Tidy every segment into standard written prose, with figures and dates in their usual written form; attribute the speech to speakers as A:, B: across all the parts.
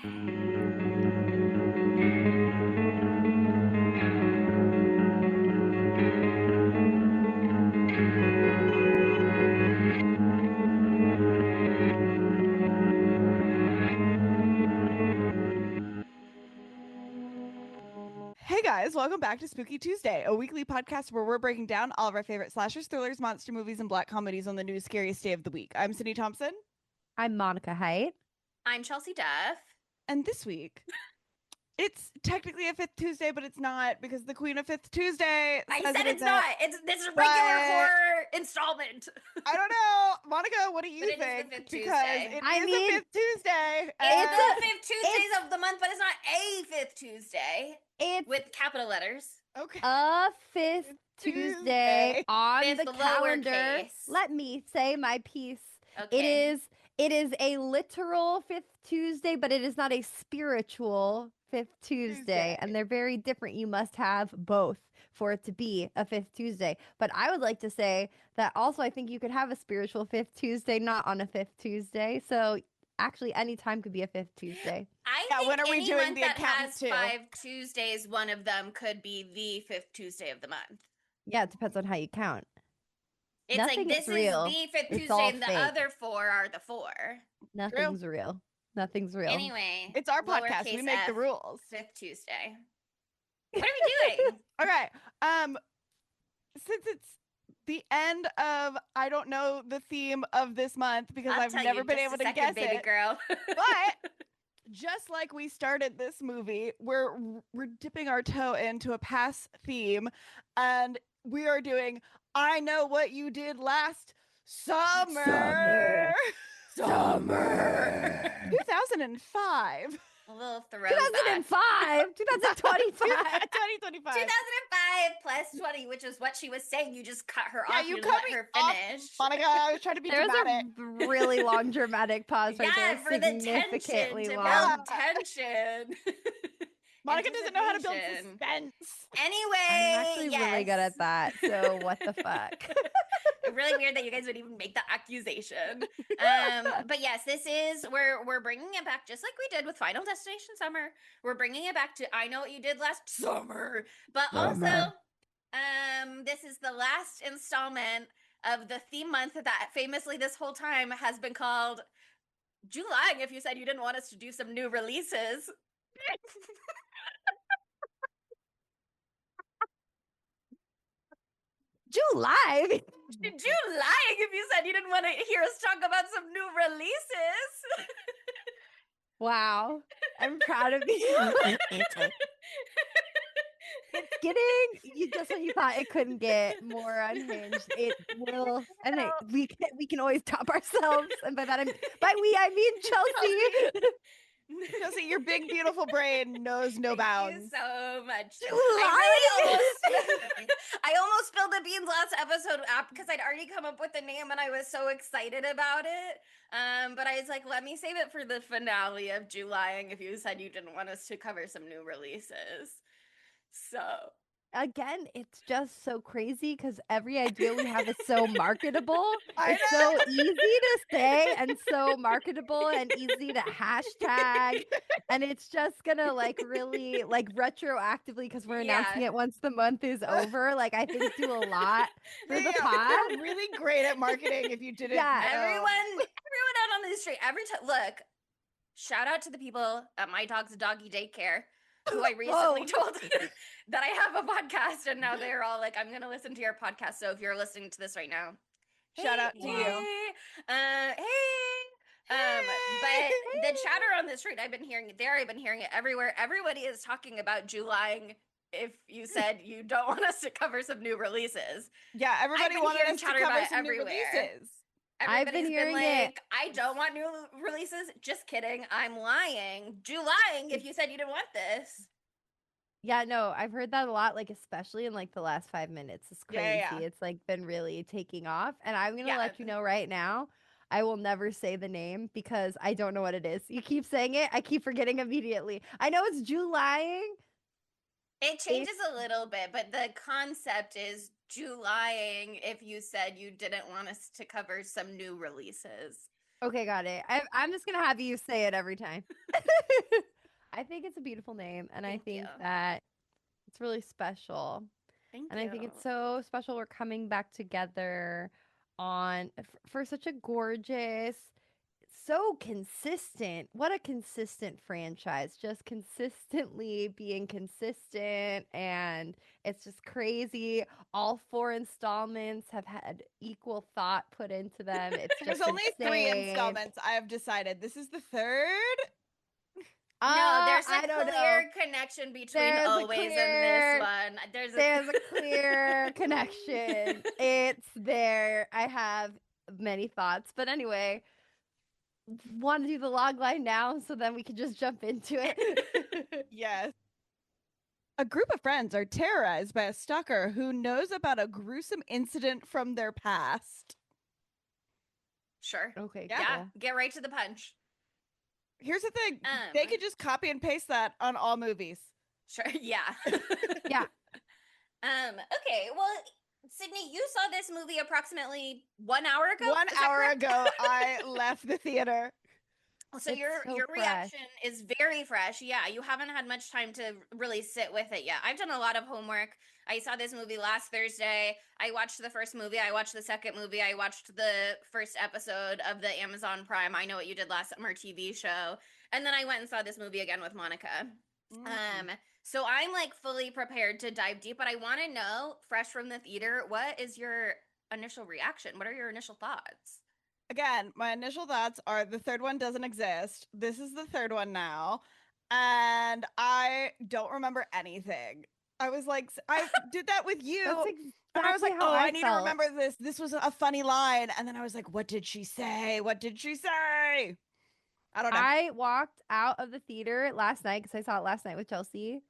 A: Hey guys, welcome back to Spooky Tuesday, a weekly podcast where we're breaking down all of our favorite slashers, thrillers, monster movies, and black comedies on the news scariest day of the week. I'm Sydney Thompson.
B: I'm Monica Height.
C: I'm Chelsea Duff.
A: And this week, it's technically a Fifth Tuesday, but it's not because the Queen of Fifth Tuesday
C: I
A: says
C: said
A: it
C: it's
A: isn't.
C: not. This is a regular horror installment.
A: I don't know. Monica, what do you
C: But it is the
A: think?
C: Fifth
A: Because
C: Tuesday.
A: it is a Fifth Tuesday.
C: It's the Fifth Tuesdays of the month, but it's not a Fifth Tuesday.
B: It's
C: with capital letters.
A: Okay.
B: A Fifth Tuesday on
C: Fifth
B: the calendar.
C: lowercase.
B: Let me say my piece.
C: Okay.
B: It is a literal Fifth Tuesday, but it is not a spiritual Fifth Tuesday. And they're very different. You must have both for it to be a Fifth Tuesday. But I would like to say that also I think you could have a spiritual Fifth Tuesday, not on a Fifth Tuesday. So actually any time could be a Fifth Tuesday.
C: I think
A: when are we
C: any
A: doing
C: month
A: the
C: that
A: accountants
C: has
A: too?
C: 5 Tuesdays, one of them could be the Fifth Tuesday of the month.
B: Yeah, it depends on how you count.
C: It's
B: Nothing
C: like this
B: is real.
C: is the Fifth
B: It's
C: Tuesday
B: all
C: and the
B: fake.
C: other 4 are the 4.
B: Nothing's real. Nothing's real.
C: Anyway,
A: It's our podcast. We
C: lowercase
A: make the
C: f,
A: rules.
C: Fifth Tuesday. What are we doing?
A: Okay. Since it's the end of, I don't know the theme of this month because
C: I'll
A: I've
C: tell
A: never
C: you
A: been
C: just
A: able
C: a
A: to
C: second,
A: guess
C: baby
A: it.
C: girl.
A: But just like we started this movie, we're dipping our toe into a past theme, and we are doing I Know What You Did Last Summer. 2005.
C: A little throwback.
B: 2005, 2025.
A: 2025.
C: 2005 plus 20, which is what she was saying. You just cut her
A: Yeah,
C: off.
A: you
C: You
A: cut
C: let
A: me
C: her
A: off,
C: finish.
A: Monica, I was trying to be
B: There's
A: dramatic.
B: a really long dramatic pause right
C: Yeah,
B: there.
C: for the tension,
B: Significantly
C: to
B: long.
C: build tension.
A: Monica doesn't know how to build
C: Anticipation.
A: suspense.
C: Anyway,
B: I'm actually really good
C: yes.
B: at that. So what the fuck?
C: Really weird that you guys would even make the accusation. But yes, this is we're bringing it back just like we did with Final Destination Summer. We're bringing it back to I Know What You Did Last Summer, but also this is the last installment of the theme month that famously this whole time has been called July. If you said you didn't want us to do some new releases.
B: July.
C: Did you lying if you said you didn't want to hear us talk about some new releases?
B: Wow. I'm proud of you. It's getting you just when you thought it couldn't get more unhinged. It will, and we can always top ourselves. And by we I mean Chelsea.
A: Chelsea, your big beautiful brain knows no bounds.
C: Thank you so much.
B: July.
C: I almost spilled the beans last episode because I'd already come up with the name and I was so excited about it. But I was like, let me save it for the finale of July. If you said you didn't want us to cover some new releases. So
B: Again, it's just so crazy because every idea we have is so marketable.
A: I
B: It's so easy to say and so marketable and easy to hashtag. And it's just gonna really retroactively because we're announcing it once the month is over. Like I think do a lot for the pod.
A: You're really great at marketing if you didn't know.
C: everyone out on the street, every time, look, shout out to the people at My Dog's Doggy Daycare who I recently told that I have a podcast, and now they're all like, I'm going to listen to your podcast. So if you're listening to this right now,
A: shout out to you.
C: But the chatter on the street, I've been hearing it there. I've been hearing it everywhere. Everybody is talking about July. If you said you don't want us to cover some new releases.
A: Yeah, everybody wanted us to cover some new releases.
B: I've been hearing it.
C: I don't want new releases. Just kidding. I'm lying. Julying if you said you didn't want this.
B: Yeah, no, I've heard that a lot, especially in the last 5 minutes. It's crazy.
A: Yeah.
B: It's been really taking off. And I'm gonna let you know right now, I will never say the name because I don't know what it is. You keep saying it, I keep forgetting immediately. I know it's Julying.
C: It changes a little bit, but the concept is Julying if you said you didn't want us to cover some new releases.
B: Okay, got it. I'm just gonna have you say it every time. I think it's a beautiful name, and I
C: Thank you.
B: think that it's really special.
C: Thank
B: And
C: you.
B: I think it's so special we're coming back together for such a gorgeous, so consistent. What a consistent franchise. Just consistently being consistent, and it's just crazy. All 4 installments have had equal thought put into them. It's
A: There's
B: just
A: only 3
B: insane.
A: installments. I have decided this is the 3rd.
C: No, there's a
B: I don't know.
C: clear connection between
B: There's a
C: always and
B: clear-
C: this one.
B: There's a clear connection. It's there. I have many thoughts. But anyway, want to do the log line now so then we can just jump into it?
A: Yes. A group of friends are terrorized by a stalker who knows about a gruesome incident from their past.
C: Sure.
B: Okay,
C: Yeah,
B: cool.
C: get right to the punch.
A: Here's the thing. They could just copy and paste that on all movies.
C: Sure. Yeah.
B: Yeah.
C: Okay. Well, Sydney, you saw this movie approximately 1 hour ago.
A: 1
C: Is that
A: hour
C: correct?
A: ago, I left the theater.
C: So
B: It's
C: your
B: so
C: your
B: fresh.
C: reaction is very fresh. Yeah, you haven't had much time to really sit with it yet. I've done a lot of homework. I saw this movie last Thursday. I watched the first movie. I watched the second movie. I watched the first episode of the Amazon Prime I Know What You Did Last Summer TV show. And then I went and saw this movie again with Monica. So I'm like fully prepared to dive deep, but I want to know, fresh from the theater, what is your initial reaction? What are your initial thoughts?
A: Again, my initial thoughts are the third one doesn't exist. This is the third one now. And I don't remember anything. I was like, I did that with you.
B: That's
A: And I was like,
B: exactly how
A: oh,
B: I
A: I need to
B: felt.
A: remember this. This was a funny line. And then I was like, what did she say? What did she say? I don't know.
B: I walked out of the theater last night because I saw it last night with Chelsea.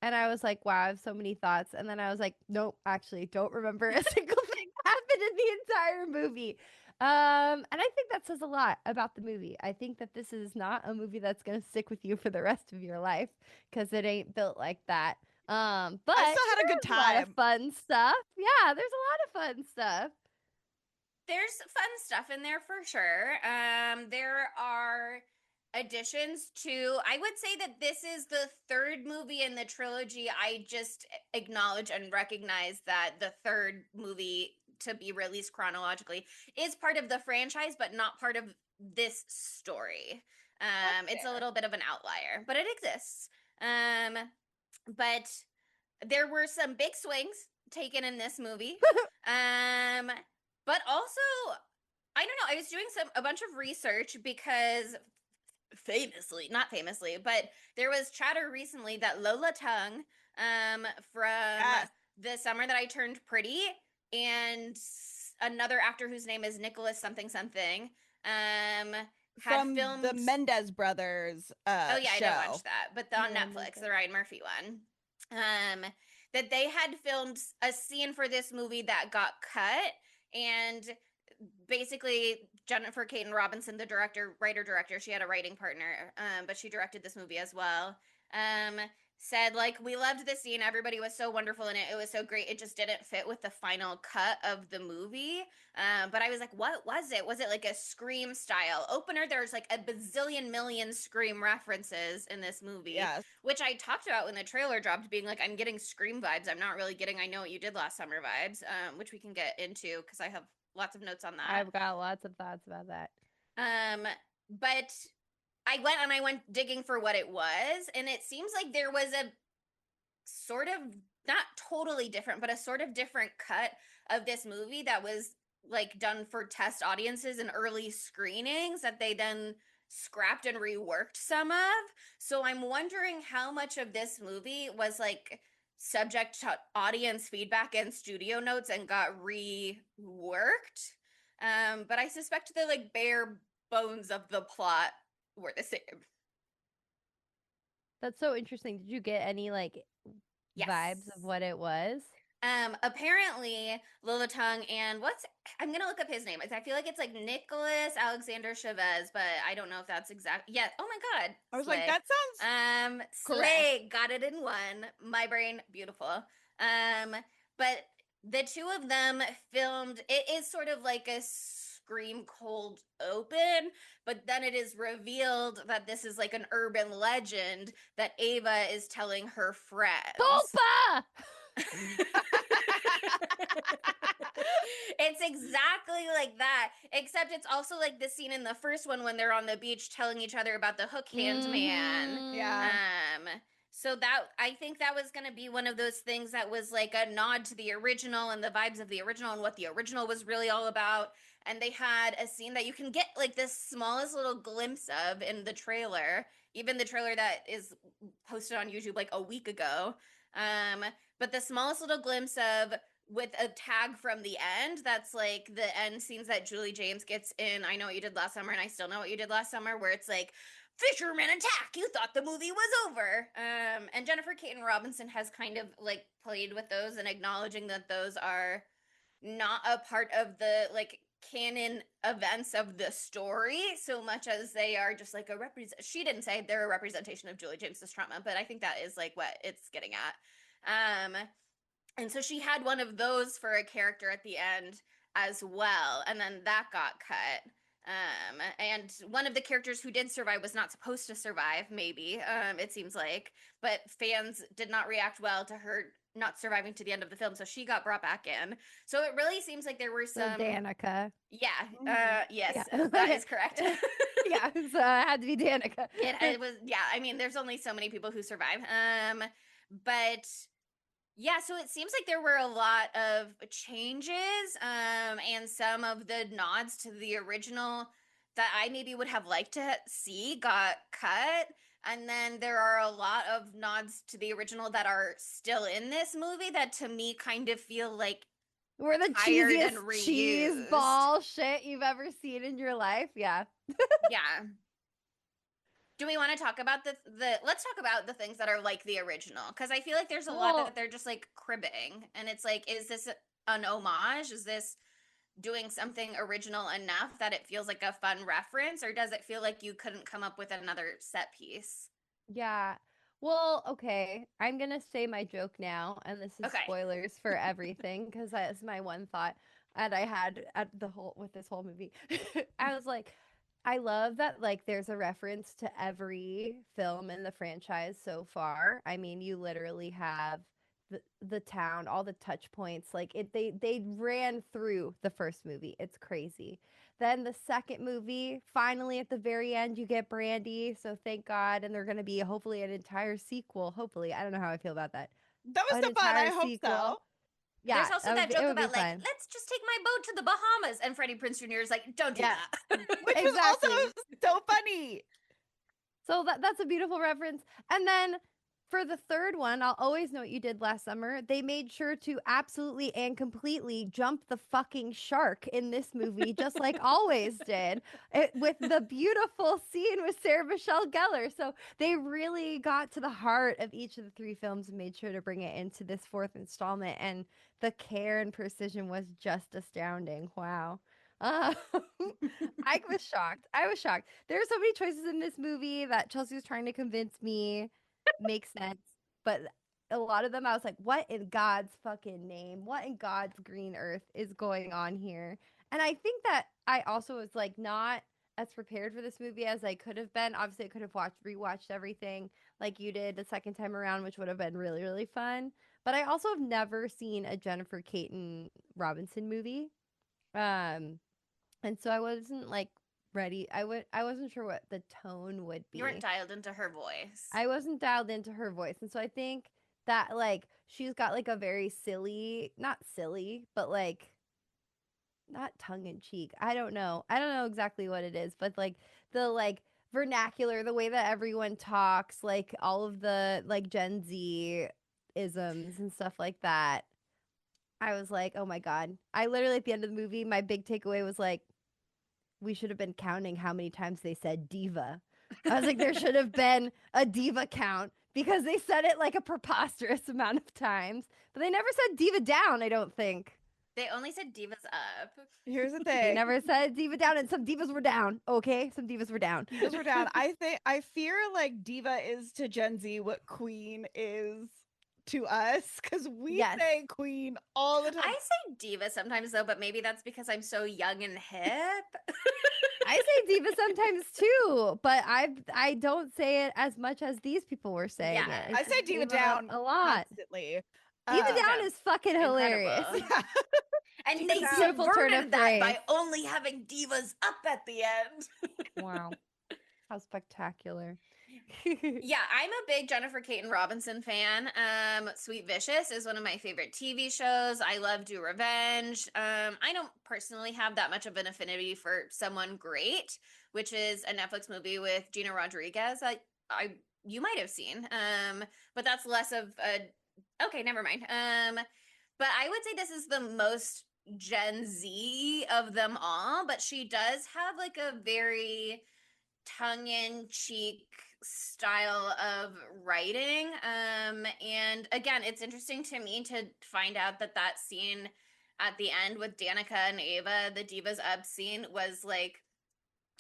B: And I was like, wow, I have so many thoughts. And then I was like, nope, actually, don't remember a single thing that happened in the entire movie. And I think that says a lot about the movie. I think that this is not a movie that's going to stick with you for the rest of your life because it ain't built like that. But
A: I still had a good
B: there's a lot of
A: time.
B: fun stuff. Yeah, there's a lot of fun stuff.
C: There's fun stuff in there for sure. There are additions to, I would say that this is the third movie in the trilogy. I just acknowledge and recognize that the third movie to be released chronologically is part of the franchise, but not part of this story. It's a little bit of an outlier, but it exists. But there were some big swings taken in this movie. But also, I don't know, I was doing a bunch of research because not famously, but there was chatter recently that Lola Tongue from The Summer That I Turned Pretty and another actor whose name is Nicholas something something had
A: From
C: filmed
A: the Mendez Brothers
C: oh yeah,
A: show.
C: I don't watch that, but on
B: Yeah,
C: Netflix,
B: Mendez.
C: the Ryan Murphy one. That they had filmed a scene for this movie that got cut, and basically Jennifer Caton Robinson, the writer-director, she had a writing partner, but she directed this movie as well, said, like, we loved this scene. Everybody was so wonderful in it. It was so great. It just didn't fit with the final cut of the movie. But I was like, what was it? Was it like a Scream style opener? There's like a bazillion million Scream references in this movie,
A: Yes.
C: which I talked about when the trailer dropped, being like, I'm getting Scream vibes. I'm not really getting I Know What You Did Last Summer vibes, which we can get into because I have lots of notes on that.
B: I've got lots of thoughts about that.
C: But I went digging for what it was, and it seems like there was a sort of not totally different, but a sort of different cut of this movie that was like done for test audiences and early screenings that they then scrapped and reworked some of. So I'm wondering how much of this movie was like subject to audience feedback and studio notes and got reworked. But I suspect the like bare bones of the plot were the same.
B: That's so interesting. Did you get any like vibes of what it was?
C: Apparently Lola Tongue and I'm gonna look up his name. I feel like it's like Nicholas Alexander Chavez, but I don't know if that's exact. Yeah. Oh my God.
A: I was
C: Slay.
A: like, that sounds
C: Slay, got it in one. My brain, beautiful. But the two of them filmed. It is sort of like a scream cold open, but then it is revealed that this is like an urban legend that Ava is telling her friends.
B: Tulpa!
C: It's exactly like that, except it's also like the scene in the first one when they're on the beach telling each other about the hook hand man.
A: Yeah.
C: So that, I think that was going to be one of those things that was like a nod to the original and the vibes of the original and what the original was really all about. And they had a scene that you can get like this smallest little glimpse of in the trailer, even the trailer that is posted on YouTube like a week ago. But the smallest little glimpse of, with a tag from the end, that's like the end scenes that Julie James gets in I Know What You Did Last Summer and I Still Know What You Did Last Summer, where it's like, fisherman attack, you thought the movie was over. And Jennifer Caton Robinson has kind of like played with those and acknowledging that those are not a part of the like canon events of the story so much as they are just like a she didn't say they're a representation of Julie James's trauma, but I think that is like what it's getting at. And so she had one of those for a character at the end as well, and then that got cut. And one of the characters who did survive was not supposed to survive, maybe, it seems like, but fans did not react well to her not surviving to the end of the film, so she got brought back in. So it really seems like there were some...
B: So Danica.
C: Yeah, yes,
B: Yeah.
C: that is correct.
B: Yeah, so it had to be Danica.
C: It was, yeah, I mean, there's only so many people who survive. But... yeah, so it seems like there were a lot of changes, and some of the nods to the original that I maybe would have liked to see got cut. And then there are a lot of nods to the original that are still in this movie that to me kind of feel like
B: we're the
C: tired and
B: cheesiest
C: reused.
B: cheese ball shit you've ever seen in your life. Yeah.
C: Yeah. Do we want to talk about the let's talk about the things that are like the original, because I feel like there's a lot that they're just like cribbing, and it's like, is this an homage? Is this doing something original enough that it feels like a fun reference, or does it feel like you couldn't come up with another set piece?
B: Yeah. Well, okay. I'm going to say my joke now, and this is spoilers for everything, because that's my one thought that I had at with this whole movie. I was like, I love that like there's a reference to every film in the franchise so far. I mean, you literally have the town, all the touch points. Like they ran through the first movie. It's crazy. Then the second movie, finally at the very end, you get Brandy. So thank God, and they're going to be hopefully an entire sequel. Hopefully, I don't know how I feel about that.
A: That was so fun. I hope so.
B: Yeah,
C: there's also that joke about like,
B: fun.
C: let's just take my boat to the Bahamas, and Freddie Prinze Jr. is like, don't do that.
A: Which was also so funny.
B: So that's a beautiful reference. And then for the third one, I'll always know what you did last summer. They made sure to absolutely and completely jump the fucking shark in this movie, just like always did, with the beautiful scene with Sarah Michelle Gellar. So they really got to the heart of each of the three films and made sure to bring it into this fourth installment. And the care and precision was just astounding. Wow. I was shocked. There are so many choices in this movie that Chelsea was trying to convince me makes sense, but a lot of them I was like, what in God's fucking name, what in God's green earth is going on here? And I think that I also was like not as prepared for this movie as I could have been. Obviously I could have rewatched everything like you did the second time around, which would have been really, really fun. But I also have never seen a Jennifer Caton Robinson movie. And so I wasn't like ready. I wasn't sure what the tone would be.
C: You weren't dialed into her voice.
B: I wasn't dialed into her voice. And so I think that like she's got like a very silly, not silly, but like not tongue in cheek. I don't know exactly what it is, but like the like vernacular, the way that everyone talks, like all of the like Gen Z isms and stuff like that. I was like, oh my God. I literally at the end of the movie, my big takeaway was like, we should have been counting how many times they said diva. I was like, there should have been a diva count because they said it like a preposterous amount of times. But they never said diva down, I don't think.
C: They only said divas up.
A: Here's the thing.
B: They never said diva down, and some divas were down. Okay, some divas were down.
A: Divas were down. I fear like diva is to Gen Z what queen is to us because we
B: Yes.
A: say queen all the time.
C: I say diva sometimes though, but maybe that's because I'm so young and hip.
B: I say diva sometimes too, but I don't say it as much as these people were saying
C: Yeah.
B: it.
A: I
B: It's
A: say diva down
B: a lot.
A: constantly.
B: Diva
C: Diva
B: down
C: down.
B: is fucking hilarious.
C: Incredible.
A: Yeah.
C: And
A: Diva
C: they
A: down.
B: Beautiful turn of
C: subverted that by
B: phrase.
C: only having divas up at the end.
B: Wow. How spectacular.
C: Yeah, I'm a big Jennifer Caton Robinson fan. Sweet Vicious is one of my favorite TV shows. I love Do Revenge. I don't personally have that much of an affinity for Someone Great, which is a Netflix movie with Gina Rodriguez that you might have seen. But that's less of a okay, never mind. But I would say this is the most Gen Z of them all, but she does have like a very tongue-in-cheek style of writing. And again, it's interesting to me to find out that that scene at the end with Danica and Ava, the Divas Up scene, was like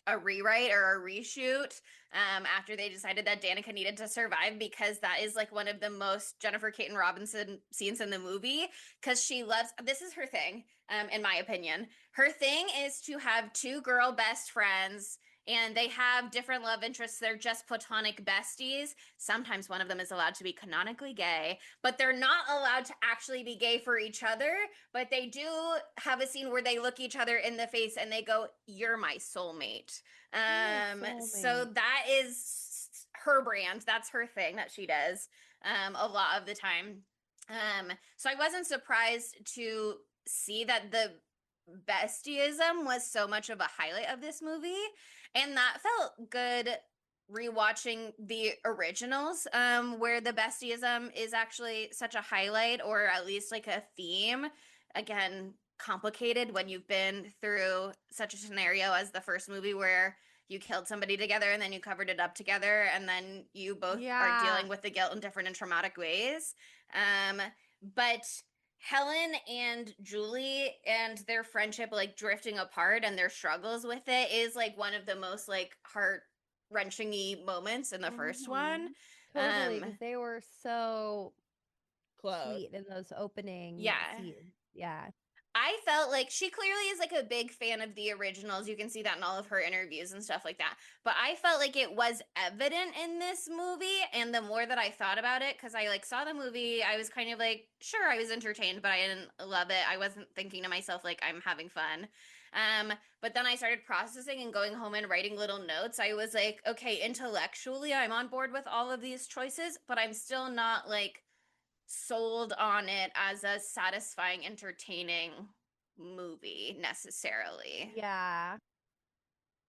C: a rewrite or a reshoot after they decided that Danica needed to survive, because that is like one of the most Jennifer Caton Robinson scenes in the movie, because she loves, this is her thing, in my opinion. Her thing is to have two girl best friends and they have different love interests. They're just platonic besties. Sometimes one of them is allowed to be canonically gay, but they're not allowed to actually be gay for each other. But they do have a scene where they look each other in the face and they go, "You're my soulmate." So that is her brand. That's her thing that she does a lot of the time. So I wasn't surprised to see that the bestieism was so much of a highlight of this movie, and that felt good rewatching the originals, where the bestieism is actually such a highlight, or at least like a theme. Again, complicated when you've been through such a scenario as the first movie where you killed somebody together and then you covered it up together and then you both are dealing with the guilt in different and traumatic ways. But Helen and Julie and their friendship like drifting apart and their struggles with it is like one of the most like heart wrenching moments in the first one.
B: Totally, because they were so
A: Close.
B: sweet in those opening
C: Yeah.
B: scenes. Yeah.
C: I felt like she clearly is like a big fan of the originals. You can see that in all of her interviews and stuff like that. But I felt like it was evident in this movie. And the more that I thought about it, because I like saw the movie, I was kind of like, sure, I was entertained, but I didn't love it. I wasn't thinking to myself like I'm having fun. But then I started processing and going home and writing little notes. I was like, okay, intellectually, I'm on board with all of these choices, but I'm still not like sold on it as a satisfying, entertaining movie necessarily.
B: Yeah.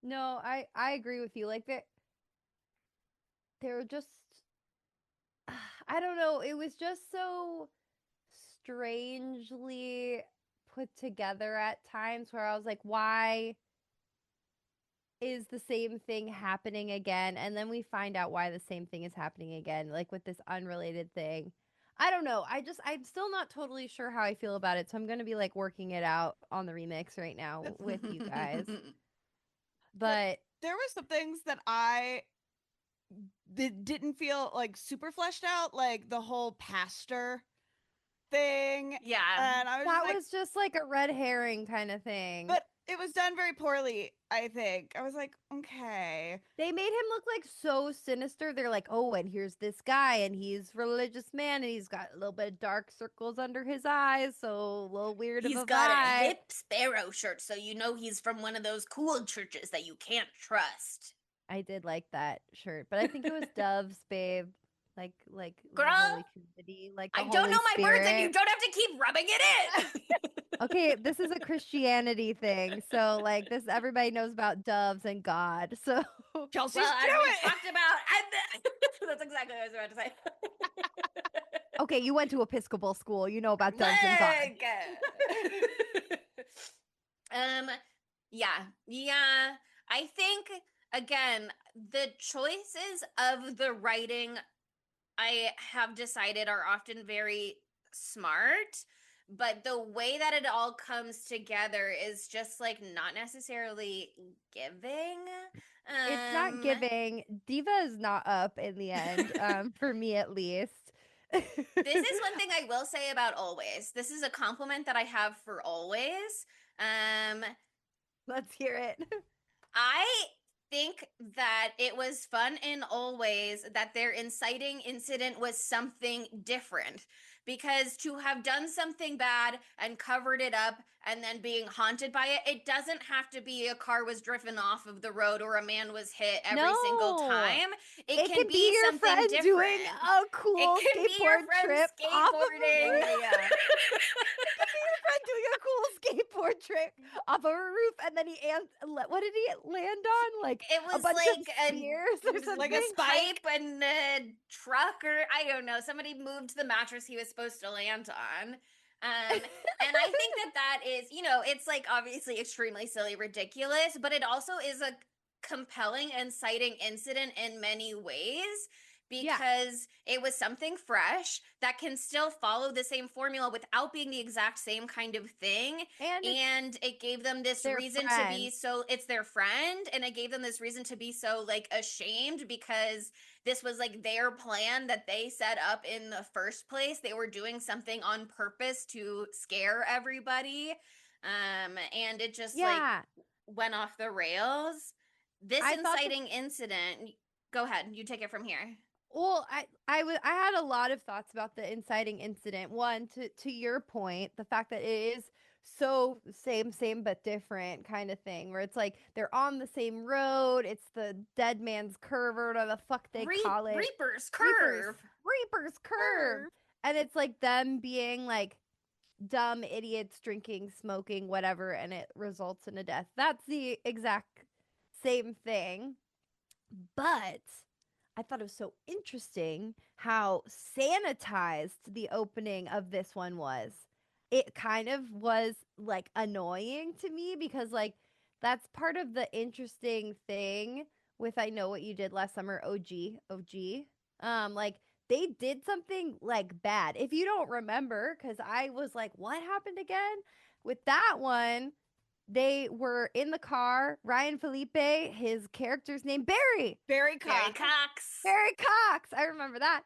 B: No, I agree with you. Like they were just I don't know, it was just so strangely put together at times where I was like, why is the same thing happening again? And then we find out why the same thing is happening again, like with this unrelated thing. I don't know. I'm still not totally sure how I feel about it. So I'm going to be like working it out on the remix right now with you guys. But
A: there were some things that that didn't feel like super fleshed out, like the whole pastor thing.
C: Yeah.
A: And I was
B: that
A: like,
B: was just like a red herring kind of thing.
A: but it was done very poorly, I think. I was like, okay.
B: They made him look like so sinister. They're like, oh, and here's this guy, and he's religious man, and he's got a little bit of dark circles under his eyes, so a little weird
C: He's
B: of a
C: got
B: vibe.
C: a hip sparrow shirt, so you know he's from one of those cool churches that you can't trust.
B: I did like that shirt, but I think it was doves, babe. Like
C: Girl,
B: the Holy Trinity, like the
C: I don't
B: Holy
C: know my words, and
B: Spirit.
C: you don't have to keep rubbing it in.
B: Okay, this is a Christianity thing, so like this, everybody knows about doves and God. So
A: Chelsea's
C: Well, as
A: do
C: we
A: it.
C: talked about, that's exactly what I was about to say.
B: okay, you went to Episcopal school, you know about doves and God.
C: Yeah. I think again, the choices of the writing I have decided are often very smart, but the way that it all comes together is just like not necessarily giving.
B: It's not giving. Diva is not up in the end, for me at least.
C: This is one thing I will say about Always. This is a compliment that I have for Always. Um,
B: Let's hear it.
C: I think that it was fun in Always that their inciting incident was something different. Because to have done something bad and covered it up and then being haunted by it, it doesn't have to be a car was driven off of the road or a man was hit every single
B: No.
C: time. It
B: Can
C: can
B: be
C: be
B: your
C: something
B: friend doing
C: different.
B: a
C: It
B: cool
C: can be your
B: skateboard
C: friend
B: trip off of a
C: skateboarding.
B: roof.
A: Yeah.
B: Could be your friend doing a cool skateboard trick off of a roof, and then what did he land on? Like
C: It
B: a
C: was
B: bunch
C: like
B: of spears
C: it
B: or
C: was
B: something.
A: like a spike.
C: pipe and a truck, or I don't know. Somebody moved the mattress he was supposed to land on. And I think that that is, it's like obviously extremely silly, ridiculous, but it also is a compelling, inciting incident in many ways
B: Yeah.
C: because it was something fresh that can still follow the same formula without being the exact same kind of thing.
B: And it's
C: And it gave them this
B: their
C: reason to be
B: friend.
C: so, it's their friend, and it gave them this reason to be so like ashamed because this was like their plan that they set up in the first place. They were doing something on purpose to scare everybody. And it just like
B: Yeah.
C: went off the rails. This
B: I thought
C: inciting incident, go ahead, you take it from here.
B: Well, I had a lot of thoughts about the inciting incident. One, to your point, the fact that it is so same but different kind of thing, where it's like they're on the same road. It's the dead man's curve or whatever the fuck they call it.
C: Reaper's
B: Reaper's
C: curve.
B: Reaper's curve. And it's like them being like dumb idiots drinking, smoking, whatever, and it results in a death. That's the exact same thing. But I thought it was so interesting how sanitized the opening of this one was. It kind of was like annoying to me because like that's part of the interesting thing with I Know What You Did Last Summer OG. Like they did something like bad. If you don't remember, cuz I was like what happened again? With that one, they were in the car. Ryan Felipe, his character's name Barry.
A: Barry
C: Barry
A: Cox.
C: Cox.
B: Barry Cox. I remember that.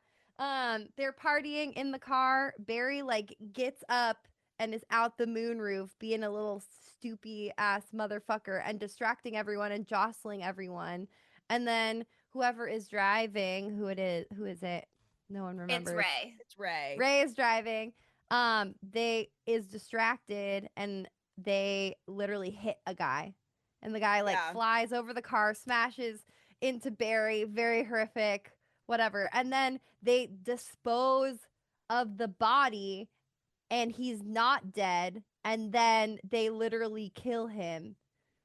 B: They're partying in the car. Barry like gets up and is out the moonroof being a little stoopy ass motherfucker and distracting everyone and jostling everyone. And then whoever is driving, who is it? No one remembers.
C: It's Ray.
A: It's Ray.
B: Ray is driving. They is distracted and they literally hit a guy. And the guy like
A: Yeah.
B: flies over the car, smashes into Barry, very horrific, whatever. And then they dispose of the body and he's not dead. And then they literally kill him.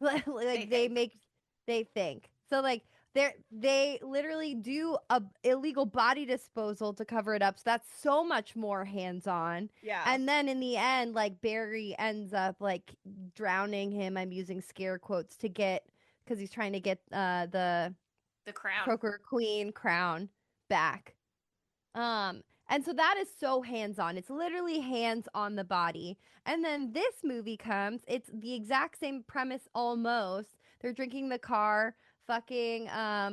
B: Like they think. So like they literally do a illegal body disposal to cover it up. So that's so much more hands-on.
A: Yeah.
B: And then in the end, like Barry ends up like drowning him. I'm using scare quotes to get because he's trying to get the
C: crown.
B: Croaker Queen crown back. And so that is so hands-on. It's literally hands on the body. And then this movie comes, it's the exact same premise almost. They're drinking the car, fucking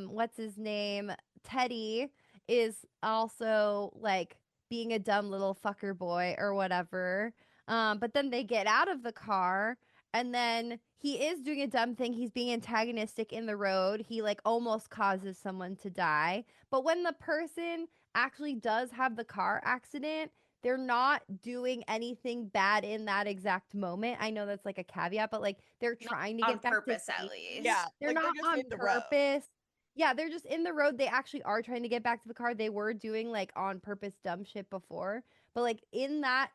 B: what's his name? Teddy is also like being a dumb little fucker boy or whatever. But then they get out of the car and then he is doing a dumb thing. He's being antagonistic in the road. He like almost causes someone to die. But when the person actually does have the car accident, they're not doing anything bad in that exact moment. I know that's like a caveat, but like they're trying to
C: on
B: get back
C: purpose
B: to
C: at
B: safety.
C: least.
A: Yeah.
B: They're
A: like,
B: not
A: just
B: on
A: in the road.
B: purpose. Yeah, they're just in the road. They actually are trying to get back to the car. They were doing like on purpose dumb shit before, but like in that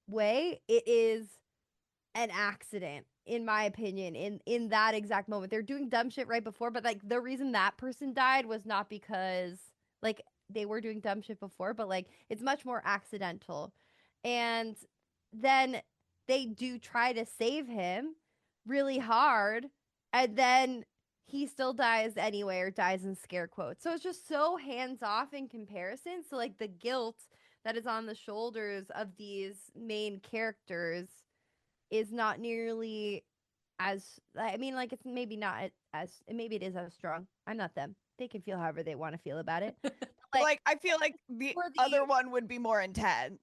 B: way, it is an accident in my opinion in that exact moment. They're doing dumb shit right before, but like the reason that person died was not because like they were doing dumb shit before, but like it's much more accidental. And then they do try to save him really hard and then he still dies anyway or dies in scare quotes. So it's just so hands off in comparison. So like the guilt that is on the shoulders of these main characters is not nearly as I mean like it's maybe not as maybe it is as strong. I'm not them. They can feel however they want to feel about it.
A: like I feel like the
B: for the-
A: other one would be more intense.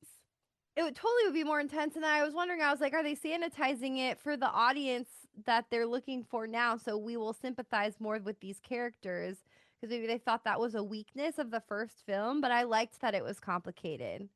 B: it would totally be more intense. And I was wondering, I was like, are they sanitizing it for the audience that they're looking for now? So we will sympathize more with these characters because maybe they thought that was a weakness of the first film, but I liked that it was complicated.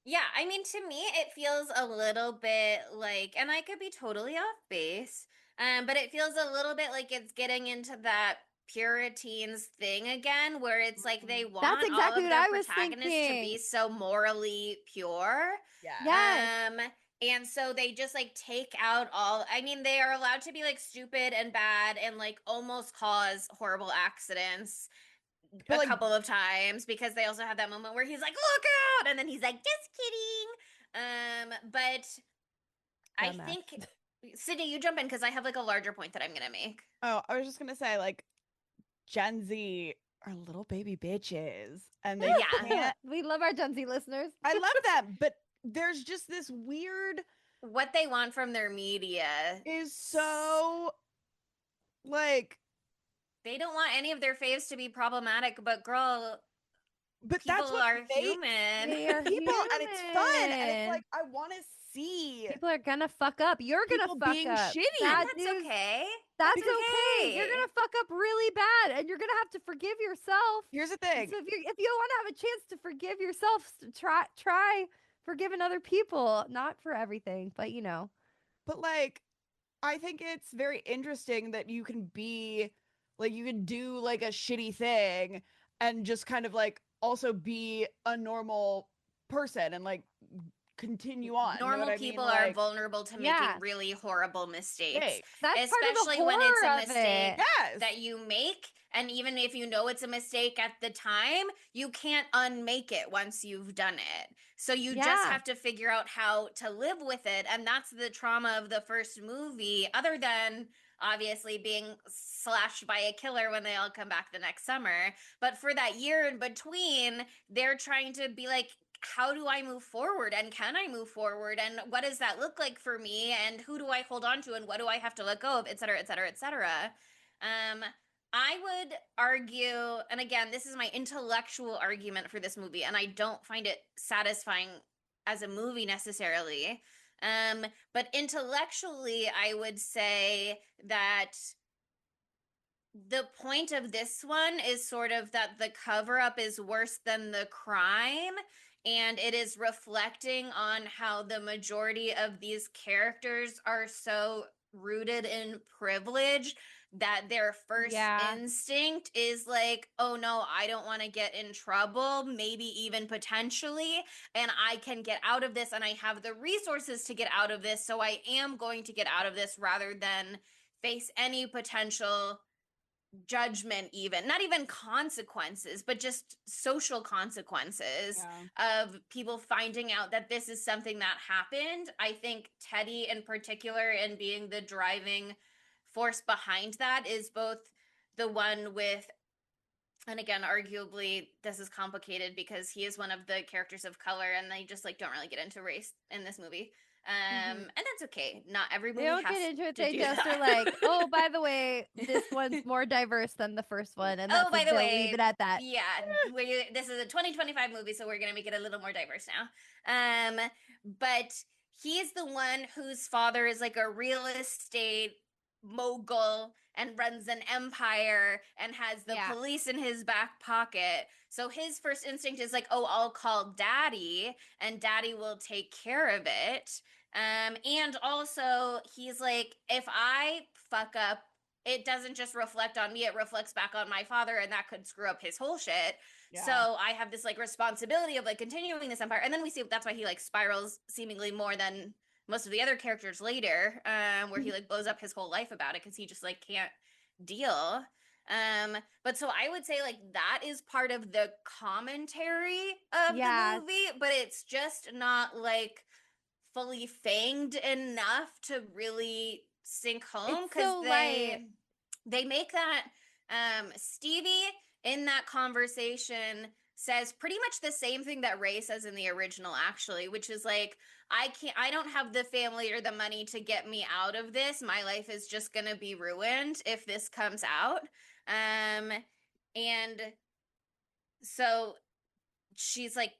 C: Yeah, I mean, to me, it feels a little bit like, and I could be totally off base, but it feels a little bit like it's getting into that Puritans thing again, where it's like they
B: That's
C: want all
B: exactly
C: of
B: what
C: their
B: I was
C: protagonists to be
B: thinking.
C: so morally pure.
A: Yeah.
B: Yes.
C: And so they just like take out all, I mean, they are allowed to be like stupid and bad and like almost cause horrible accidents
A: But
C: a
A: like,
C: couple of times because they also have that moment where he's like, look out, and then he's like, just kidding. But I
B: Dumbass.
C: think Sydney, you jump in because I have like a larger point that I'm gonna make.
A: oh, I was just gonna say, like, Gen Z are little baby bitches, and they
C: Yeah.
A: can't.
B: We love our Gen Z listeners.
A: I love that, but there's just this weird
C: What they want from their media
A: is so like,
C: they don't want any of their faves to be problematic, but girl,
A: but
C: people
A: that's what
C: are
A: makes
C: human.
B: They are
A: people, and it's fun, and it's
B: human.
A: like I want to see
B: People are gonna fuck up. You're
A: people
B: gonna fuck
A: being
B: up.
A: shitty.
B: That
C: And that's
B: is-
C: okay.
B: That's
C: That's
B: okay. You're gonna fuck up really bad, and you're gonna have to forgive yourself.
A: Here's the
B: So
A: thing.
B: if you want to have a chance to forgive yourself, try forgiving other people. Not for everything, but you know.
A: But like, I think it's very interesting that you can be like, you can do like a shitty thing and just kind of like also be a normal person and like continue on. You know
C: Normal
A: what I
C: people
A: mean?
C: are
A: Like,
C: vulnerable to
B: Yeah.
C: making really horrible mistakes.
A: mistakes.
B: That's part of the
C: Especially when it's a
B: horror of
C: mistake
B: it.
A: Yes.
C: that you make. And even if you know it's a mistake at the time, you can't unmake it once you've done it. So you just
B: Yeah.
C: have to figure out how to live with it. And that's the trauma of the first movie, other than obviously being slashed by a killer when they all come back the next summer. But for that year in between, they're trying to be like, how do I move forward, and can I move forward, and what does that look like for me, and who do I hold on to, and what do I have to let go of, et cetera, et cetera, et cetera. I would argue, and again, this is my intellectual argument for this movie, and I don't find it satisfying as a movie necessarily. But intellectually, I would say that the point of this one is sort of that the cover up is worse than the crime, and it is reflecting on how the majority of these characters are so rooted in privilege that their first
B: Yeah.
C: instinct is like, oh no, I don't want to get in trouble, maybe even potentially, and I can get out of this and I have the resources to get out of this, so I am going to get out of this rather than face any potential judgment, even not even consequences, but just social consequences of people finding out that this is something that happened. I think Teddy in particular, and being the driving force behind that, is both the one with, and again, arguably this is complicated because he is one of the characters of color and they just like don't really get into race in this movie. And that's okay. Not every movie
B: They don't
C: has
B: get into it.
C: to
B: They
C: do
B: just
C: that.
B: are like, oh, by the way, this one's more diverse than the first one, and that's
C: Oh, by the
B: they'll
C: way,
B: leave it at that.
C: yeah, this is a 2025 movie, so we're gonna make it a little more diverse now. But he's the one whose father is like a real estate mogul and runs an empire and has the
B: Yeah.
C: police in his back pocket. So his first instinct is like, oh, I'll call daddy and daddy will take care of it. And also he's like, if I fuck up, it doesn't just reflect on me, it reflects back on my father, and that could screw up his whole shit.
A: Yeah.
C: So I have this like responsibility of like continuing this empire. And then we see that's why he like spirals seemingly more than most of the other characters later, where he like blows up his whole life about it because he just like can't deal. But so I would say like that is part of the commentary of
B: Yes.
C: the movie, but it's just not like fully fanged enough to really sink home,
B: It's
C: because
B: so light.
C: they make that Stevie in that conversation says pretty much the same thing that Ray says in the original, actually, which is like, I don't have the family or the money to get me out of this. My life is just gonna be ruined if this comes out. And so she's like,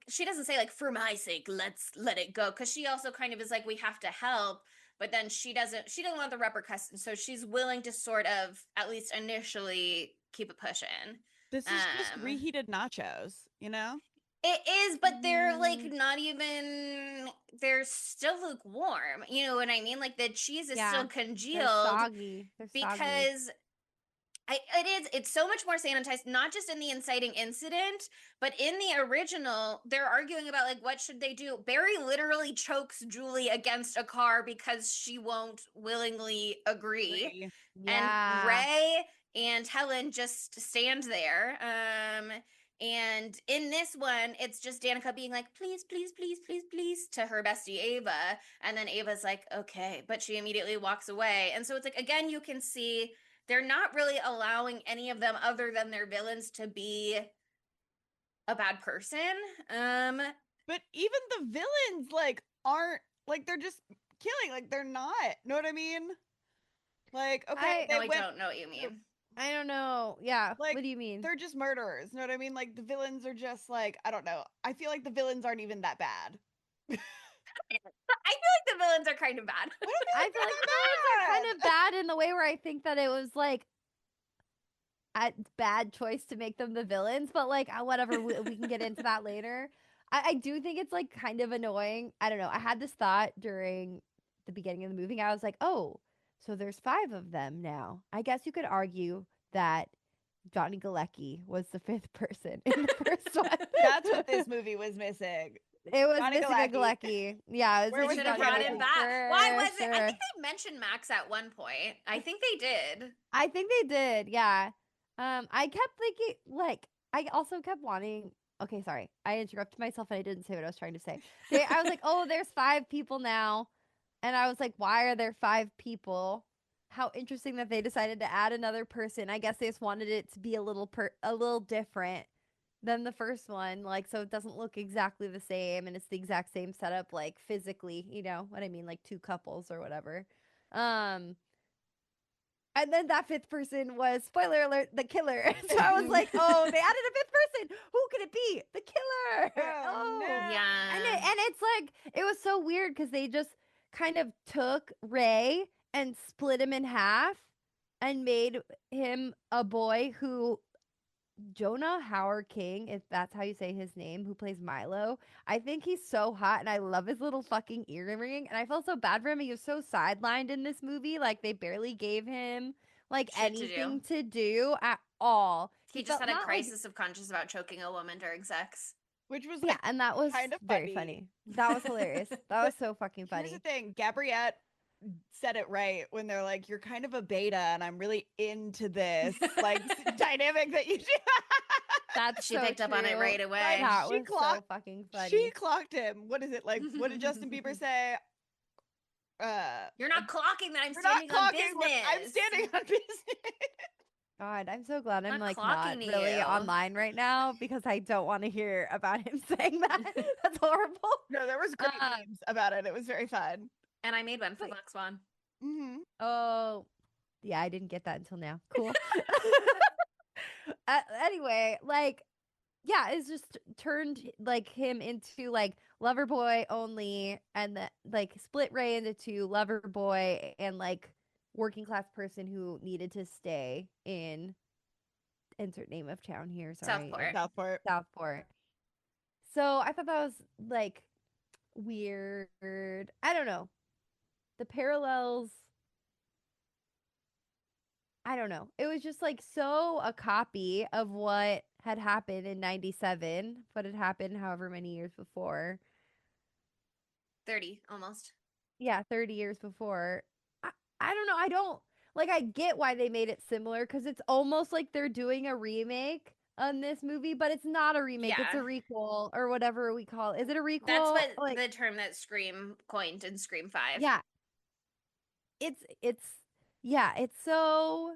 C: she doesn't say like, for my sake, let's let it go, because she also kind of is like, we have to help, but then she doesn't want the repercussions, so she's willing to sort of, at least initially, keep it pushing.
A: This is just
C: um
A: reheated nachos, you know?
C: it is, but they're like
B: Mm,
C: not even, they're still lukewarm, you know what I mean, like the cheese is
B: yeah,
C: still
B: they're
C: congealed,
B: soggy. They're soggy.
C: because it's so much more sanitized, not just in the inciting incident, but in the original, they're arguing about like, what should they do. Barry literally chokes Julie against a car because she won't willingly agree.
A: Agree.
C: And
B: Yeah.
C: Ray and Helen just stand there. And in this one, it's just Danica being like, please, please, please, please, please, to her bestie Ava. And then Ava's like, okay, but she immediately walks away. And so it's like, again, you can see they're not really allowing any of them other than their villains to be a bad person.
A: But even the villains like aren't like they're just killing, like they're not. Know what I mean? Like, okay,
C: No,
A: they
C: I
A: went
C: don't know what you mean.
B: I don't know. Yeah.
A: like
B: What do you mean?
A: they're just murderers. Know what I mean? Like the villains are just like, I don't know. I feel like the villains aren't even that bad.
C: I feel like the villains are kind of bad.
A: I don't feel
B: I
A: like
B: feel
A: they're
B: like the
A: that
B: villains are kind
A: bad.
B: of bad in the way where I think that it was like a bad choice to make them the villains, but like whatever, we can get into that later. I do think it's like kind of annoying. I don't know. I had this thought during the beginning of the movie. I was like, oh, so there's 5 of them now. I guess you could argue that Johnny Galecki was the 5th person in the first one.
A: That's what this movie was missing.
B: It was
A: Johnny
B: missing a
A: Galecki.
B: Galecki. Yeah, it was
A: Where
C: They
A: was
C: should
B: missing
C: have
A: Johnny
C: brought
B: Johnny
C: him
A: Galecki?
B: Galecki.
C: back. Why
B: For
C: was it? I
B: sure.
C: think they mentioned Max at one point. I think they did.
B: I think they did, yeah. I kept thinking, like, I also kept wanting. Okay, sorry, I interrupted myself and I didn't say what I was trying to say. I was like, oh, there's 5 people now, and I was like, why are there 5 people? How interesting that they decided to add another person. I guess they just wanted it to be a little different than the first one, like so it doesn't look exactly the same, and it's the exact same setup, like physically. You know what I mean? Like 2 couples or whatever. Um, and then that 5th person was, spoiler alert, the killer. So I was like, oh, they added a 5th person. Who could it be? The killer.
A: Oh
B: Oh.
A: no.
C: Yeah.
B: And it's like, it was so weird because they just kind of took Ray and split him in half and made him a boy who Jonah Howard King, if that's how you say his name, who plays Milo. I think he's so hot and I love his little fucking earring. And I felt so bad for him. He was so sidelined in this movie. Like they barely gave him like
C: Shit to do.
B: anything to do at all.
C: He just
B: felt
C: had a
B: not like
C: crisis of conscience about choking a woman during sex.
A: Which was
B: yeah,
A: like
B: and that was
A: kind of
B: very funny. That was hilarious. That
A: But
B: was so fucking
A: here's the
B: funny.
A: thing, Gabriette said it right when they're like, you're kind of a beta and I'm really into this like dynamic that you do.
B: That's
C: She
B: so
C: picked up on it
B: true.
C: right away.
B: That
A: She
B: was so
A: clocked-
B: fucking funny.
A: She clocked him. What is it like? What did Justin Bieber say?
C: You're not clocking that I'm
A: You're not
C: standing on
A: clocking what
C: business.
A: I'm standing on business.
B: God, I'm so glad I'm
C: Not
B: like
C: clocking
B: not really
C: you.
B: online right now because I don't want to hear about him saying that. That's horrible.
A: No, there was great
B: Um,
A: memes about it. It was very fun.
C: And I made one for Black Swan.
A: Mm-hmm.
B: Oh, yeah, I didn't get that until now. Cool. Anyway, like, yeah, it's just turned like him into like lover boy only, and the like split Ray into 2, lover boy and like working class person who needed to stay in insert name of town here. Sorry,
C: Southport.
A: Southport.
B: Southport. So I thought that was like weird. I don't know. The parallels, I don't know. It was just like so a copy of what had happened in 97, what had happened however many years before.
C: 30 almost.
B: Yeah, 30 years before. I don't know. I don't like, I get why they made it similar because it's almost like they're doing a remake on this movie, but it's not a remake. It's a
C: Yeah.
B: requel or whatever we call it. Is it a requel?
C: That's what
B: like,
C: the term that Scream coined in Scream 5.
B: yeah. It's yeah, it's so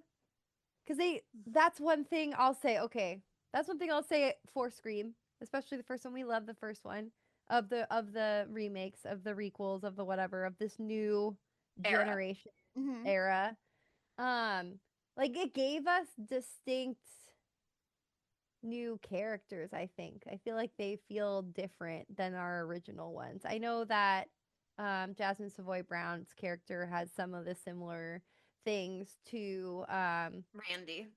B: because that's one thing I'll say. Okay, that's one thing I'll say for Scream, especially the first one. We love the first one of the remakes, of the requels, of the whatever, of this new
C: Era.
B: generation
A: Mm-hmm.
B: era. Like it gave us distinct new characters, I think. I feel like they feel different than our original ones. I know that Jasmine Savoy Brown's character has some of the similar things to
C: Randy.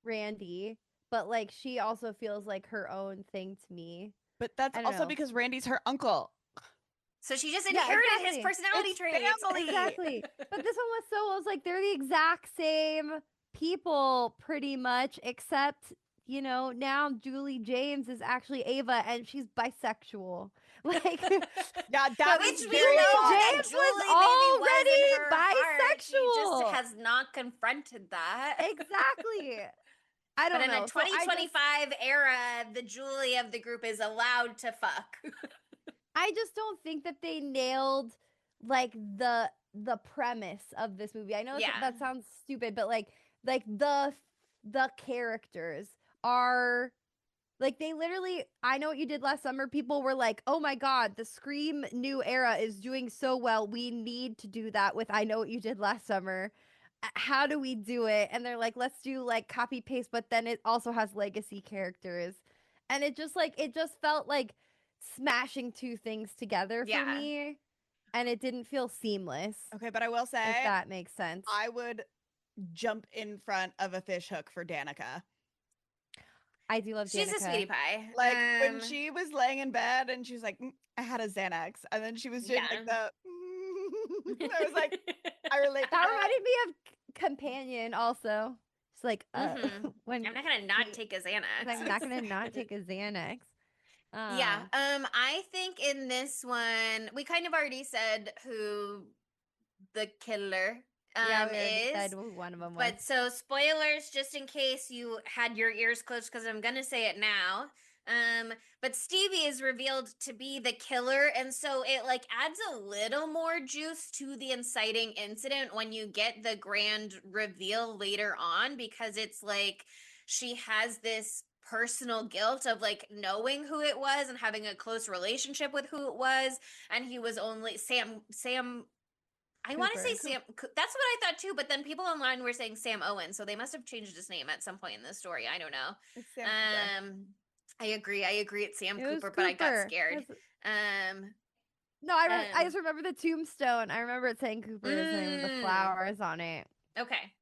B: Randy, but like she also feels like her own thing to me.
A: But that's
B: I don't
A: also
B: know.
A: because Randy's her uncle.
C: So she just
B: Yeah,
C: inherited his
B: exactly.
C: personality
A: It's
C: traits.
A: family.
B: Exactly. But this one was so, I was like, they're the exact same people pretty much, except, you know, now Julie James is actually Ava and she's bisexual. Like,
A: Yeah, that was
C: Which we
A: very
C: know
A: fun.
C: that
B: James was
C: Julie maybe was in her
B: already
C: heart. She just
B: bisexual.
C: has not confronted that.
B: Exactly. I
C: But
B: don't
C: in a
B: know. So I just
C: 2025 era, the Julie of the group is allowed to fuck.
B: I just don't think that they nailed like the premise of this movie. I know
C: Yeah.
B: that sounds stupid, but like the characters are like they literally I know what you did last summer. People were like, "Oh my god, the Scream new era is doing so well. We need to do that with I know what you did last summer. How do we do it?" And they're like, "Let's do like copy paste, but then it also has legacy characters." And it just felt like smashing two things together for
C: Yeah.
B: me, and it didn't feel seamless.
A: Okay, but I will
B: If
A: say
B: that makes sense.
A: I would jump in front of a fish hook for Danica.
B: I do love
C: She's a sweetie
B: Danica.
C: pie.
A: Like when she was laying in bed and she was like, I had a Xanax. And then she was doing
C: Yeah.
A: like the, I was like, I relate to
B: That
A: that.
B: reminded me of Companion also. It's like
C: Mhm.
B: when
C: I'm not gonna not
B: Kate-
C: take a Xanax.
B: I'm not gonna not take a Xanax.
C: Yeah. I think in this one, we kind of already said who the killer
B: Yeah, we already said
C: is.
B: who one of them was.
C: But so spoilers, just in case you had your ears closed, because I'm gonna say it now. But Stevie is revealed to be the killer, and so it like adds a little more juice to the inciting incident when you get the grand reveal later on, because it's like she has this personal guilt of like knowing who it was and having a close relationship with who it was, and he was only Sam I want to
B: Cooper.
C: say Sam. That's what I thought too. But then people online were saying Sam Owen, so they must have changed his name at some point in this story. I don't know.
A: It's Sam Cooper.
C: I agree. It's Sam
B: It was
C: Cooper, but I got
B: Cooper.
C: scared.
B: No, I
C: Um.
B: just remember the tombstone. I remember it saying Cooper's name with the flowers on it.
C: Okay.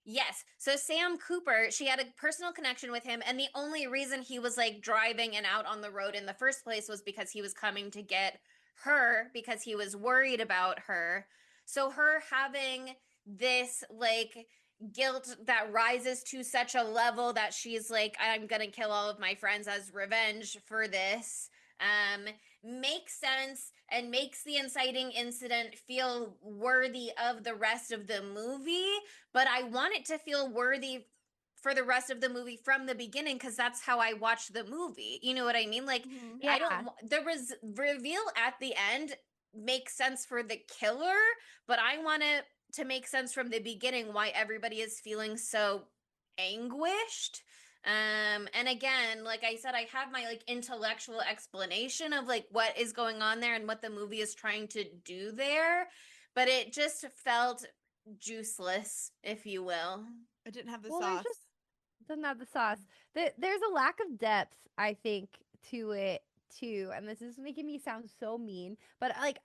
C: Yes. So Sam Cooper, she had a personal connection with him, and the only reason he was like driving and out on the road in the first place was because he was coming to get her because he was worried about her. So her having this like guilt that rises to such a level that she's like, I'm gonna kill all of my friends as revenge for this. Makes sense and makes the inciting incident feel worthy of the rest of the movie, but I want it to feel worthy for the rest of the movie from the beginning because that's how I watched the movie. You know what I mean? Like,
B: Yeah.
C: I don't, the reveal at the end makes sense for the killer, but I want it to make sense from the beginning why everybody is feeling so anguished. And again, like I said, I have my like intellectual explanation of like what is going on there and what the movie is trying to do there, but it just felt juiceless, if you will.
A: It didn't have the
B: Well,
A: sauce.
B: there's just doesn't have the sauce. There's a lack of depth, I think, to it too. And this is making me sound so mean, but like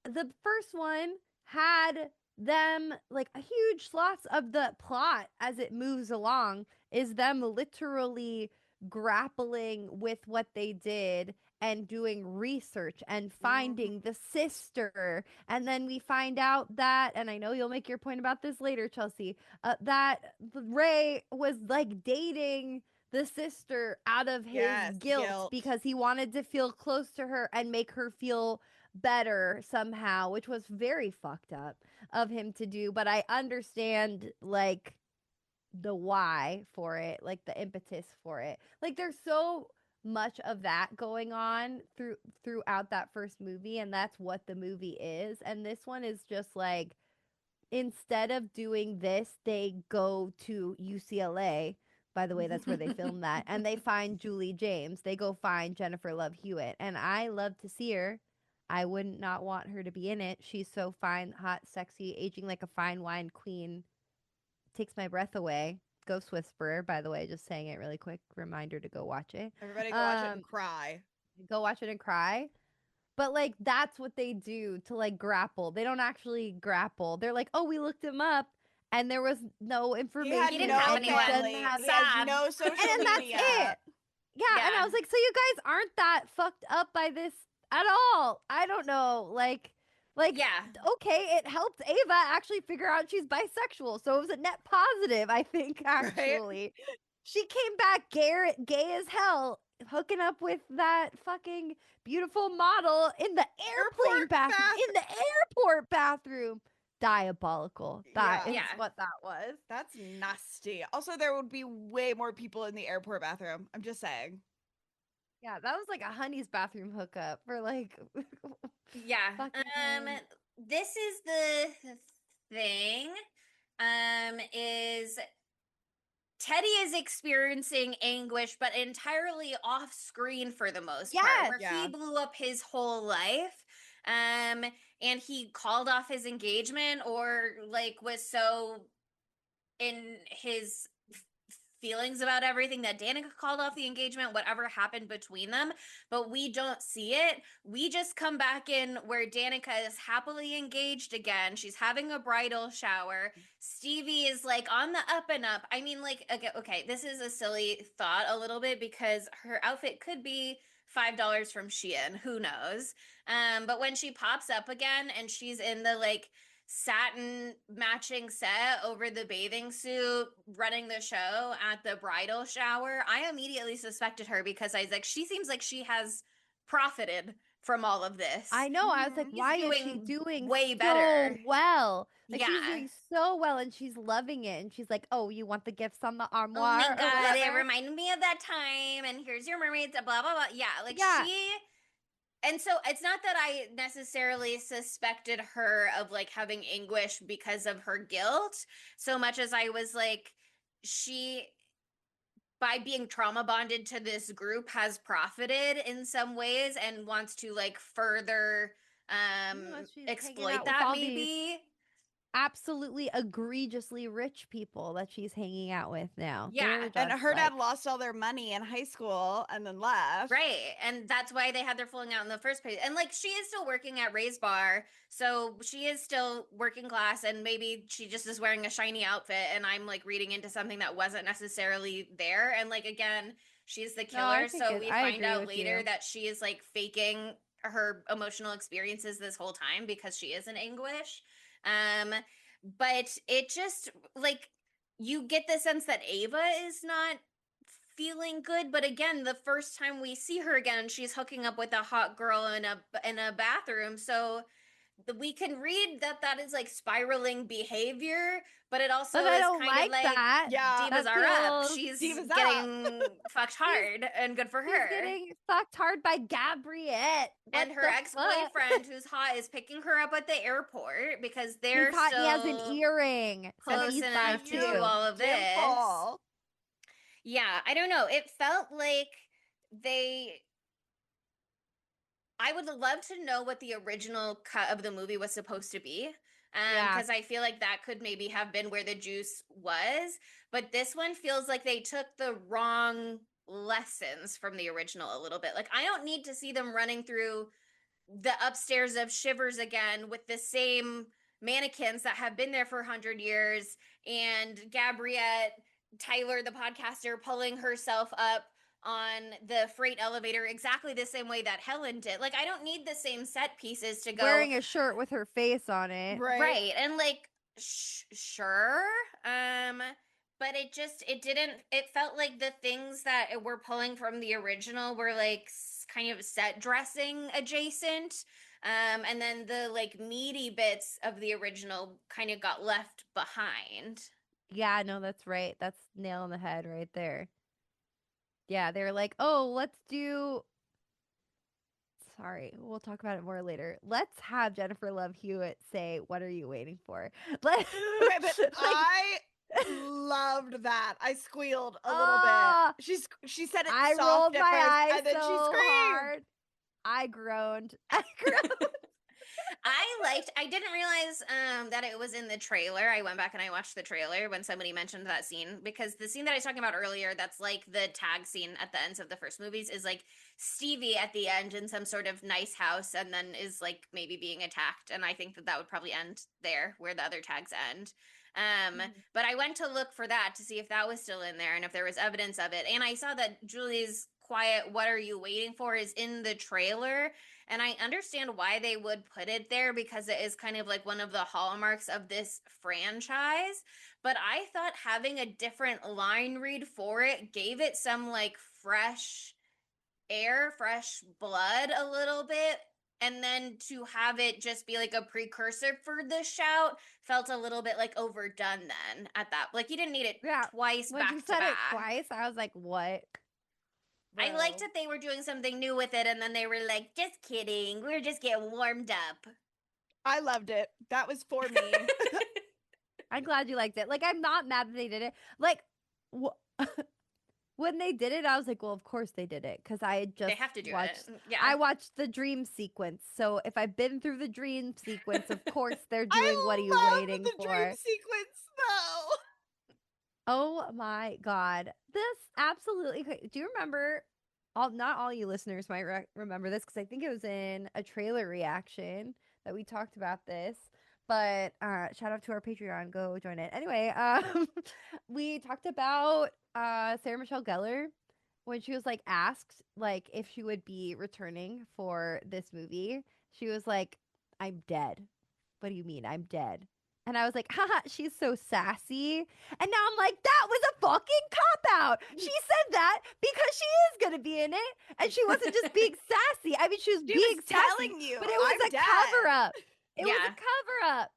B: the first one had them like a huge swaths of the plot as it moves along is them literally grappling with what they did and doing research and finding the sister. And then we find out that, and I know you'll make your point about this later, Chelsea, that Ray was like dating the sister out of his guilt because he wanted to feel close to her and make her feel better somehow, which was very fucked up of him to do. But I understand like the why for it, like the impetus for it. Like there's so much of that going on throughout that first movie, and that's what the movie is. And this one is just like instead of doing this, they go to UCLA. By the way, that's where they filmed that. And they find Julie James. They go find Jennifer Love Hewitt. And I love to see her. I wouldn't not want her to be in it. She's so fine, hot, sexy, aging like a fine wine queen. Takes my breath away. Ghost Whisperer, by the way, just saying it really quick. Reminder to go watch it.
A: Everybody go watch it and cry.
B: Go watch it and cry. But like that's what they do to like grapple. They don't actually grapple. They're like, oh, we looked him up and there was no information.
C: He didn't
A: no
C: have
B: and
C: anyone.
A: family.
C: Sad.
A: Says no social
B: And then that's
A: media.
B: it. Yeah, and I was like, so you guys aren't that fucked up by this at all. I don't know. Like
C: Yeah.
B: okay, it helped Ava actually figure out she's bisexual. So it was a net positive, I think, actually. She came back gay as hell, hooking up with that fucking beautiful model in the airplane bathroom. In the airport bathroom. Diabolical. That is
C: Yeah.
B: what that was.
A: That's nasty. Also, there would be way more people in the airport bathroom. I'm just saying.
B: Yeah, that was like a honey's bathroom hookup for like
C: Yeah.
B: fucking
C: This is the thing. Is Teddy is experiencing anguish, but entirely off screen for the most part. Where
A: Yeah.
C: he blew up his whole life. And he called off his engagement or like was so in his feelings about everything that Danica called off the engagement, whatever happened between them, but we don't see it. We just come back in where Danica is happily engaged again. She's having a bridal shower. Stevie is like on the up and up. I mean, like, okay, this is a silly thought a little bit because her outfit could be $5 from Shein. Who knows? But when she pops up again and she's in the like satin matching set over the bathing suit running the show at the bridal shower, I immediately suspected her because I was like, she seems like she has profited from all of this.
B: I know. I was like,
C: She's
B: why is she doing
C: way
B: so
C: better?
B: well? Like she's
C: Yeah.
B: doing so well and she's loving it. And she's like, oh, you want the gifts on the
C: Oh
B: armoire?
C: my
B: or
C: god, it
B: whatever?"
C: reminded me of that time, and here's your mermaid, blah blah blah. Yeah, like
B: Yeah.
C: and so it's not that I necessarily suspected her of like having anguish because of her guilt, so much as I was like, she, by being trauma bonded to this group, has profited in some ways and wants to like further
B: she's hanging
C: exploit
B: out with
C: that
B: all these
C: maybe.
B: absolutely egregiously rich people that she's hanging out with now.
C: Yeah,
B: They're
A: And
B: just,
A: her
B: like,
A: dad lost all their money in high school and then left.
C: Right. And that's why they had their falling out in the first place. And like she is still working at Ray's Bar. So she is still working class and maybe she just is wearing a shiny outfit and I'm like reading into something that wasn't necessarily there. And like again, she's the
B: No, I
C: killer.
B: think
C: So we
B: I
C: find
B: agree
C: out
B: with
C: later
B: you.
C: that she is like faking her emotional experiences this whole time because she is in anguish. But it just like you get the sense that Ava is not feeling good, but again, the first time we see her again, she's hooking up with a hot girl in a bathroom. So we can read that that is like spiraling behavior, but it also
B: But I
C: is
B: don't
C: kind
B: like
C: of like
B: that.
A: Yeah.
C: divas
B: That
C: are up.
B: feels-
C: She's
A: Diva's up.
C: getting fucked hard, and good for
B: She's
C: her.
B: getting fucked hard by Gabriette.
C: And
B: What
C: her
B: the fuck?
C: ex-boyfriend, who's hot, is picking her up at the airport because they're
B: He's hot and he has
C: still
B: an earring. So
C: close
B: he's
C: enough
B: fine
C: to
B: too.
C: do all of this.
A: Dimple.
C: Yeah, I don't know. It felt like they. I would love to know what the original cut of the movie was supposed to be.
B: Yeah.
C: Because I feel like that could maybe have been where the juice was. But this one feels like they took the wrong lessons from the original a little bit. Like, I don't need to see them running through the upstairs of Shivers again with the same mannequins that have been there for 100 years and Gabriette, Tyler, the podcaster, pulling herself up on the freight elevator exactly the same way that Helen did. Like, I don't need the same set pieces to go.
B: Wearing a shirt with her face on it.
C: Right. And like, sure. But it felt like the things that were pulling from the original were like kind of set dressing adjacent. And then the like meaty bits of the original kind of got left behind.
B: Yeah, no, that's right. That's nail on the head right there. Yeah, they're like, oh, let's do. Sorry, we'll talk about it more later. Let's have Jennifer Love Hewitt say, "What are you waiting for?"
A: Okay, but I loved that. I squealed a little
B: Ah,
A: bit. She said it
B: I
A: soft
B: rolled
A: at
B: my
A: first,
B: eyes
A: and then
B: so
A: she screamed.
B: hard. I groaned. I groaned.
C: I didn't realize that it was in the trailer. I went back and I watched the trailer when somebody mentioned that scene, because the scene that I was talking about earlier, that's like the tag scene at the ends of the first movies, is like Stevie at the end in some sort of nice house and then is like maybe being attacked. And I think that that would probably end there where the other tags end. But I went to look for that to see if that was still in there and if there was evidence of it. And I saw that Julie's quiet "What are you waiting for" is in the trailer. And I understand why they would put it there, because it is kind of like one of the hallmarks of this franchise. But I thought having a different line read for it gave it some like fresh air, fresh blood a little bit. And then to have it just be like a precursor for the shout felt a little bit like overdone then at that. Like you didn't need it
B: Yeah.
C: twice
B: When you
C: back to
B: said it
C: back.
B: twice, I was like, what?
C: I
B: Bro.
C: liked that they were doing something new with it, and then they were like, just kidding. We're just getting warmed up.
A: I loved it. That was for me.
B: I'm glad you liked it. Like, I'm not mad that they did it. Like, when they did it, I was like, well, of course they did it, because I had just
C: They have to do
B: watched.
C: it. Yeah.
B: I watched the dream sequence, so if I've been through the dream sequence, of course they're doing
A: I
B: "What are you
A: loved
B: waiting
A: the
B: for?"
A: dream sequence though.
B: Oh my god, this absolutely. Do you remember? Not all you listeners might remember this, because I think it was in a trailer reaction that we talked about this. But shout out to our Patreon, go join it. Anyway, we talked about Sarah Michelle Gellar when she was like asked like if she would be returning for this movie. She was like, "I'm dead." What do you mean I'm dead? And I was like, haha, she's so sassy. And now I'm like, that was a fucking cop out. She said that because she is going to be in it. And she wasn't just being sassy. I mean, she was
A: She
B: being
A: was
B: sassy,
A: telling you,
B: but it was
A: "I'm
B: a
A: dead."
B: cover up. It was
C: Yeah.
B: a cover up.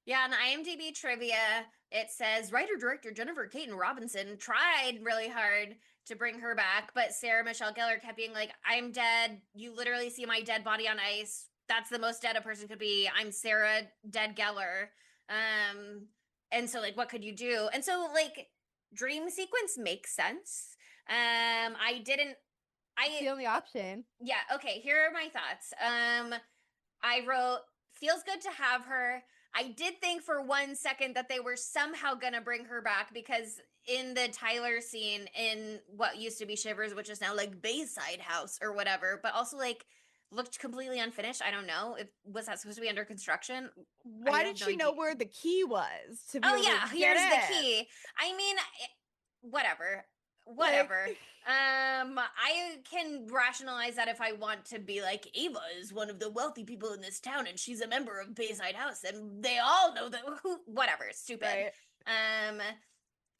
C: Yeah, on IMDb trivia, it says writer-director Jennifer Caton Robinson tried really hard to bring her back, but Sarah Michelle Gellar kept being like, "I'm dead. You literally see my dead body on ice. That's the most dead a person could be. I'm Sarah Dead Gellar." And so like, what could you do? And so like, dream sequence makes sense. I didn't.
B: It's the only option.
C: Yeah. Okay. Here are my thoughts. I wrote, feels good to have her. I did think for 1 second that they were somehow gonna bring her back, because in the Tyler scene in what used to be Shivers, which is now like Bayside House or whatever, but also like looked completely unfinished. I don't know. Was that supposed to be under construction?
A: Why did she know where the key was to be
C: Oh
A: able
C: yeah,
A: to get
C: here's the
A: in?
C: key. I mean, whatever.
A: Like-
C: I can rationalize that if I want to be like, Ava is one of the wealthy people in this town and she's a member of Bayside House and they all know that. Whatever, stupid.
A: Right.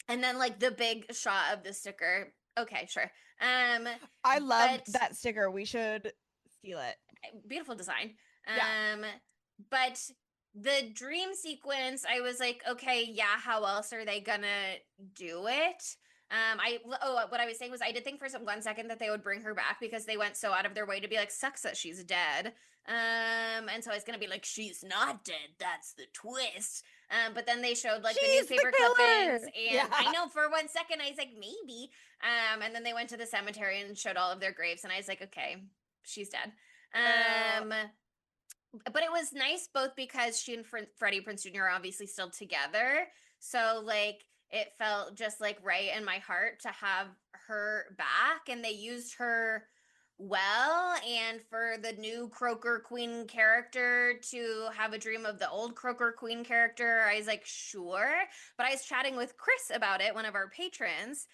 C: And then like the big shot of the sticker. Okay, sure.
A: I love
C: but-
A: that sticker. We should steal it.
C: Beautiful design.
A: Yeah.
C: But the dream sequence, I was like, okay, yeah, how else are they gonna do it? What I was saying was I did think for 1 second that they would bring her back, because they went so out of their way to be like, sucks that she's dead. And so I was gonna be like, she's not dead, that's the twist. But then they showed like the newspaper clippings, and
A: Yeah.
C: I know for 1 second I was like, maybe. And then they went to the cemetery and showed all of their graves, and I was like, okay, she's dead. But it was nice both because she and Freddie Prinze Jr. are obviously still together. So like it felt just like right in my heart to have her back, and they used her well. And for the new Croaker Queen character to have a dream of the old Croaker Queen character, I was like, sure. But I was chatting with Chris about it, one of our patrons,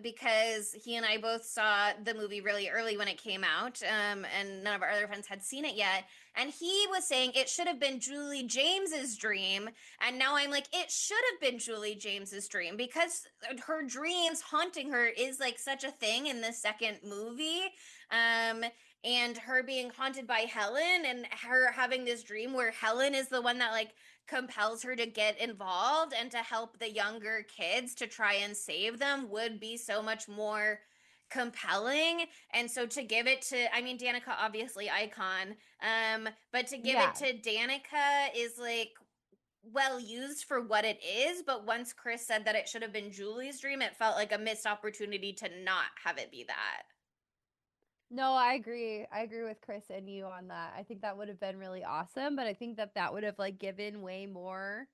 C: because he and I both saw the movie really early when it came out, and none of our other friends had seen it yet. And he was saying it should have been Julie James's dream. And now I'm like, it should have been Julie James's dream, because her dreams haunting her is like such a thing in the second movie. And her being haunted by Helen, and her having this dream where Helen is the one that like compels her to get involved and to help the younger kids to try and save them would be so much more compelling. And so to give it to, I mean, Danica, obviously icon, but to give it to Danica is like well used for what it is. But once Chris said that it should have been Julie's dream, it felt like a missed opportunity to not have it be that.
B: No, I agree. I agree with Chris and you on that. I think that would have been really awesome, but I think that that would have like given way more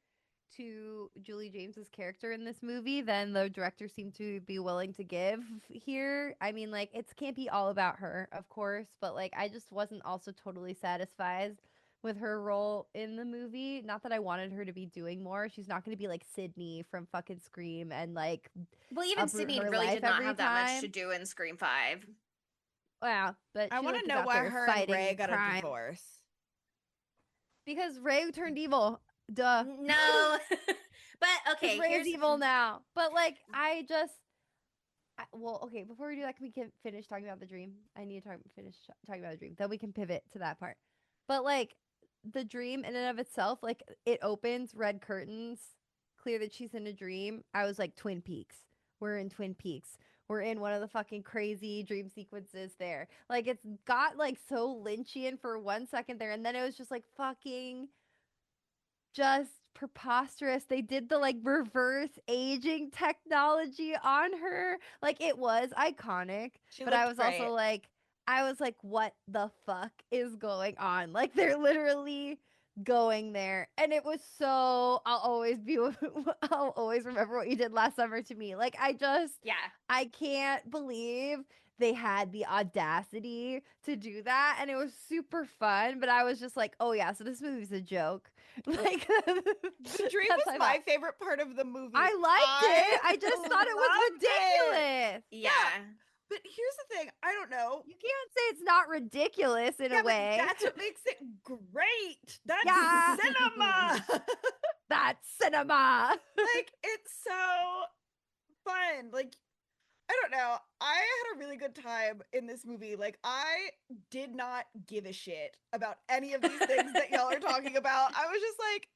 B: to Julie James's character in this movie than the director seemed to be willing to give here. I mean, like it can't be all about her, of course, but like I just wasn't also totally satisfied with her role in the movie. Not that I wanted her to be doing more. She's not going to be like Sydney from fucking Scream and like
C: Well, even
B: uproot
C: Sydney
B: her
C: really
B: life
C: did not
B: every
C: have that much to
B: time.
C: do in Scream 5.
B: Wow, but
A: I
B: she
A: want
B: like
A: to
B: is
A: know
B: out
A: why
B: there
A: her and Ray
B: fighting
A: got a
B: crime
A: divorce.
B: because Ray turned evil. Duh.
C: No. But
B: Because
C: okay,
B: Ray is
C: here's
B: evil now. But like, well, okay. Before we do that, can we finish talking about the dream? I need to finish talking about the dream. Then we can pivot to that part. But like, the dream in and of itself, like it opens, red curtains, clear that she's in a dream. I was like, Twin Peaks. We're in Twin Peaks. We're in one of the fucking crazy dream sequences there. Like it's got like so Lynchian for 1 second there, and then it was just like fucking just preposterous. They did the like reverse aging technology on her. Like it was iconic,
A: She
B: but I
A: looked
B: was
A: great.
B: also like I was like what the fuck is going on? Like they're literally going there. And it was so I'll always be I'll always remember what you did last summer to me. Like
C: yeah.
B: I can't believe they had the audacity to do that and it was super fun, but I was just like, "Oh yeah, so this movie's a joke." Like
A: The dream
B: that's
A: was
B: I
A: my
B: thought.
A: favorite part of the movie.
B: I liked
A: I
B: it. I just thought it was
A: loved it.
B: ridiculous.
A: Yeah,
C: Yeah.
A: but here's the thing. I don't know.
B: You can't say it's not ridiculous in
A: Yeah,
B: a
A: but
B: way.
A: that's what makes it great. That's
B: Yeah.
A: cinema.
B: That's cinema.
A: Like it's so fun. Like I don't know. I had a really good time in this movie. Like I did not give a shit about any of these things that y'all are talking about. I was just like,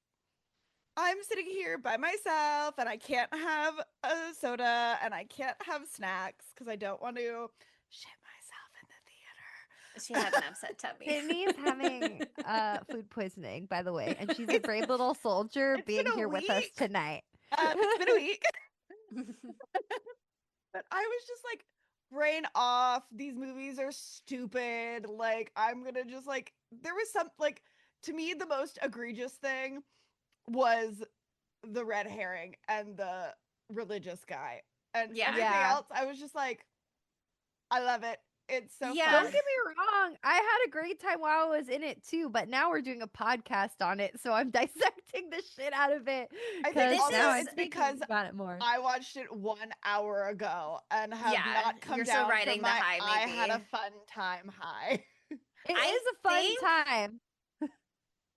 A: I'm sitting here by myself and I can't have a soda and I can't have snacks because I don't want to shit myself in the
C: She
A: theater.
C: had an upset tummy.
B: Sydney's having food poisoning, by the way, and she's a brave little soldier
A: It's
B: being
A: been a
B: here with us
A: week.
B: tonight.
A: It's been a week. But I was just like, brain off. These movies are stupid. Like, I'm gonna just like, there was some, like, to me, the most egregious thing was the red herring and the religious guy. And
C: Yeah.
A: everything
B: Yeah.
A: else, I was just like, I love it. It's so
C: Yeah.
B: Don't
A: fun.
B: get me wrong. I had a great time while I was in it too, but now we're doing a podcast on it, so I'm dissecting the shit out of it
A: I think
B: because
C: This
A: also
B: now I'm
C: is
A: it's
B: thinking
A: because
B: about it more.
A: I watched it 1 hour ago and have
C: yeah,
A: not come
C: you're still
A: down from
C: riding the
A: my
C: high
A: I had a
C: maybe.
A: fun time high.
B: It
C: I
B: is a fun
C: think
B: time.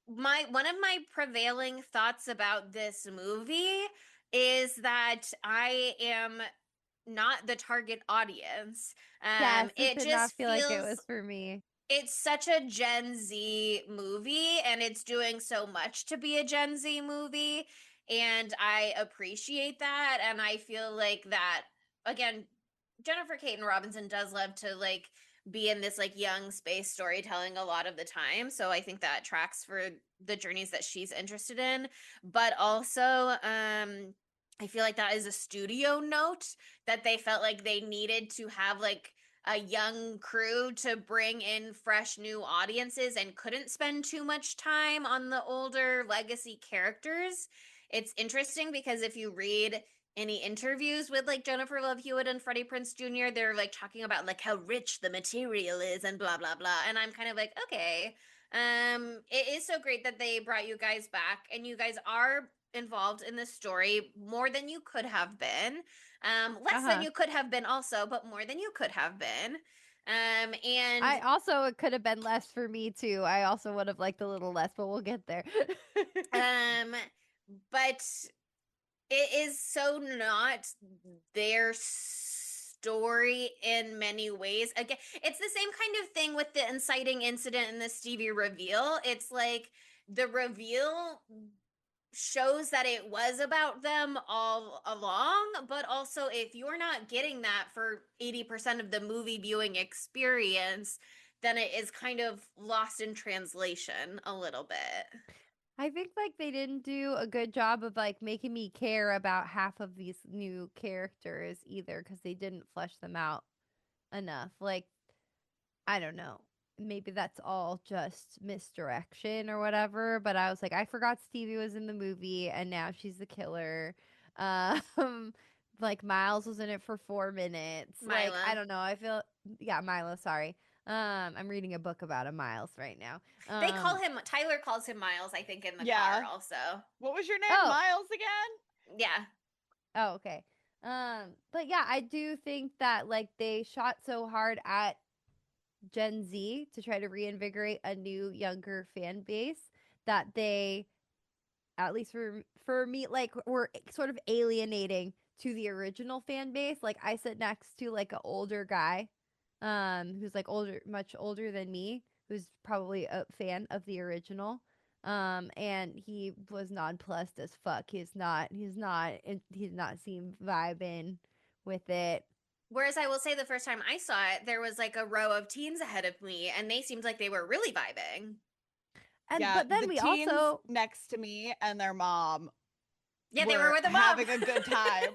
C: my one of my prevailing thoughts about this movie is that I am not the target audience.
B: Yes, this
C: It
B: did not
C: just
B: feel like it
C: feels
B: was for me.
C: it's such a Gen Z movie and it's doing so much to be a Gen Z movie. And I appreciate that. And I feel like that, again, Jennifer Caton Robinson does love to like be in this like young space storytelling a lot of the time. So I think that tracks for the journeys that she's interested in. But also, I feel like that is a studio note that they felt like they needed to have like a young crew to bring in fresh new audiences and couldn't spend too much time on the older legacy characters. It's interesting because if you read any interviews with like Jennifer Love Hewitt and Freddie Prinze Jr., they're like talking about like how rich the material is and blah blah blah. And I'm kind of like, okay. It is so great that they brought you guys back and you guys are involved in this story more than you could have been. Less than
B: Uh-huh.
C: you could have been also, but more than you could have been. And
B: I also it could have been less for me too. I also would have liked a little less, but we'll get there.
C: um but it is so not their story in many ways. Again, it's the same kind of thing with the inciting incident in the Stevie reveal. It's like the reveal shows that it was about them all along, but also if you're not getting that for 80% of the movie viewing experience, then it is kind of lost in translation a little bit.
B: I think like they didn't do a good job of like making me care about half of these new characters either because they didn't flesh them out enough. Like I don't know. Maybe that's all just misdirection or whatever. But I was like, I forgot Stevie was in the movie, and now she's the killer. Um, like Miles was in it for 4 minutes. Like I
C: Milo.
B: don't know. I feel yeah, Milo. Sorry. I'm reading a book about a Miles right now.
C: They call him Tyler calls him Miles, I think, in the
A: Yeah.
C: car also.
A: What was your name?
B: Oh.
A: Miles again?
C: Yeah.
B: Oh, okay. But yeah, I do think that like they shot so hard at Gen Z to try to reinvigorate a new younger fan base that they, at least for me, like were sort of alienating to the original fan base. Like I sit next to like an older guy who's like older, much older than me, who's probably a fan of the original. And he was nonplussed as fuck. He's not seen vibing with it.
C: Whereas I will say the first time I saw it, there was like a row of teens ahead of me, and they seemed like they were really vibing.
B: And
A: Yeah,
B: but then
A: the
B: we
A: teens
B: also
A: next to me and their mom
C: Yeah, they were with the mom.
A: having a good time.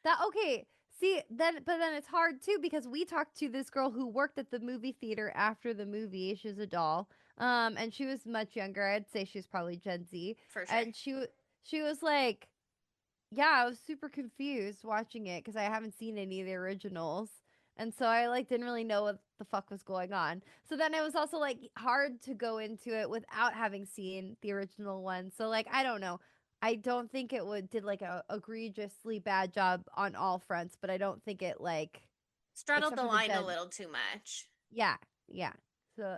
B: that okay. See, then it's hard too because we talked to this girl who worked at the movie theater after the movie. She was a doll. And she was much younger. I'd say she was probably Gen Z.
C: For sure.
B: And she was like, yeah, I was super confused watching it because I haven't seen any of the originals. And so I like didn't really know what the fuck was going on. So then it was also like hard to go into it without having seen the original one. So like I don't know. I don't think it would did like a egregiously bad job on all fronts, but I don't think it like
C: Straddled
B: except
C: the
B: for
C: line a little too much.
B: yeah, yeah. So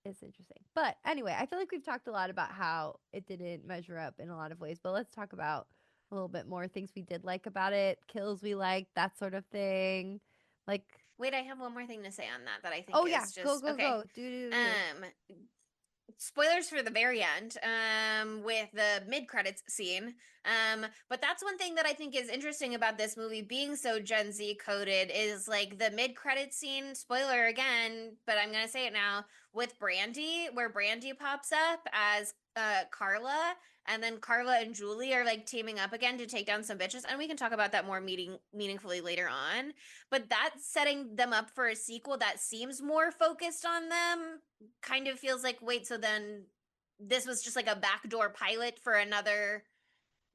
B: it's interesting. But anyway, I feel like we've talked a lot about how it didn't measure up in a lot of ways, but let's talk about a little bit more things we did like about it, kills we liked, that sort of thing. Like,
C: Wait, I have one more thing to say on that I think
B: oh
C: is
B: yeah,
C: just okay.
B: go. Do.
C: Spoilers for the very end with the mid-credits scene, but that's one thing that I think is interesting about this movie being so Gen Z coded is like the mid-credits scene, spoiler again, but I'm gonna say it now, with Brandy, where Brandy pops up as Carla, and then Carla and Julie are like teaming up again to take down some bitches, and we can talk about that more meaningfully later on, but that's setting them up for a sequel that seems more focused on them. Kind of feels like, wait, so then this was just like a backdoor pilot for another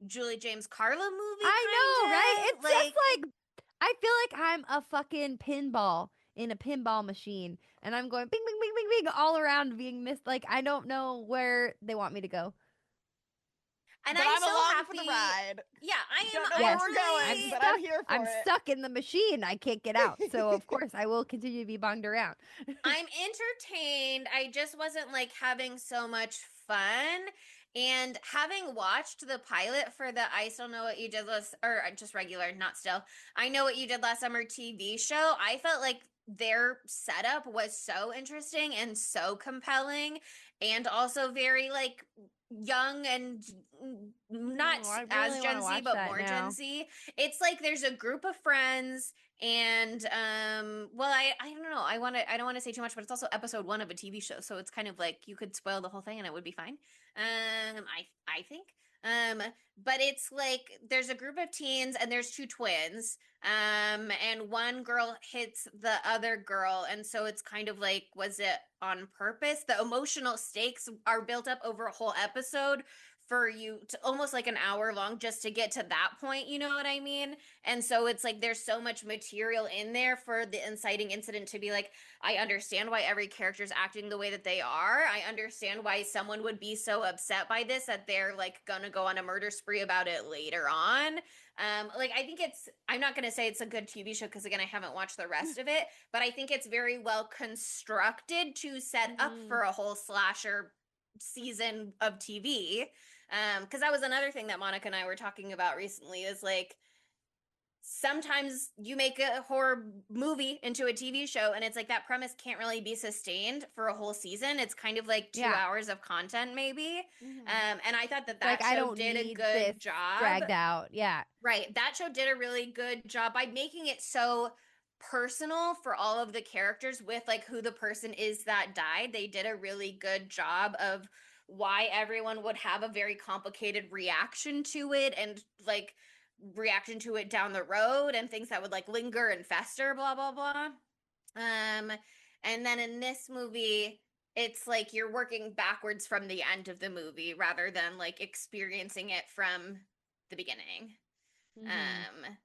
C: Julie James Carla movie?
B: I know, right? It's
C: like,
B: just like I feel like I'm a fucking pinball in a pinball machine and I'm going bing bing bing bing bing all around being missed. Like I don't know where they want me to go.
C: and
A: But
C: I'm
A: I'm
C: so
A: along
C: happy
A: for the ride.
C: Yeah, I am.
A: Don't know
B: Yes.
A: where we're going, but I'm here for
B: I'm
A: it.
B: stuck in the machine. I can't get out. So of course I will continue to be bunged around.
C: I'm entertained. I just wasn't like having so much fun. And having watched the pilot for the I Still Know What You Did Last, or just regular, not still, I Know What You Did Last Summer TV show, I felt like their setup was so interesting and so compelling and also very like young and not
B: I
C: as
B: really
C: Gen
B: wanna
C: Z,
B: watch
C: but
B: that
C: more
B: now.
C: Gen Z. It's like there's a group of friends and well I don't know, I don't want to say too much, but it's also episode 1 of a TV show, so it's kind of like you could spoil the whole thing and it would be fine. I think but it's like there's a group of teens and there's two twins, and one girl hits the other girl, and so it's kind of like, was it on purpose? The emotional stakes are built up over a whole episode for you to almost like an hour long just to get to that point, you know what I mean? And so it's like there's so much material in there for the inciting incident to be like, I understand why every character is acting the way that they are. I understand why someone would be so upset by this that they're like gonna go on a murder spree about it later on. Like I think I'm not gonna say it's a good TV show because again I haven't watched the rest of it, but I think it's very well constructed to set up for a whole slasher season of TV. Because that was another thing that Monica and I were talking about recently is like sometimes you make a horror movie into a TV show and it's like that premise can't really be sustained for a whole season. It's kind of like 2 hours of content maybe. And I thought that
B: Like,
C: show did a good job.
B: Dragged out. Yeah.
C: Right. That show did a really good job by making it so personal for all of the characters with like who the person is that died. They did a really good job of why everyone would have a very complicated reaction to it and like reaction to it down the road and things that would like linger and fester, blah blah blah. And then in this movie, it's like you're working backwards from the end of the movie rather than like experiencing it from the beginning.
B: Mhm.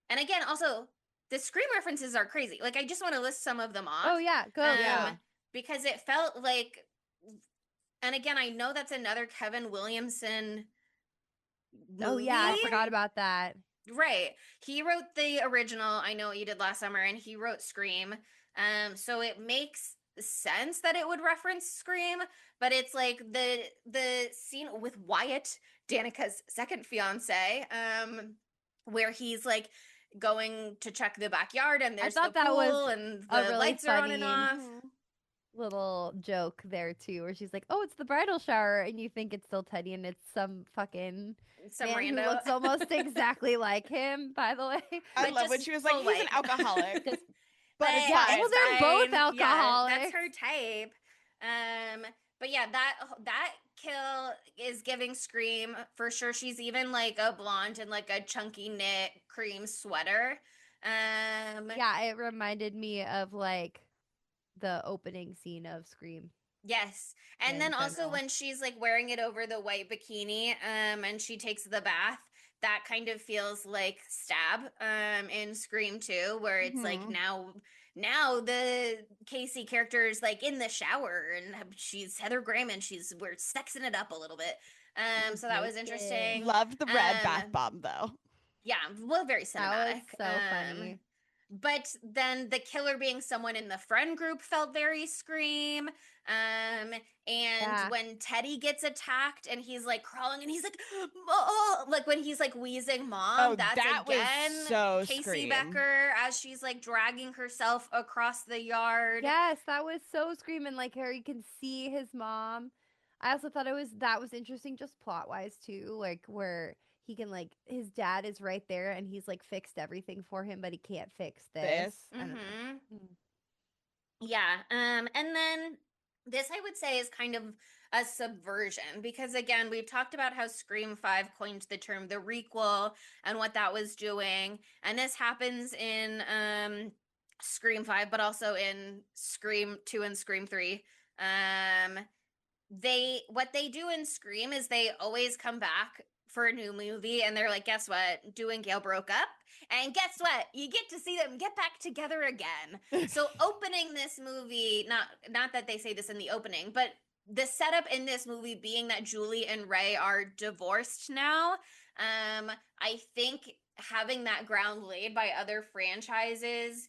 C: And again, also the Scream references are crazy. Like I just want to list some of them off.
B: Oh yeah, go.
A: Yeah.
C: Because it felt like, and again, I know that's another Kevin Williamson
B: Oh yeah, I
C: movie.
B: forgot about that.
C: Right. He wrote the original, I Know What You Did Last Summer, and he wrote Scream. So it makes sense that it would reference Scream, but it's like the scene with Wyatt, Danica's second fiance, where he's like going to check the backyard and
B: I
C: there's the
B: thought that was
C: pool and
B: a
C: the
B: really
C: lights are on and
B: funny
C: off.
A: Mhm.
B: little joke there too, where she's like, "Oh, it's the bridal shower," and you think it's still Teddy, and it's some fucking
C: Some
B: man who
C: rando.
B: looks almost exactly like him. By the way,
A: I
C: But
A: love when
C: just
A: she was like,
C: full
A: he's an
C: white.
A: alcoholic,
B: just
A: but it's
B: yeah.
A: fine.
B: Well,
C: It's
B: they're both
C: fine. Yeah, that's
B: alcoholics.
C: her type. But yeah, that kill is giving Scream for sure. She's even like a blonde in like a chunky knit cream sweater. Um,
B: Yeah, it reminded me of like the opening scene of Scream
C: yes. And
B: in
C: then also
B: general.
C: when she's like wearing it over the white bikini, and she takes the bath, that kind of feels like Stab, in Scream 2, where it's like
A: Mhm.
C: now the Casey character is like in the shower and she's Heather Graham and we're sexing it up a little bit. So that was
B: Naked.
C: interesting.
A: Loved the red bath
C: Um,
A: bomb though.
C: yeah, well, very
B: That was
C: cinematic.
B: so funny.
C: But then the killer being someone in the friend group felt very Scream. And
B: Yeah.
C: when Teddy gets attacked and he's like crawling and he's like, oh, like when he's like wheezing mom,
A: Oh,
C: that's
A: that was
C: again
A: so
C: Casey
A: Scream.
C: Becker as she's like dragging herself across the yard.
B: Yes, that was so screaming like Harry can see his mom. I also thought that was interesting just plot wise too, like where he can like his dad is right there and he's like fixed everything for him, but he can't fix this.
A: This.
B: I don't know.
C: Mm-hmm.
B: Mm.
C: Yeah. And then this I would say is kind of a subversion because again, we've talked about how Scream 5 coined the term the requel and what that was doing. And this happens in Scream 5, but also in Scream 2 and Scream 3. Um what they do in Scream is they always come back for a new movie and they're like, guess what? Du and Gail broke up. And guess what? You get to see them get back together again. So opening this movie, not that they say this in the opening, but the setup in this movie being that Julie and Ray are divorced now, I think having that ground laid by other franchises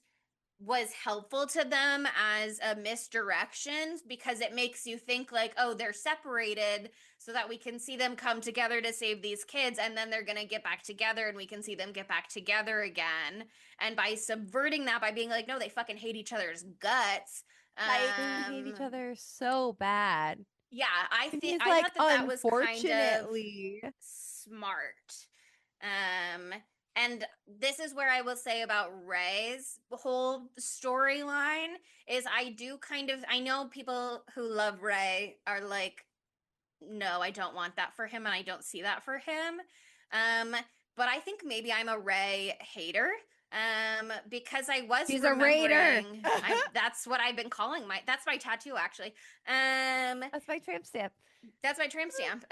C: was helpful to them as a misdirection because it makes you think like, oh, they're separated so that we can see them come together to save these kids and then they're going to get back together and we can see them get back together again. And by subverting that by being like, no, they fucking hate each other's guts.
A: Like,
B: They hate each other so bad.
C: Yeah,
B: And he's
C: I
B: like,
C: thought that that was kind of
B: unfortunately.
C: smart. Um, and this is where I will say about Ray's whole storyline is I know people who love Ray are like, no, I don't want that for him and I don't see that for him. Um, but I think maybe I'm a Ray hater. Because I was
B: She's a raider.
C: remembering, that's what I've been calling that's my tattoo actually.
B: That's my tramp stamp.
C: That's my tramp stamp.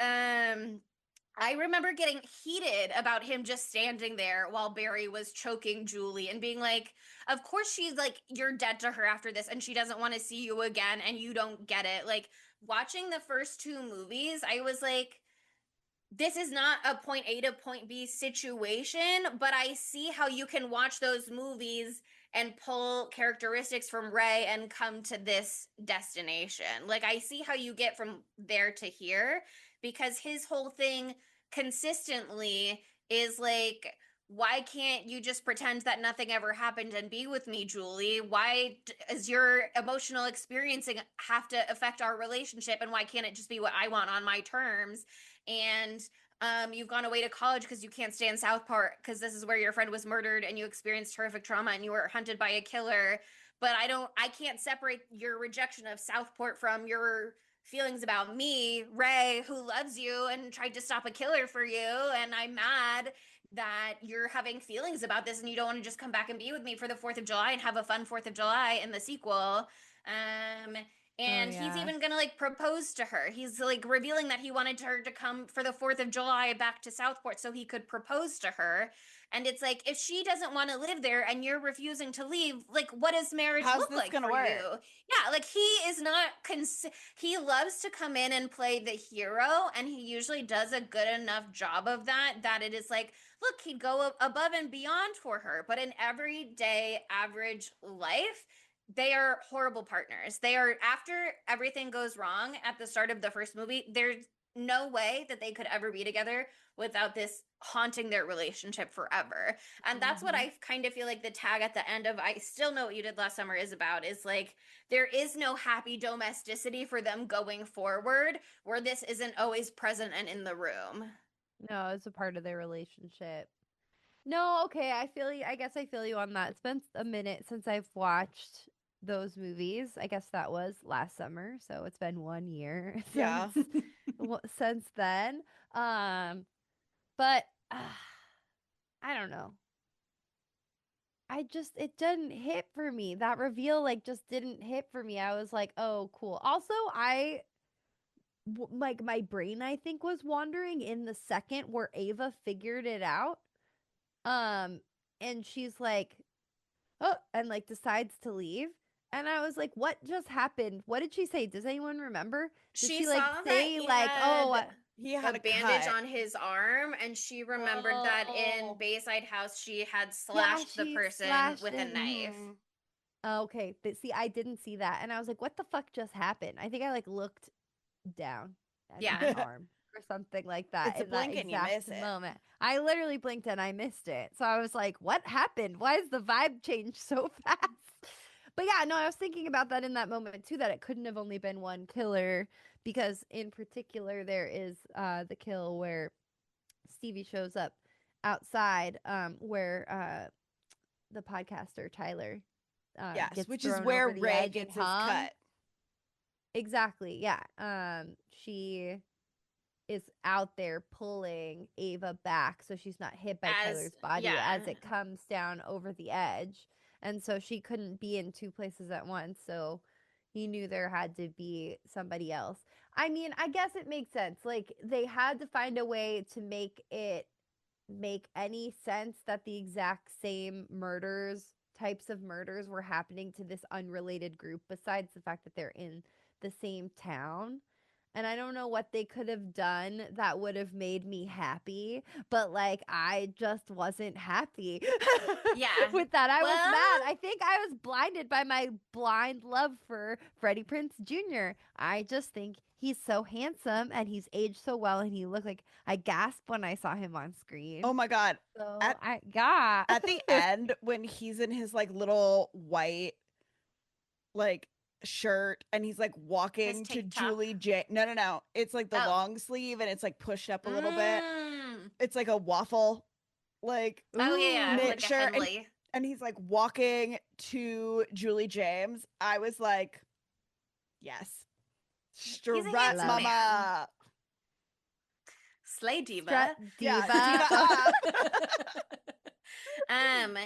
C: I remember getting heated about him just standing there while Barry was choking Julie and being like, of course she's like, you're dead to her after this and she doesn't want to see you again and you don't get it. Like, watching the first two movies, I was like, this is not a point A to point B situation, but I see how you can watch those movies and pull characteristics from Ray and come to this destination. Like, I see how you get from there to here because his whole thing consistently is like, why can't you just pretend that nothing ever happened and be with me, Julie? Why does your emotional experiencing have to affect our relationship? And why can't it just be what I want on my terms? And you've gone away to college because you can't stay in Southport because this is where your friend was murdered and you experienced horrific trauma and you were hunted by a killer. But I can't separate your rejection of Southport from your feelings about me, Ray, who loves you and tried to stop a killer for you. And I'm mad. that you're having feelings about this and you don't want to just come back and be with me for the 4th of July and have a fun 4th of July in the sequel. And he's
B: yeah.
C: even gonna like propose to her. He's like revealing that he wanted her to come for the 4th of July back to Southport so he could propose to her. And it's like, if she doesn't want to live there and you're refusing to leave, like, what does marriage
A: How's
C: look
A: this
C: like
A: gonna
C: for
A: work?
C: you? Yeah, like, he is not, he loves to come in and play the hero, and he usually does a good enough job of that, that it is like, look, he'd go above and beyond for her. But in everyday average life, they are horrible partners. They are, after everything goes wrong at the start of the first movie, there's no way that they could ever be together without this haunting their relationship forever. And that's what I kind of feel like the tag at the end of I Still Know What You Did Last Summer is about, is like, there is no happy domesticity for them going forward, where this isn't always present and in the room.
B: No, it's a part of their relationship. No, okay, I feel you. I guess I feel you on that. It's been a minute since I've watched those movies. I guess that was last summer, so it's been 1 year
A: Yeah.
B: since since then. But I don't know. It didn't hit for me. That reveal like just didn't hit for me. I was like, "Oh, cool." Also, like my brain I think was wandering in the second where Ava figured it out. And she's like, "Oh," and like decides to leave. And I was like, "What just happened? What did she say? Does anyone remember? Did
C: She
B: she like
C: saw that
B: say
C: he
B: like, "Oh,
C: had
A: He
C: a
A: had a
C: bandage
A: cut.
C: on his arm, and she remembered that in
B: oh,
C: Bayside House she had
B: yeah,
C: slashed the
B: she
C: person
B: slashed
C: with a
B: him."
C: knife.
A: Mhm.
B: Okay, but see, I didn't see that, and I was like, "What the fuck just happened?" I think I like looked down at
C: Yeah.
B: my arm or something like that
A: It's a
B: in that
A: blink and you
B: exact
A: miss it.
B: moment. I literally blinked and I missed it. So I was like, "What happened? Why is the vibe change so fast?" But yeah, no, I was thinking about that in that moment too, that it couldn't have only been one killer, because in particular there is the kill where Stevie shows up outside, where the podcaster Tyler
A: Yes,
B: gets
A: which is
B: thrown
A: where
B: over the
A: Ray
B: edge and
A: gets his
B: hung.
A: cut.
B: Exactly. Yeah. She is out there pulling Ava back so she's not hit by
C: As
B: Tyler's body
C: yeah.
B: as it comes down over the edge. And so she couldn't be in two places at once. So he knew there had to be somebody else. I mean, I guess it makes sense. Like, they had to find a way to make it make any sense that the exact same types of murders were happening to this unrelated group, besides the fact that they're in the same town. And I don't know what they could have done that would have made me happy, but like I just wasn't happy
C: Yeah.
B: with that. I was
C: Well,
B: mad. I think I was blinded by my blind love for Freddie Prinze Jr. I just think he's so handsome and he's aged so well, and he looked like, I gasped when I saw him on screen.
A: Oh my god.
B: So
A: At
B: I got
A: at the end when he's in his like little white like shirt and he's like
C: his
A: walking to
C: tank top.
A: Julie J. No. It's like the
C: Oh.
A: long sleeve and it's like pushed up a little bit.
C: Mm.
A: It's like a waffle like
C: Oh yeah,
B: Ooh.
A: knit
C: like a
A: shirt
C: Henley.
A: and he's like walking to Julie James. I was like, yes.
C: He's a
A: Strut
C: handsome
B: Love.
C: man.
A: mama.
C: Slay diva.
B: Strut
A: Yeah,
B: diva.
A: diva.
C: um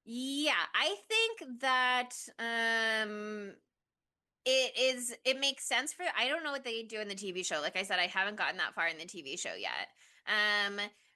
C: yeah, I think that it makes sense for, I don't know what they do in the TV show. Like I said, I haven't gotten that far in the TV show yet.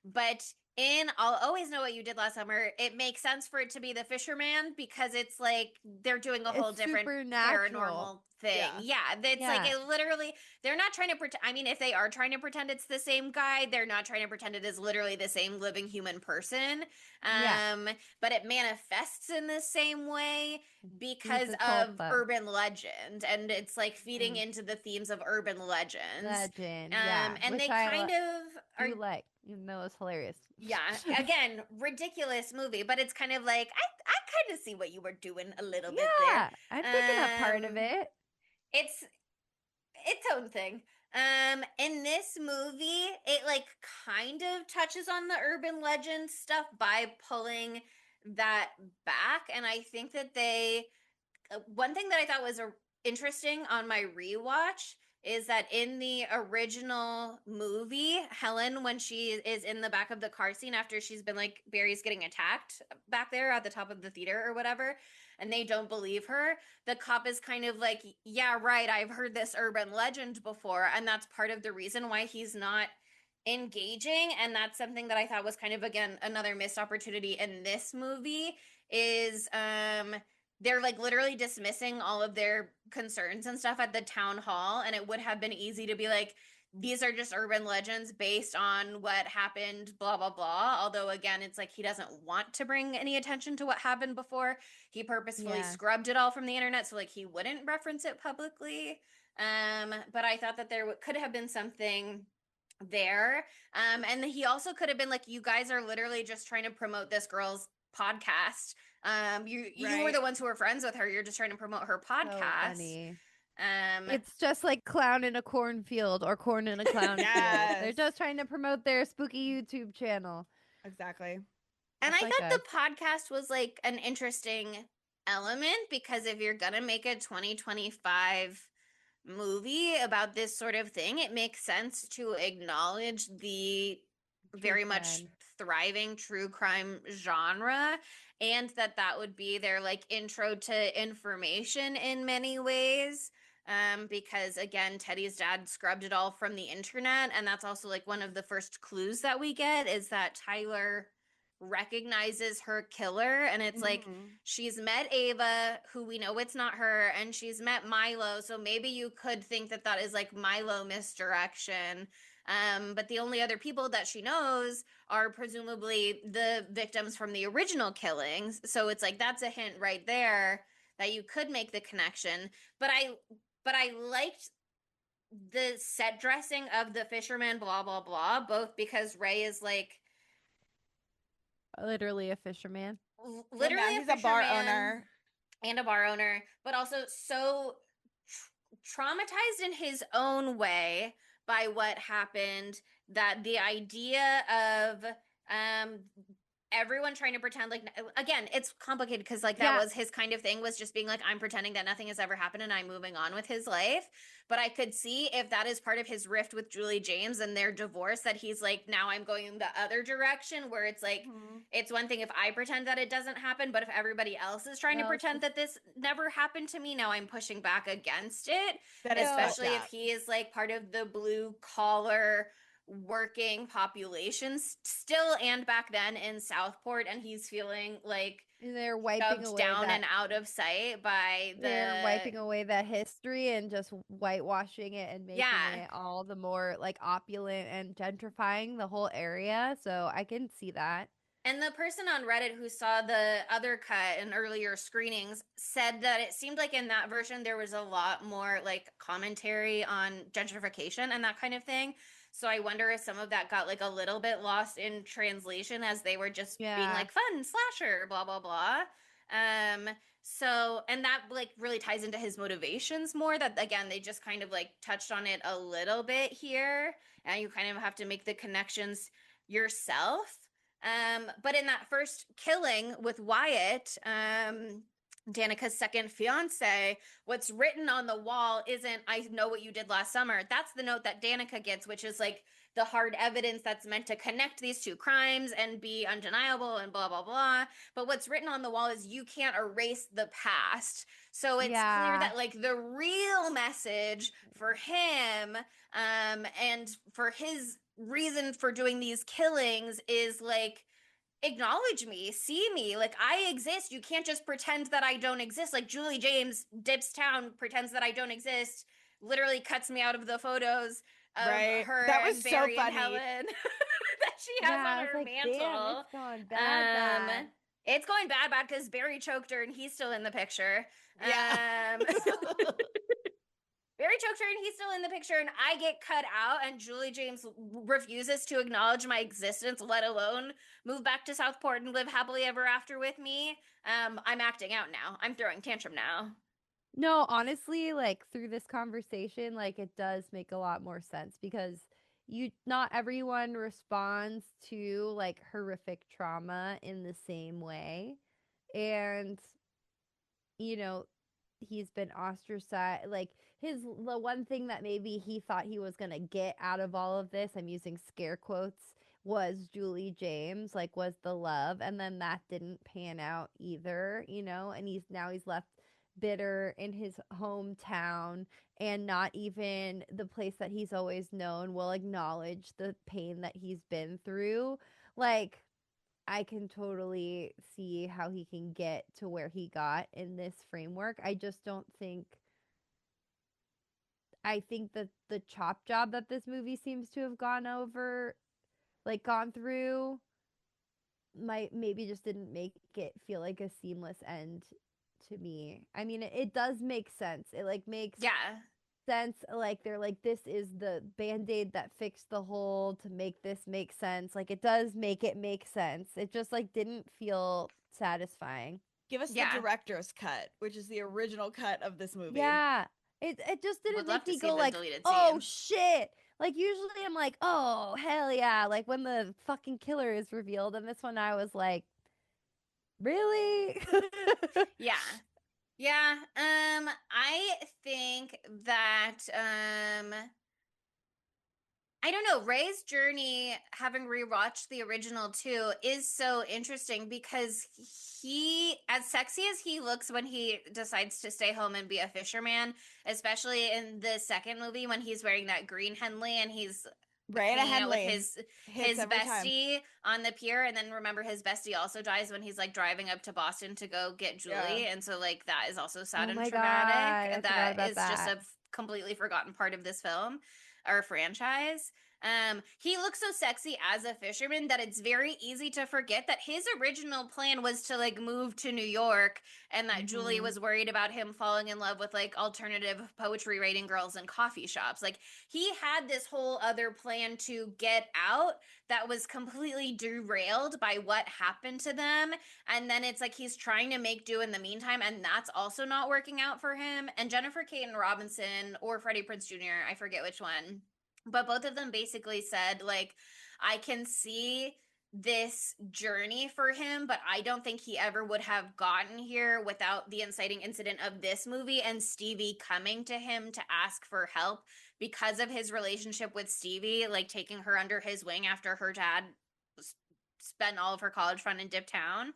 C: But in I'll Always Know What You Did Last Summer, it makes sense for it to be the fisherman, because it's like they're doing a whole
B: It's
C: different
B: supernatural.
C: paranormal thing.
A: Yeah.
C: That's like,
B: Yeah.
C: it literally, they're not trying to pretend. I mean, if they are trying to pretend it's the same guy, they're not trying to pretend it is literally the same living human person.
B: Yeah.
C: But it manifests in the same way because
B: He's a
C: of
B: tulpa.
C: urban legend, and it's like feeding into the themes of urban legends.
B: Legend. Yeah.
C: And
B: Which
C: they
B: I
C: kind of are,
B: do like, even though it's hilarious.
C: yeah, again, ridiculous movie, but it's kind of like, I kind of see what you were doing a little bit there.
B: Yeah. I'm picking up part of it.
C: It's its own thing. In this movie, it like kind of touches on the urban legend stuff by pulling that back, and I think that they one thing that I thought was interesting on my rewatch is that in the original movie, Helen, when she is in the back of the car scene after she's been like, Barry's getting attacked back there at the top of the theater or whatever, and they don't believe her, the cop is kind of like, yeah, right, I've heard this urban legend before. And that's part of the reason why he's not engaging. And that's something that I thought was kind of, again, another missed opportunity in this movie is they're like literally dismissing all of their concerns and stuff at the town hall, and it would have been easy to be like, these are just urban legends based on what happened, blah blah blah. Although again, it's like he doesn't want to bring any attention to what happened before. He purposefully scrubbed it all from the internet so like he wouldn't reference it publicly. But I thought that there could have been something there. And he also could have been like, you guys are literally just trying to promote this girl's podcast. You were the ones who were friends with her. You're just trying to promote her podcast.
B: So funny.
C: Um,
B: It's just like clown in a cornfield or corn in a clown field. They're just trying to promote their spooky YouTube channel.
A: Exactly.
C: and I thought the podcast was like an interesting element because if you're gonna make a 2025 movie about this sort of thing, it makes sense to acknowledge the very much thriving true crime genre, and that would be their like intro to information in many ways. Because again, Teddy's dad scrubbed it all from the internet, and that's also like one of the first clues that we get is that Tyler recognizes her killer, and it's like she's met Ava, who we know it's not her, and she's met Milo, so maybe you could think that that is like Milo misdirection. But the only other people that she knows are presumably the victims from the original killings, so it's like that's a hint right there that you could make the connection. But I liked the set dressing of the fisherman, blah blah blah, both because Ray is like
B: literally a fisherman.
C: Literally
A: he's a bar owner
C: and a bar owner, but also so traumatized in his own way by what happened that the idea of everyone trying to pretend like, again, it's complicated because like that was his kind of thing, was just being like, I'm pretending that nothing has ever happened and I'm moving on with his life. But I could see if that is part of his rift with Julie James and their divorce, that he's like, now I'm going in the other direction where it's like, it's one thing if I pretend that it doesn't happen, but if everybody else is trying to pretend that this never happened to me, now I'm pushing back against it. Especially if he is like part of the blue collar working populations still and back then in Southport, and he's feeling like
B: they're wiping away
C: down and out of sight by
B: they're wiping away that history and just whitewashing it and making it all the more like opulent and gentrifying the whole area. So I can see that.
C: And the person on Reddit who saw the other cut in earlier screenings said that it seemed like in that version there was a lot more like commentary on gentrification and that kind of thing. So I wonder if some of that got like a little bit lost in translation as they were just being like fun slasher, blah blah blah. So, and that like really ties into his motivations more, that again they just kind of like touched on it a little bit here, and you kind of have to make the connections yourself. But in that first killing with Wyatt, Danica's second fiance, what's written on the wall isn't, I know what you did last summer. That's the note that Danica gets, which is like the hard evidence that's meant to connect these two crimes and be undeniable and blah, blah, blah. But what's written on the wall is you can't erase the past. So it's clear that like the real message for him, and for his reason for doing these killings is like, acknowledge me, see me, like I exist. You can't just pretend that I don't exist. Like Julie James dips town, pretends that I don't exist, literally cuts me out of the photos of her
A: that was
C: and Barry
A: so funny.
C: and Helen that she has on her
B: like,
C: mantle.
B: Damn, it's going bad.
C: It's going bad because Barry choked her and he's still in the picture. Barry choked her and he's still in the picture, and I get cut out, and Julie James refuses to acknowledge my existence, let alone move back to Southport and live happily ever after with me. I'm acting out now. I'm throwing tantrum now.
B: No, honestly, like through this conversation, like it does make a lot more sense because not everyone responds to like horrific trauma in the same way. And you know, he's been ostracized. Like the one thing that maybe he thought he was gonna get out of all of this, I'm using scare quotes, was Julie James, like was the love, and then that didn't pan out either, you know, and he's left bitter in his hometown, and not even the place that he's always known will acknowledge the pain that he's been through. Like, I can totally see how he can get to where he got in this framework. I just don't think. I think that the chop job that this movie seems to have gone through, might maybe just didn't make it feel like a seamless end to me. I mean, it does make sense. It like makes
C: Yeah.
B: sense. Like they're like, this is the band-aid that fixed the hole to make this make sense. Like it does make it make sense. It just like didn't feel satisfying.
A: Give us the
C: Yeah.
A: director's cut, which is the original cut of this movie.
B: Yeah. It just didn't
C: Would love
B: make
C: to
B: me
C: see
B: go
C: the
B: like,
C: deleted
B: oh
C: scene.
B: shit. Like usually I'm like, oh hell yeah. Like when the fucking killer is revealed, and this one I was like, really?
C: Yeah. Yeah. I think that I don't know, Ray's journey, having rewatched the original too, is so interesting because he, as sexy as he looks when he decides to stay home and be a fisherman, especially in the second movie when he's wearing that green Henley and he's
A: Raina
C: hanging out with
A: Henley
C: his
A: hits every time.
C: bestie on the pier, and then remember his bestie also dies when he's like driving up to Boston to go get Julie, and so like that is also sad
B: Oh
C: and
B: my
C: traumatic.
B: God, I forgot
C: That
B: about
C: is just
B: that.
C: a completely forgotten part of this film or franchise. He looks so sexy as a fisherman that it's very easy to forget that his original plan was to like move to New York, and that Julie
B: Mhm.
C: was worried about him falling in love with like alternative poetry writing girls in coffee shops. Like he had this whole other plan to get out that was completely derailed by what happened to them. And then it's like he's trying to make do in the meantime, and that's also not working out for him. And Jennifer Caton Robinson or Freddie Prinze Jr., I forget which one, but both of them basically said like, I can see this journey for him, but I don't think he ever would have gotten here without the inciting incident of this movie and Stevie coming to him to ask for help because of his relationship with Stevie, like taking her under his wing after her dad spent all of her college fund in Dip Town.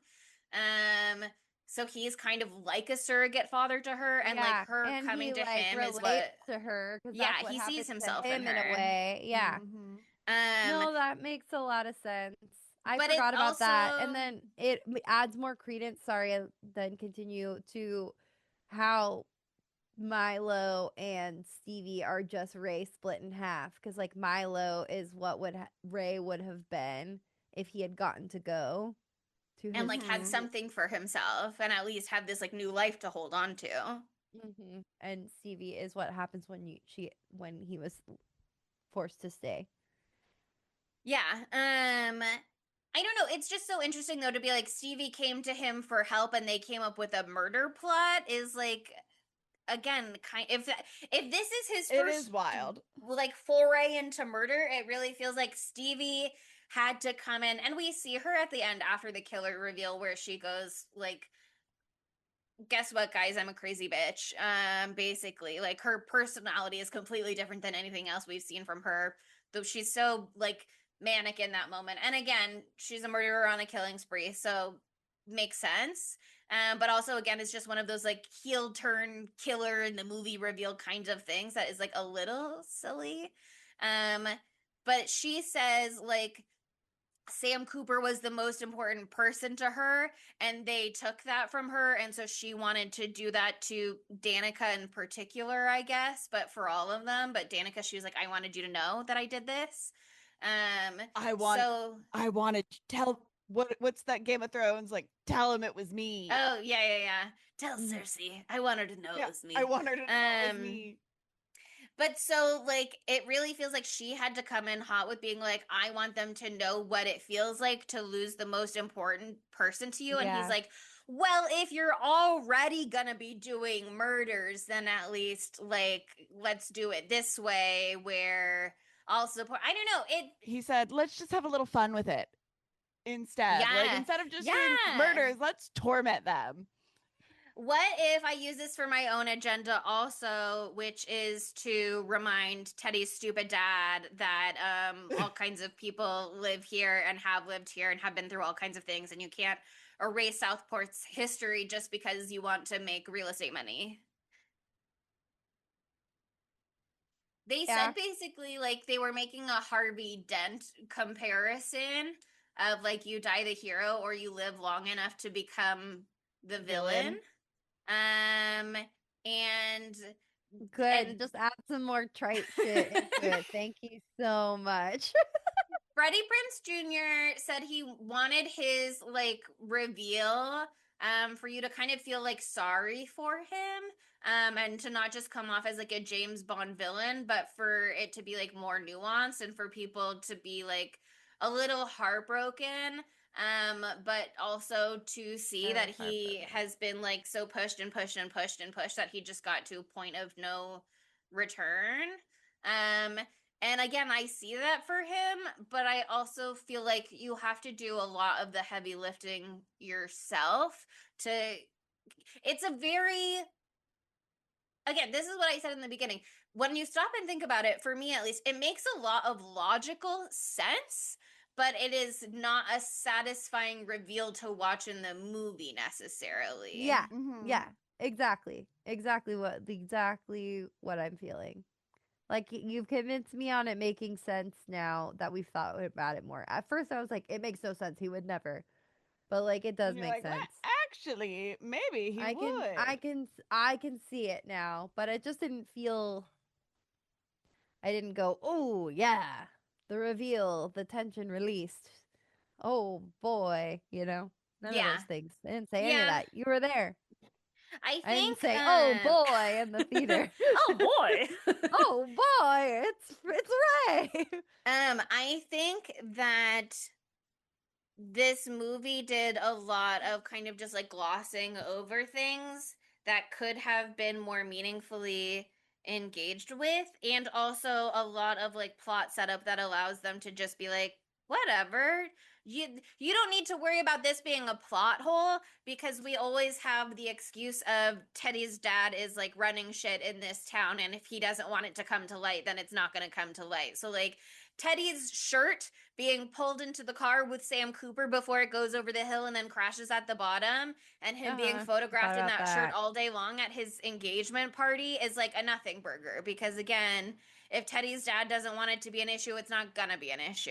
C: So he's kind of like a surrogate father to her, and like
B: Yeah,
C: her
B: and
C: coming
B: he
C: to
B: like
C: him is
B: relates
C: what,
B: to her because
C: yeah,
B: that's what
C: he sees
B: happened to
C: himself in
B: him in a
C: her.
B: way. Yeah.
A: Mhm.
C: Um,
B: No, that makes a lot of sense. I
C: but it's
B: forgot about that. And
C: also,
B: then it adds more credence, sorry, then continue to how Milo and Stevie are just Ray split in half, because like Milo is what Ray would have been if he had gotten to go to
C: and
B: his.
C: like had
A: Mhm.
C: something for himself and at least have this like new life to hold on to.
B: And Stevie is what happens when he was forced to stay.
C: Yeah. I don't know. It's just so interesting though to be like Stevie came to him for help and they came up with a murder plot is like, again, kind if this is his
A: It
C: first
A: is wild.
C: like foray into murder, it really feels like Stevie had to come in, and we see her at the end after the killer reveal where she goes like, guess what, guys, I'm a crazy bitch. Basically like her personality is completely different than anything else we've seen from her, though she's so like manic in that moment. And again, she's a murderer on a killing spree, so makes sense. But also again, it's just one of those like heel turn killer in the movie reveal kinds of things that is like a little silly. um but she says like Sam Cooper was the most important person to her, and they took that from her, and so she wanted to do that to Danica in particular, I guess, but for all of them. But Danica, she was like, I wanted you to know that I did this. So
A: I want to tell what's that Game of Thrones like? Tell him it was me.
C: oh yeah. Tell Cersei. I want her to know
A: Yeah,
C: it was me.
A: I want her to know it was me.
C: But so like it really feels like she had to come in hot with being like, I want them to know what it feels like to lose the most important person to you. And he's
B: Yeah.
C: like, well, if you're already gonna be doing murders, then at least like let's do it this way where I'll support. I don't know.
A: He said, let's just have a little fun with it instead. Like
C: Yeah.
A: instead of just doing
C: Yeah.
A: murders, let's torment them.
C: What if I use this for my own agenda also, which is to remind Teddy's stupid dad that all kinds of people live here and have lived here and have been through all kinds of things, and you can't erase Southport's history just because you want to make real estate money. They
B: Yeah.
C: said basically like they were making a Harvey Dent comparison of like you die the hero or you live long enough to become the villain. And
B: Good.
C: and
B: Just add some more trite shit into it. Thank you so much.
C: Freddie Prinze Jr. said he wanted his like reveal for you to kind of feel like sorry for him and to not just come off as like a James Bond villain, but for it to be like more nuanced and for people to be like a little heartbroken. But also to see that he has been like so pushed and pushed and pushed and pushed that he just got to a point of no return. And again, I see that for him, but I also feel like you have to do a lot of the heavy lifting yourself to. It's a very. Again, this is what I said in the beginning. When you stop and think about it, for me at least, it makes a lot of logical sense, but it is not a satisfying reveal to watch in the movie necessarily.
B: Yeah.
A: Mhm.
B: Yeah. Exactly. Exactly what I'm feeling. Like you've convinced me on it making sense now that we've thought about it more. At first I was like, it makes no sense. He would never. But like it does
A: And you're
B: make
A: like, well,
B: sense.
A: actually, maybe he
B: I can
A: would.
B: I can see it now, but it just didn't feel I didn't go, "Oh, yeah. The reveal, the tension released. Oh boy," you know. None of
C: Yeah.
B: those things. I didn't say any of
C: Yeah.
B: that. You were there.
C: I
B: I didn't
C: think
B: say, "Oh boy," in the theater.
C: oh boy.
B: Oh boy, it's Ray.
C: I think that this movie did a lot of kind of just like glossing over things that could have been more meaningfully engaged with, and also a lot of like plot setup that allows them to just be like whatever. You don't need to worry about this being a plot hole because we always have the excuse of Teddy's dad is like running shit in this town, and if he doesn't want it to come to light then it's not going to come to light. So like Teddy's shirt being pulled into the car with Sam Cooper before it goes over the hill and then crashes at the bottom, and him being
B: Thought
C: photographed in
B: about
C: that shirt
B: that.
C: all day long at his engagement party is like a nothing burger because again, if Teddy's dad doesn't want it to be an issue, it's not gonna be an issue.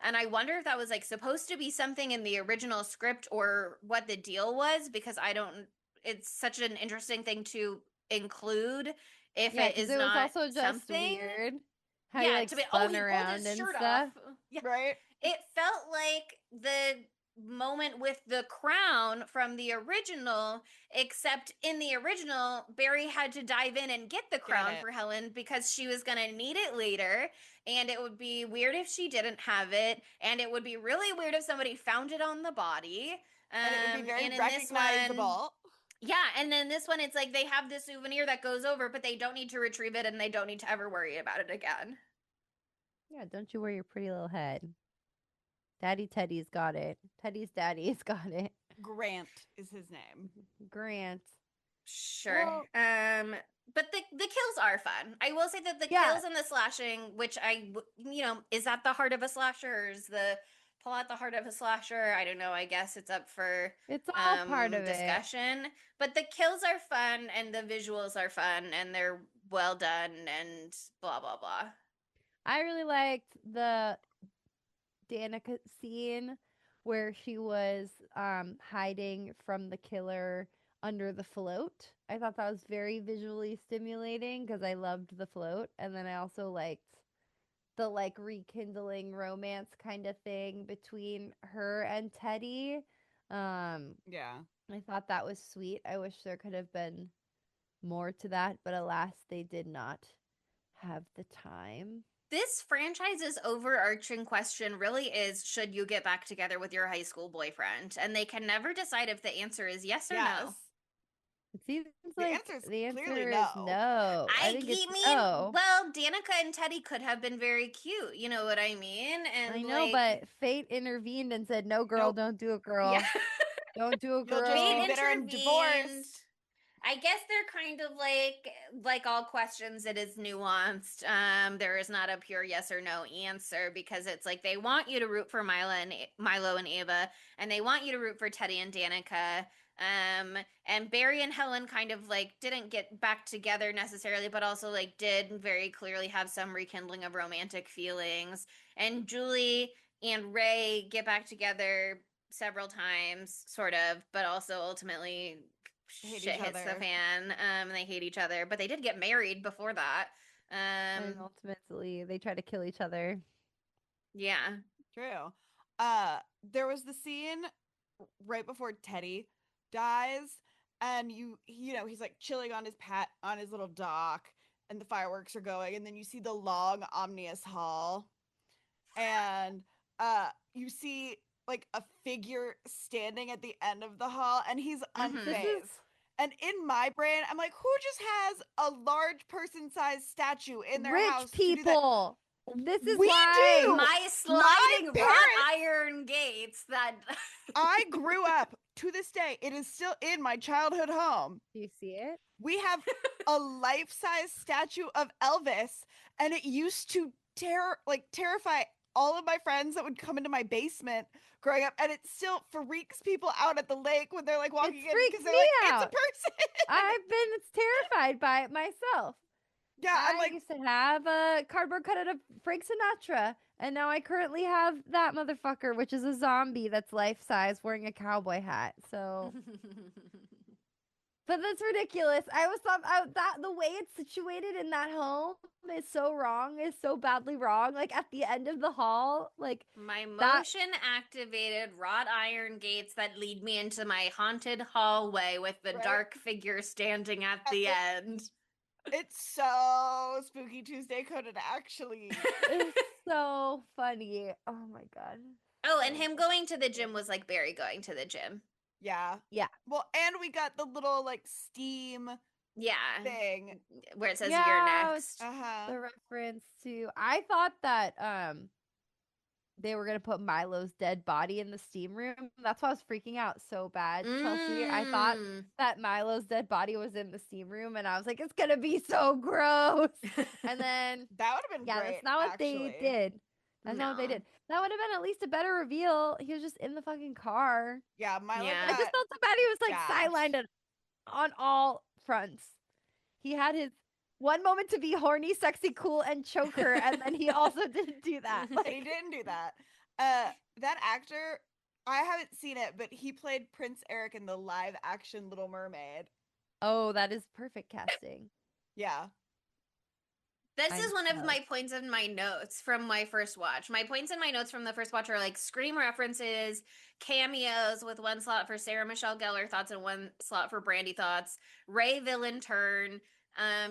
C: And I wonder if that was like supposed to be something in the original script or what the deal was because I don't it's such an interesting thing to include if
B: Yeah,
C: it
B: because
C: is
B: it was
C: not
B: also just
C: something.
B: weird how he
C: Yeah,
B: like
C: to be oh
B: spun
C: he pulled
B: around
C: his
B: and
C: shirt off.
B: stuff.
C: Yeah,
A: Right?
C: it felt like the moment with the crown from the original, except in the original, Barry had to dive in and get the crown for Helen because she was going to need it later. And it would be weird if she didn't have it. And it would be really weird if somebody found it on the body.
A: And it would be very
C: And in this one,
A: recognizable.
C: yeah, and then this one, it's like they have this souvenir that goes over, but they don't need to retrieve it and they don't need to ever worry about it again.
B: Yeah, don't you worry your pretty little head. Daddy Teddy's got it. Teddy's daddy's got it.
A: Grant is his name.
B: Grant.
C: Sure.
B: Well-
C: But the kills are fun. I will say that the
B: Yeah.
C: kills and the slashing, which is at the heart of a slasher, or is the pull at the heart of a slasher? I don't know. I guess it's up for
B: It's all part of it.
C: discussion. But the kills are fun and the visuals are fun and they're well done and blah blah blah.
B: I really liked the Danica scene where she was hiding from the killer under the float. I thought that was very visually stimulating because I loved the float, and then I also liked the like rekindling romance kind of thing between her and Teddy.
A: Yeah.
B: I thought that was sweet. I wish there could have been more to that, but alas, they did not have the time.
C: This franchise's overarching question really is should you get back together with your high school boyfriend? And they can never decide if the answer is yes or no.
B: It seems
A: The
B: like
A: answer's
B: the answer
A: clearly
B: is
A: no.
B: no. I think it's no.
C: Well, Danica and Teddy could have been very cute. You know what I mean? And
B: I know, but fate intervened and said, "No, girl,
A: Nope.
B: don't do it, girl.
C: yeah.
B: Don't do it,
A: You'll
B: girl."
A: just be
C: Fate
A: bitter and
C: intervened.
A: divorced.
C: I guess they're kind of like all questions, it is nuanced. There is not a pure yes or no answer because it's like they want you to root for Milo and Ava, and they want you to root for Teddy and Danica. And Barry and Helen kind of like didn't get back together necessarily, but also like did very clearly have some rekindling of romantic feelings. And Julie and Ray get back together several times, sort of, but also ultimately
A: Hate
C: shit
A: each
C: hits the
A: other.
C: fan. And they hate each other, but they did get married before that.
B: And ultimately, they try to kill each other.
C: Yeah.
A: True. There was the scene right before Teddy dies, and you know he's like chilling on his little dock, and the fireworks are going, and then you see the long ominous hall, and you see like a figure standing at the end of the hall, and he's
C: Mhm.
B: This
A: unfazed.
B: is
A: And in my brain, I'm like, who just has a large person-sized statue in their
B: rich
A: house to do that?
B: people. This is
A: We
B: why.
A: do.
C: My sliding wrought
A: parents-
C: iron gates that
A: I grew up to this day. It is still in my childhood home.
B: Do you see it?
A: We have a life-size statue of Elvis, and it used to terrify all of my friends that would come into my basement growing up, and it still freaks people out at the lake when they're like walking
B: It's
A: in
B: freaked
A: because they're
B: me
A: like, it's a
B: out.
A: person.
B: I've been terrified by it myself.
A: Yeah, I'm
B: I
A: like,
B: used to have a cardboard cutout of Frank Sinatra, and now I currently have that motherfucker, which is a zombie that's life size wearing a cowboy hat. So, but that's ridiculous. I always thought that the way it's situated in that home is so wrong, is so badly wrong. Like at the end of the hall, like
C: my
B: that.
C: motion activated wrought iron gates that lead me into my haunted hallway with the
A: Right.
C: dark figure standing at the end.
A: it's so Spooky Tuesday coded, actually.
B: It's so funny. Oh my god.
C: Oh, and him going to the gym was like Barry going to the gym.
A: Yeah.
B: Yeah.
A: Well, and we got the little like steam
C: Yeah.
A: thing.
C: Where it says
B: Yeah,
C: you're next.
A: Uh-huh.
B: The reference to I thought that they were gonna put Milo's dead body in the steam room. That's why I was freaking out so bad, Chelsea. I thought that Milo's dead body was in the steam room, and I was like, it's gonna be so gross. And then
A: That would have been
B: yeah,
A: great.
B: that's not what
A: actually.
B: they did. That's not what they
C: No.
B: did. That would have been at least a better reveal. He was just in the fucking car.
A: Yeah, Milo
C: Yeah.
B: I just
A: got
B: felt so bad. He was like
A: gassed.
B: sidelined on all fronts. He had his one moment to be horny, sexy, cool, and choke her, and then he also didn't do that.
A: And he didn't do that. That actor, I haven't seen it, but he played Prince Eric in the live action Little Mermaid.
B: Oh, that is perfect casting.
A: Yeah.
C: This
B: I'm
C: is one of
B: jealous.
C: my points in my notes from my first watch. My points in my notes from the first watch are like Scream references, cameos with one slot for Sarah Michelle Gellar thoughts and one slot for Brandy thoughts, Ray villain turn,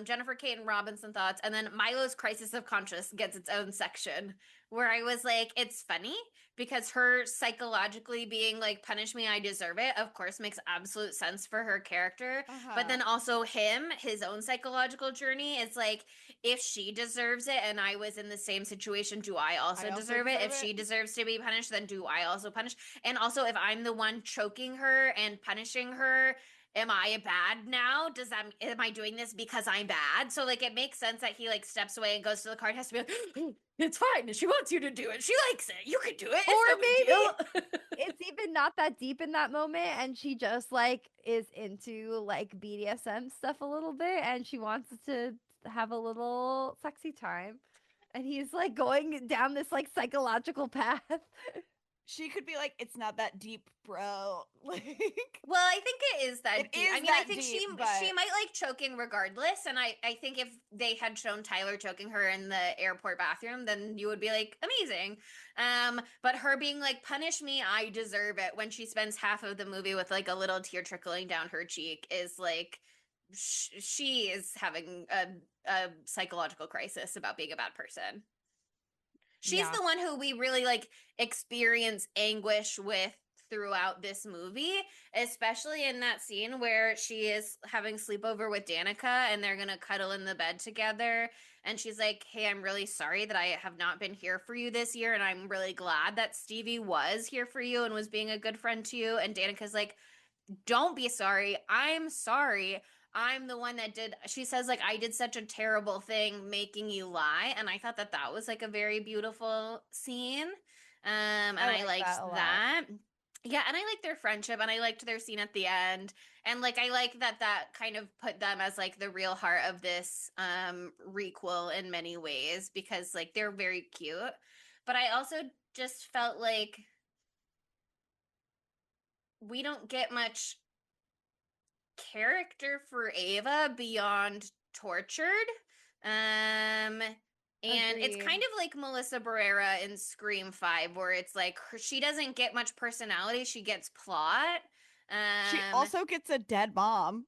C: Jennifer Caton Robinson thoughts, and then Milo's crisis of conscience gets its own section where I was like, it's funny because her psychologically being like, punish me, I deserve it, of course, makes absolute sense for her character. But then also his own psychological journey is like, if she deserves it and I was in the same situation, do I also deserve it? If she deserves to be punished, then do I also punish? And also, if I'm the one choking her and punishing her, am I bad now? Am I doing this because I'm bad? So like it makes sense that he like steps away and goes to the car and has to be like, it's fine. She wants you to do it. She likes it. You can do it. It's
B: Or
C: no big deal.
B: It's even not that deep in that moment, and she just like is into like BDSM stuff a little bit, and she wants to have a little sexy time. And he's like going down this like psychological path.
A: She could be like, it's not that deep, bro. Like,
C: Well, I think it is that
A: It
C: deep.
A: is
C: I mean,
A: that
C: I think
A: deep,
C: she
A: but-
C: might like choking regardless. And I think if they had shown Tyler choking her in the airport bathroom, then you would be like, amazing. But her being like, punish me, I deserve it, when she spends half of the movie with like a little tear trickling down her cheek is like, she is having a psychological crisis about being a bad person. She's
B: Yeah.
C: the one who we really like experience anguish with throughout this movie, especially in that scene where she is having sleepover with Danica and they're gonna cuddle in the bed together. And she's like, hey, I'm really sorry that I have not been here for you this year. And I'm really glad that Stevie was here for you and was being a good friend to you. And Danica's like, don't be sorry. I'm sorry. I'm the one that did, she says, like, I did such a terrible thing making you lie. And I thought that that was like a very beautiful scene. And
B: I
C: I
B: like
C: liked
B: that a lot.
C: that. Yeah, and I liked their friendship, and I liked their scene at the end. And like I like that that kind of put them as like the real heart of this requel in many ways, because like they're very cute. But I also just felt like we don't get much character for Ava beyond tortured. And it's
B: Agreed.
C: kind of like Melissa Barrera in Scream 5, where it's like she doesn't get much personality, she gets plot.
A: She
C: Um
A: also gets a dead mom,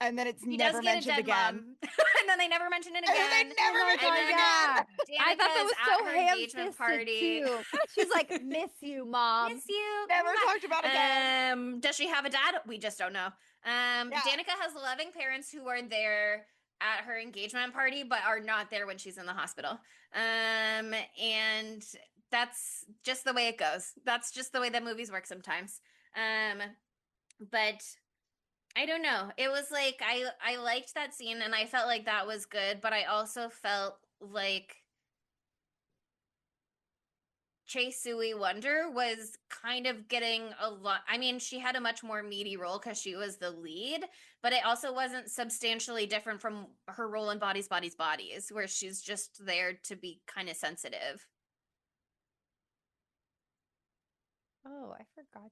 A: and then it's
C: she
A: never
C: does get a
A: mentioned
C: dead
A: again.
C: mom. And then they never mention it
A: And then they
C: again.
A: never
B: Oh my
A: mention
B: god,
A: it
B: yeah.
A: again.
B: I thought that
C: Danica's
B: was
C: at
B: so
C: her engagement
B: ham-fisted
C: party.
B: too. She's like, "Miss you, mom."
C: Miss you.
A: Never talked about again.
C: Does she have a dad? We just don't know.
A: Yeah.
C: Danica has loving parents who are there at her engagement party, but are not there when she's in the hospital. And that's just the way it goes. That's just the way that movies work sometimes. But I don't know. It was like I liked that scene, and I felt like that was good, but I also felt like Chase Sui Wonder was kind of getting a lot. I mean, she had a much more meaty role because she was the lead, but it also wasn't substantially different from her role in Bodies, Bodies, Bodies, where she's just there to be kind of sensitive.
B: Oh, I forgot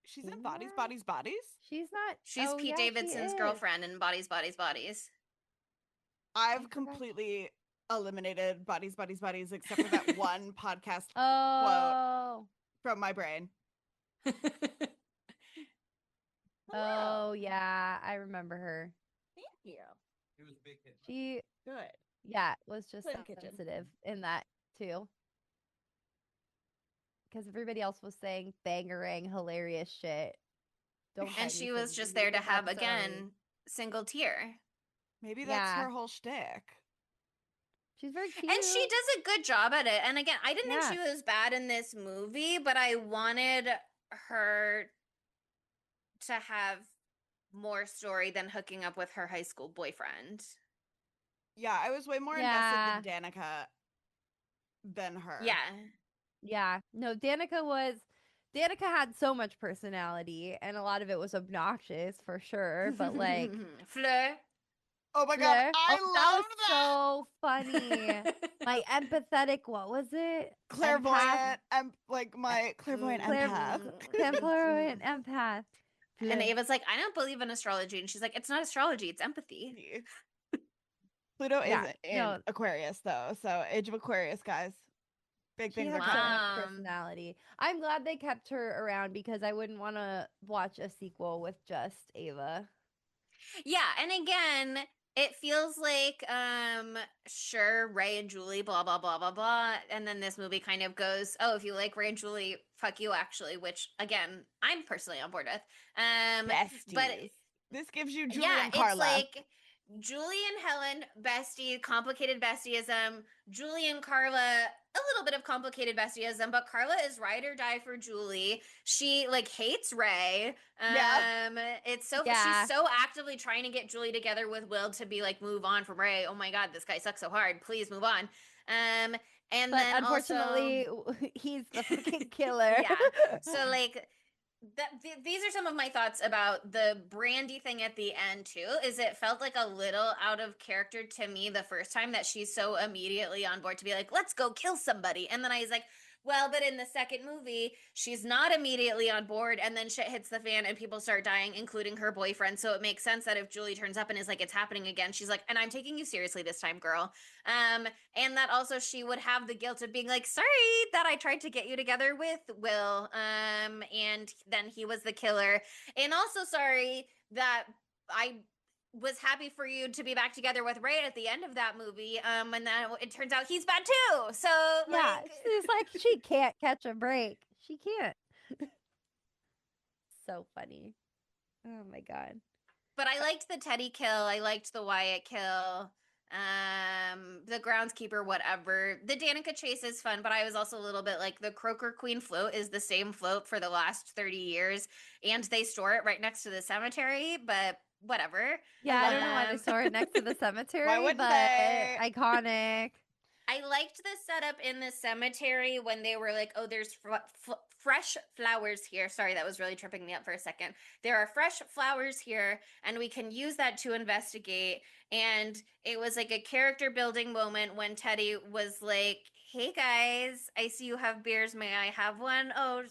A: She's
B: in
A: in Bodies,
B: that?
A: Bodies, Bodies.
B: She's not.
C: She's
B: Oh
C: Pete
B: yeah, she
C: Davidson's
B: is.
C: girlfriend in Bodies, Bodies, Bodies.
A: I've
B: forgot.
A: completely eliminated Bodies, Bodies, Bodies, except for that one podcast quote
B: Oh.
A: from my brain.
B: Oh yeah, I remember her.
C: Thank you.
D: It was a big hit.
B: She
A: Good.
B: was just
C: Clean kitchen.
B: sensitive in that too. Because everybody else was saying bangerang hilarious shit. Don't
C: And
B: fight
C: she
B: me,
C: was
B: Cindy.
C: just there to
B: Not
C: have,
B: sorry.
C: again, single tear.
A: Maybe that's
B: Yeah.
A: her whole shtick.
B: She's very cute.
C: And she does a good job at it. And again, I didn't
B: Yeah.
C: think she was bad in this movie, but I wanted her to have more story than hooking up with her high school boyfriend.
A: Yeah, I was way more invested in Danica than her.
C: Yeah.
B: Yeah. No, Danica had so much personality, and a lot of it was obnoxious for sure. But like,
C: Fleur.
A: Oh my god,
B: Fleur-
A: I
B: that
A: love
B: was so funny. My empathetic, what was it?
A: clairvoyant. I'm like my clairvoyant
B: Clair-
A: empath.
B: Clairvoyant empath.
C: And Ava's like, I don't believe in astrology. And she's like, it's not astrology, it's empathy.
A: Pluto
B: Yeah,
A: isn't in
B: no.
A: Aquarius though, so Age of Aquarius, guys. Big
B: She
A: things
B: had
A: are
B: so
A: coming.
B: much personality. I'm glad they kept her around because I wouldn't want to watch a sequel with just Ava.
C: Yeah, and again, it feels like sure, Ray and Julie, blah blah blah blah blah. And then this movie kind of goes, oh, if you like Ray and Julie, fuck you actually, which again, I'm personally on board with.
A: Besties.
C: But
A: This gives you Julie
C: yeah,
A: and Carla.
C: it's like Julie and Helen, bestie, complicated bestieism. Julie and Carla, a little bit of complicated bestieism, but Carla is ride or die for Julie. She like hates Ray.
A: Yeah.
C: It's so
B: Yeah.
C: she's so actively trying to get Julie together with Will to be like move on from Ray. Oh my god, this guy sucks so hard. Please move on. And
B: But
C: then
B: unfortunately, he's the fucking killer.
C: Yeah. So like these are some of my thoughts about the Brandy thing at the end too. Is it felt like a little out of character to me the first time that she's so immediately on board to be like, let's go kill somebody, and then I was like, well, but in the second movie, she's not immediately on board, and then shit hits the fan and people start dying, including her boyfriend. So it makes sense that if Julie turns up and is like, it's happening again, she's like, and I'm taking you seriously this time, girl. And that also she would have the guilt of being like, sorry that I tried to get you together with Will. And then he was the killer. And also sorry that I was happy for you to be back together with Ray at the end of that movie. And then it turns out he's bad too. So
B: Yeah,
C: like,
B: she's like, she can't catch a break. She can't. So funny. Oh my god.
C: but I liked the Teddy kill. I liked the Wyatt kill. The groundskeeper, whatever. The Danica chase is fun, but I was also a little bit like the Croaker Queen float is the same float for the last 30 years, and they store it right next to the cemetery, but whatever.
B: Yeah, I don't know why they
C: Um,
B: store it next to the cemetery,
A: wouldn't
B: but
A: they?
B: iconic.
C: I liked the setup in the cemetery when they were like, oh, there's fresh flowers here. Sorry, that was really tripping me up for a second. There are fresh flowers here, and we can use that to investigate. And it was like a character building moment when Teddy was like, hey guys, I see you have beers. May I have one? Oh,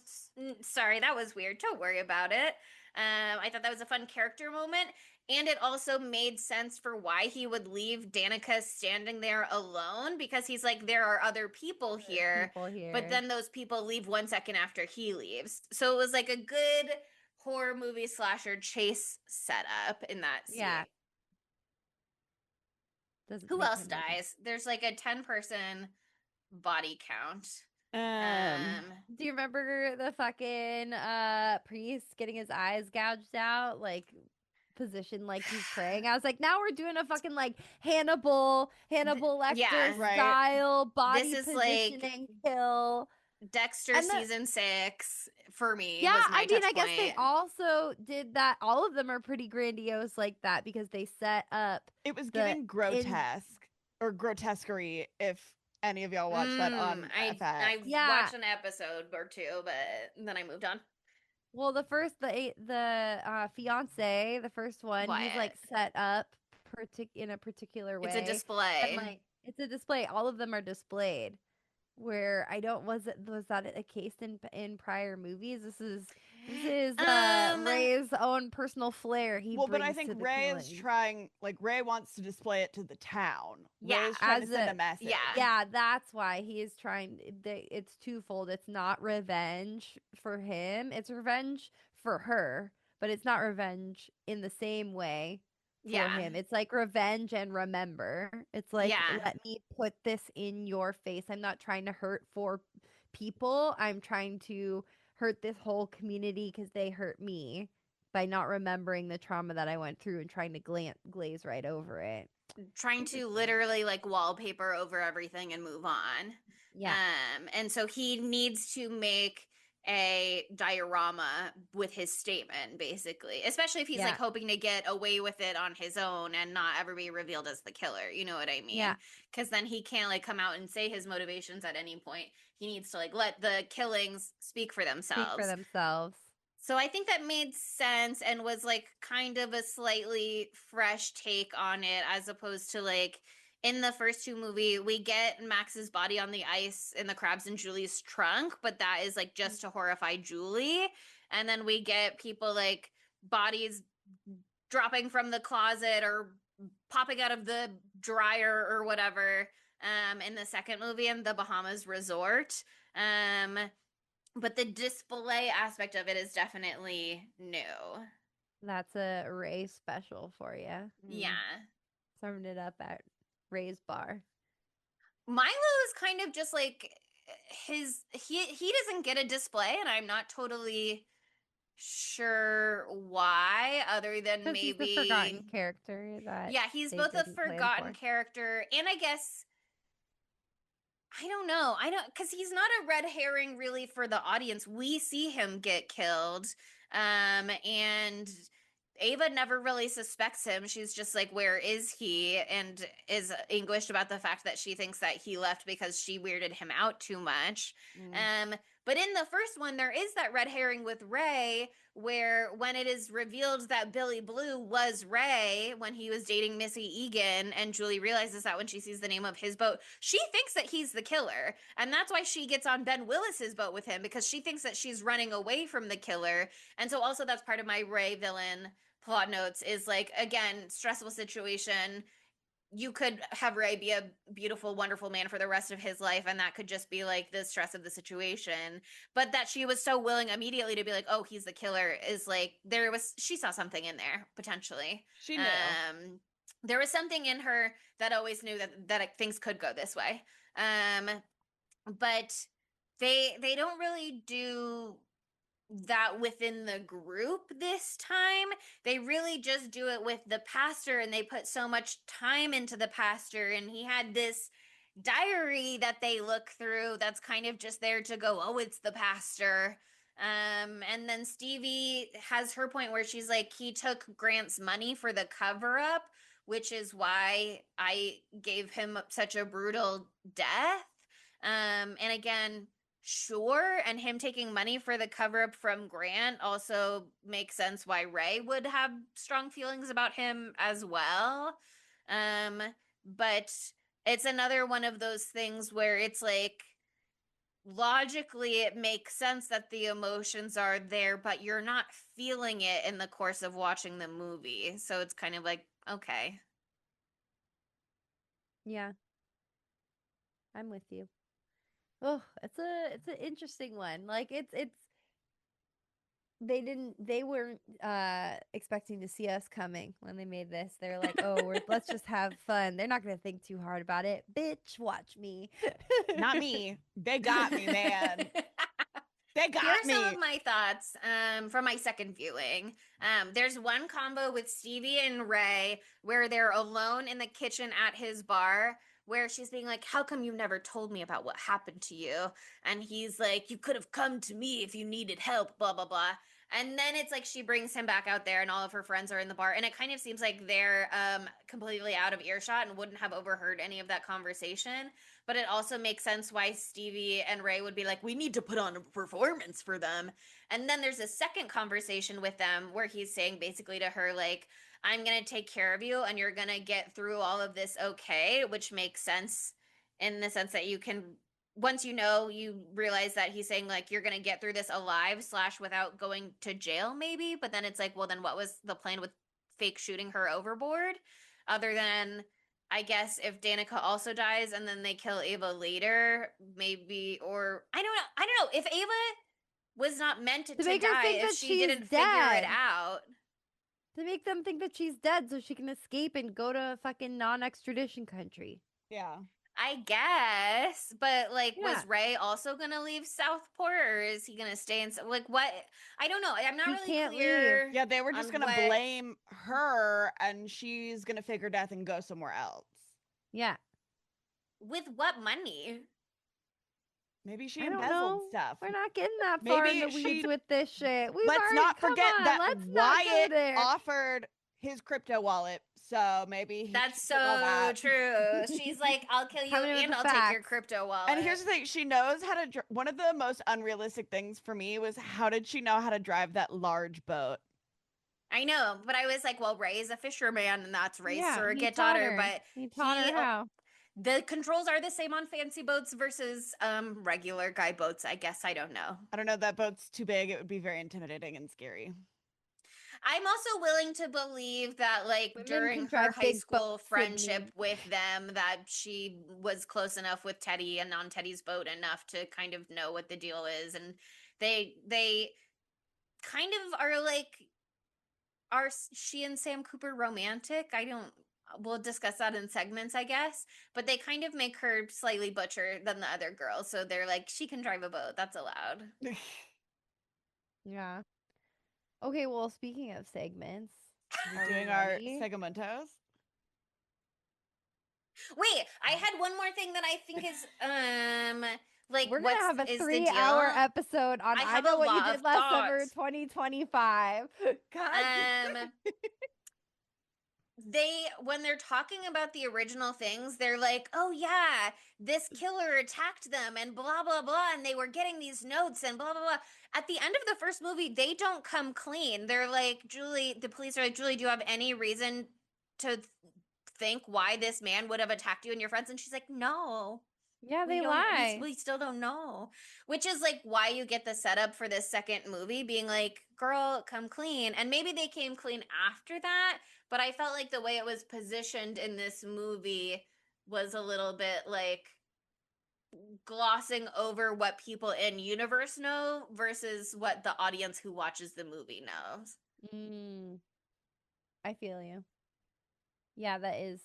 C: sorry, that was weird. Don't worry about it. I thought that was a fun character moment. And it also made sense for why he would leave Danica standing there alone, because he's like, there are other people here.
B: People here.
C: But then those people leave 1 second after he leaves. So it was like a good horror movie slasher chase setup in that scene.
B: Yeah. Doesn't
C: Who
B: make
C: else
B: him like a-
C: dies? There's like a 10-person body count.
B: Do you remember the fucking priest getting his eyes gouged out? Like position like he's praying. I was like, now we're doing a fucking like Hannibal Lecter
C: Yeah.
A: Right.
B: style body
C: This is
B: positioning
C: like
B: kill.
C: Dexter
B: And the-
C: season 6 for me.
B: Yeah,
C: was my
B: I mean,
C: touch
B: I guess they
C: point.
B: also did that. All of them are pretty grandiose like that because they set up.
A: It was
B: the
A: giving grotesque or grotesquerie if any of y'all watched that on
C: I
A: FX.
B: Yeah.
C: watched an episode or two, but then I moved on.
B: Well, the fiance, the first one, he's like
C: Wyatt.
B: set up in a particular way.
C: It's a display.
B: And like it's a display. All of them are displayed. Where I don't was that a case in prior movies? This is Ray's own personal flair. He
A: Well, but I
B: brings
A: think
B: to the
A: Ray is
B: killing.
A: trying, like Ray wants to display it to the town.
C: Yeah,
A: Ray's trying to
B: as
A: send
B: a-
A: a message.
C: yeah.
B: Yeah, that's why he is trying. It's twofold. It's not revenge for him. It's revenge for her, but it's not revenge in the same way for
C: Yeah.
B: him. It's like revenge and remember. It's like,
C: Yeah.
B: let me put this in your face. I'm not trying to hurt four people. I'm trying to hurt this whole community because they hurt me by not remembering the trauma that I went through and trying to glaze right over it.
C: Trying to literally like wallpaper over everything and move on.
B: Yeah.
C: And so he needs to make a diorama with his statement, basically, especially if he's like hoping to get away with it on his own and not ever be revealed as the killer. You know what I mean?
B: Yeah.
C: Because then he can't like come out and say his motivations at any point. He needs to like let the killings speak for themselves. So I think that made sense and was like kind of a slightly fresh take on it, as opposed to like in the first two movie, we get Max's body on the ice in the Crabs and Julie's trunk, but that is like just to horrify Julie. And then we get people like bodies dropping from the closet or popping out of the dryer or whatever in the second movie in the Bahamas resort. But the display aspect of it is definitely new.
B: That's a Ray special for you.
C: Yeah.
B: Served it up at Ray's bar.
C: Milo is kind of just like he doesn't get a display, and I'm not totally sure why, other than maybe
B: he's the forgotten character.
C: He's both a forgotten character, and I guess I don't know. Because he's not a red herring really for the audience. We see him get killed. And Ava never really suspects him. She's just like, where is he? And is anguished about the fact that she thinks that he left because she weirded him out too much. But in the first one, there is that red herring with Ray, where when it is revealed that Billy Blue was Ray when he was dating Missy Egan, and Julie realizes that when she sees the name of his boat, she thinks that he's the killer. And that's why she gets on Ben Willis's boat with him, because she thinks that she's running away from the killer. And so also that's part of my Ray villain plot notes is like, again, stressful situation. You could have Ray be a beautiful, wonderful man for the rest of his life, and that could just be like the stress of the situation. But that she was so willing immediately to be like, oh, he's the killer, is like, she saw something in there, potentially.
A: She knew.
C: There was something in her that always knew that things could go this way. But they don't really do that within the group this time. They really just do it with the pastor, and they put so much time into the pastor, and he had this diary that they look through that's kind of just there to go, oh, it's the pastor. And then Stevie has her point where she's like, he took Grant's money for the cover up, which is why I gave him such a brutal death. And again, sure, and him taking money for the cover up from Grant also makes sense why Ray would have strong feelings about him as well. But it's another one of those things where it's like, logically it makes sense that the emotions are there, but you're not feeling it in the course of watching the movie, so it's kind of like, okay.
B: Yeah, I'm with you. Oh, it's an interesting one. Like it's they weren't expecting to see us coming when they made this. They're like, "Oh, let's just have fun." They're not going to think too hard about it. Bitch, watch me.
A: Not me. They got me, man. They got
C: Here are
A: me.
C: some of my thoughts from my second viewing. There's one combo with Stevie and Ray where they're alone in the kitchen at his bar, where she's being like, how come you never told me about what happened to you? And he's like, you could have come to me if you needed help, blah, blah, blah. And then it's like she brings him back out there and all of her friends are in the bar. And it kind of seems like they're completely out of earshot and wouldn't have overheard any of that conversation. But it also makes sense why Stevie and Ray would be like, we need to put on a performance for them. And then there's a second conversation with them where he's saying basically to her, like, I'm going to take care of you and you're going to get through all of this okay, which makes sense in the sense that you can, once you know, you realize that he's saying, like, you're going to get through this alive / without going to jail, maybe. But then it's like, well, then what was the plan with fake shooting her overboard? Other than, I guess, if Danica also dies and then they kill Ava later, maybe, or I don't know. If Ava was not meant to
B: make her
C: die,
B: think
C: if
B: that
C: she
B: she's
C: didn't figure it
B: dead.
C: out.
B: To make them think that she's dead so she can escape and go to a fucking non-extradition country.
A: Yeah.
C: I guess, but like,
B: Yeah.
C: was Ray also gonna leave Southport, or is he gonna stay in? Like, what? I don't know. I'm not
B: He
C: really
B: can't
C: clear.
A: Yeah, they were just
C: on
A: going to
C: what
A: blame her and she's going to fake her death and go somewhere else.
B: Yeah.
C: with what money.
A: Maybe she
B: I don't
A: embezzled
B: know.
A: stuff.
B: We're not getting that far in
A: Maybe
B: the weeds
A: she.
B: with this shit. We've
A: Let's
B: already
A: not
B: come
A: forget
B: on.
A: that
B: Let's not go
A: Wyatt
B: there.
A: offered his crypto wallet. So maybe
C: That's
A: she took all
C: so
A: that.
C: true. She's like, I'll kill you
B: Coming in with
C: and
B: the
C: I'll take your
B: facts.
C: crypto wallet.
A: And here's the thing, she knows how to one of the most unrealistic things for me was how did she know how to drive that large boat?
C: I know, but I was like, well, Ray is a fisherman and that's Ray's
B: Yeah, he
C: surrogate
B: taught
C: daughter,
B: her.
C: but
B: He taught her how.
C: the controls are the same on fancy boats versus regular guy boats, I guess. I don't know.
A: I don't know, that boat's too big. It would be very intimidating and scary.
C: I'm also willing to believe that, like,
B: Women
C: during
B: can
C: her
B: drive
C: high
B: big
C: school
B: boats,
C: friendship
B: Sydney.
C: with them, that she was close enough with Teddy and on Teddy's boat enough to kind of know what the deal is. And they kind of are like, are she and Sam Cooper romantic? I don't. We'll discuss that in segments, I guess. But they kind of make her slightly butcher than the other girls, so they're like, she can drive a boat. That's allowed.
B: Yeah. Okay, well, speaking of segments,
A: We're
B: are we
A: doing our
B: ready?
A: segmentos.
C: Wait, I had one more thing that I think is like,
B: We're
C: what's
B: gonna have a
C: is the
B: 3-hour
C: deal?
B: episode on
C: I
B: I
C: have
B: Know
C: a
B: What You
C: lot
B: Did
C: of
B: Last Summer
C: thoughts.
B: 2025. God.
C: They, when they're talking about the original things, they're like, oh yeah, this killer attacked them and blah blah blah, and they were getting these notes and blah blah blah. At the end of the first movie, they don't come clean. They're like, Julie, the police are like, Julie, do you have any reason to think why this man would have attacked you and your friends? And she's like, no.
B: Yeah,
C: We
B: they
C: don't,
B: lie.
C: we still don't know. Which is like why you get the setup for this second movie being like, girl, come clean. And maybe they came clean after that, but I felt like the way it was positioned in this movie was a little bit like glossing over what people in universe know versus what the audience who watches the movie knows.
B: Mm, I feel you. Yeah, that is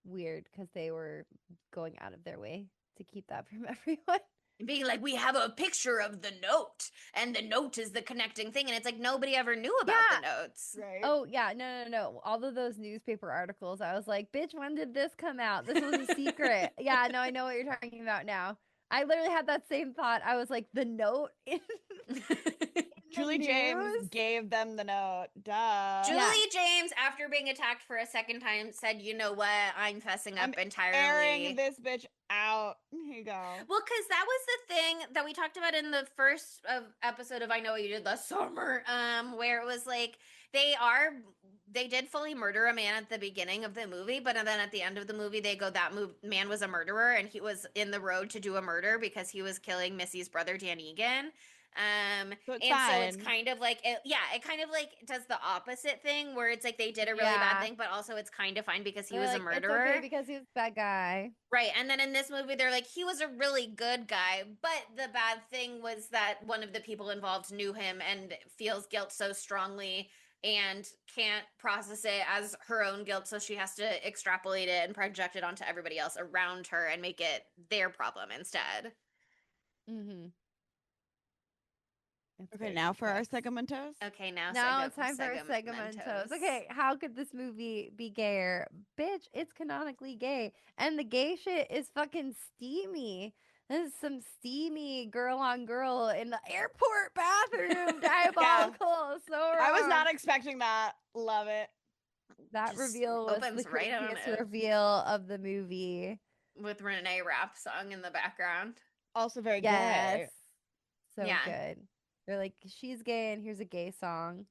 B: weird because they were going out of their way to keep that from everyone.
C: being like, we have a picture of the note, and the note is the connecting thing, and it's like nobody ever knew about the notes.
A: Right.
B: Oh yeah, no. All of those newspaper articles, I was like, bitch, when did this come out? This was a secret. Yeah, no, I know what you're talking about now. I literally had that same thought. I was like, the note in
A: Julie
B: the
A: James
B: news?
A: gave them the note. Duh.
C: Julie James, after being attacked for a second time, said, "You know what? I'm fessing up
A: I'm
C: entirely."
A: airing this bitch out. Here you go.
C: Well, because that was the thing that we talked about in the first episode of I Know What You Did Last Summer, where it was like they did fully murder a man at the beginning of the movie, but then at the end of the movie they go, that man was a murderer and he was in the road to do a murder because he was killing Missy's brother Dan Egan.
A: So it's
C: And
A: fine.
C: so it's kind of like it kind of like does the opposite thing where it's like they did a really bad thing, but also it's kind of fine because he was a murderer.
B: It's okay because he was a bad guy.
C: Right. And then in this movie, they're like, he was a really good guy. But the bad thing was that one of the people involved knew him and feels guilt so strongly and can't process it as her own guilt. So she has to extrapolate it and project it onto everybody else around her and make it their problem instead.
B: Mm-hmm.
A: Okay, now for our segmentos.
C: Okay, now
B: it's time for our segmentos. Okay, how could this movie be gayer? Bitch, it's canonically gay. And the gay shit is fucking steamy. This is some steamy girl on girl in the airport bathroom. Diabolical. So wrong.
A: I was not expecting that. Love it.
B: That
C: Just
B: reveal was
C: opens
B: the
C: right on
B: craziest
C: it.
B: reveal of the movie.
C: With Renee Rapp song in the background.
A: Also very
B: Yes.
A: gay.
B: So
C: Yeah.
B: good. They're like, she's gay and here's a gay song.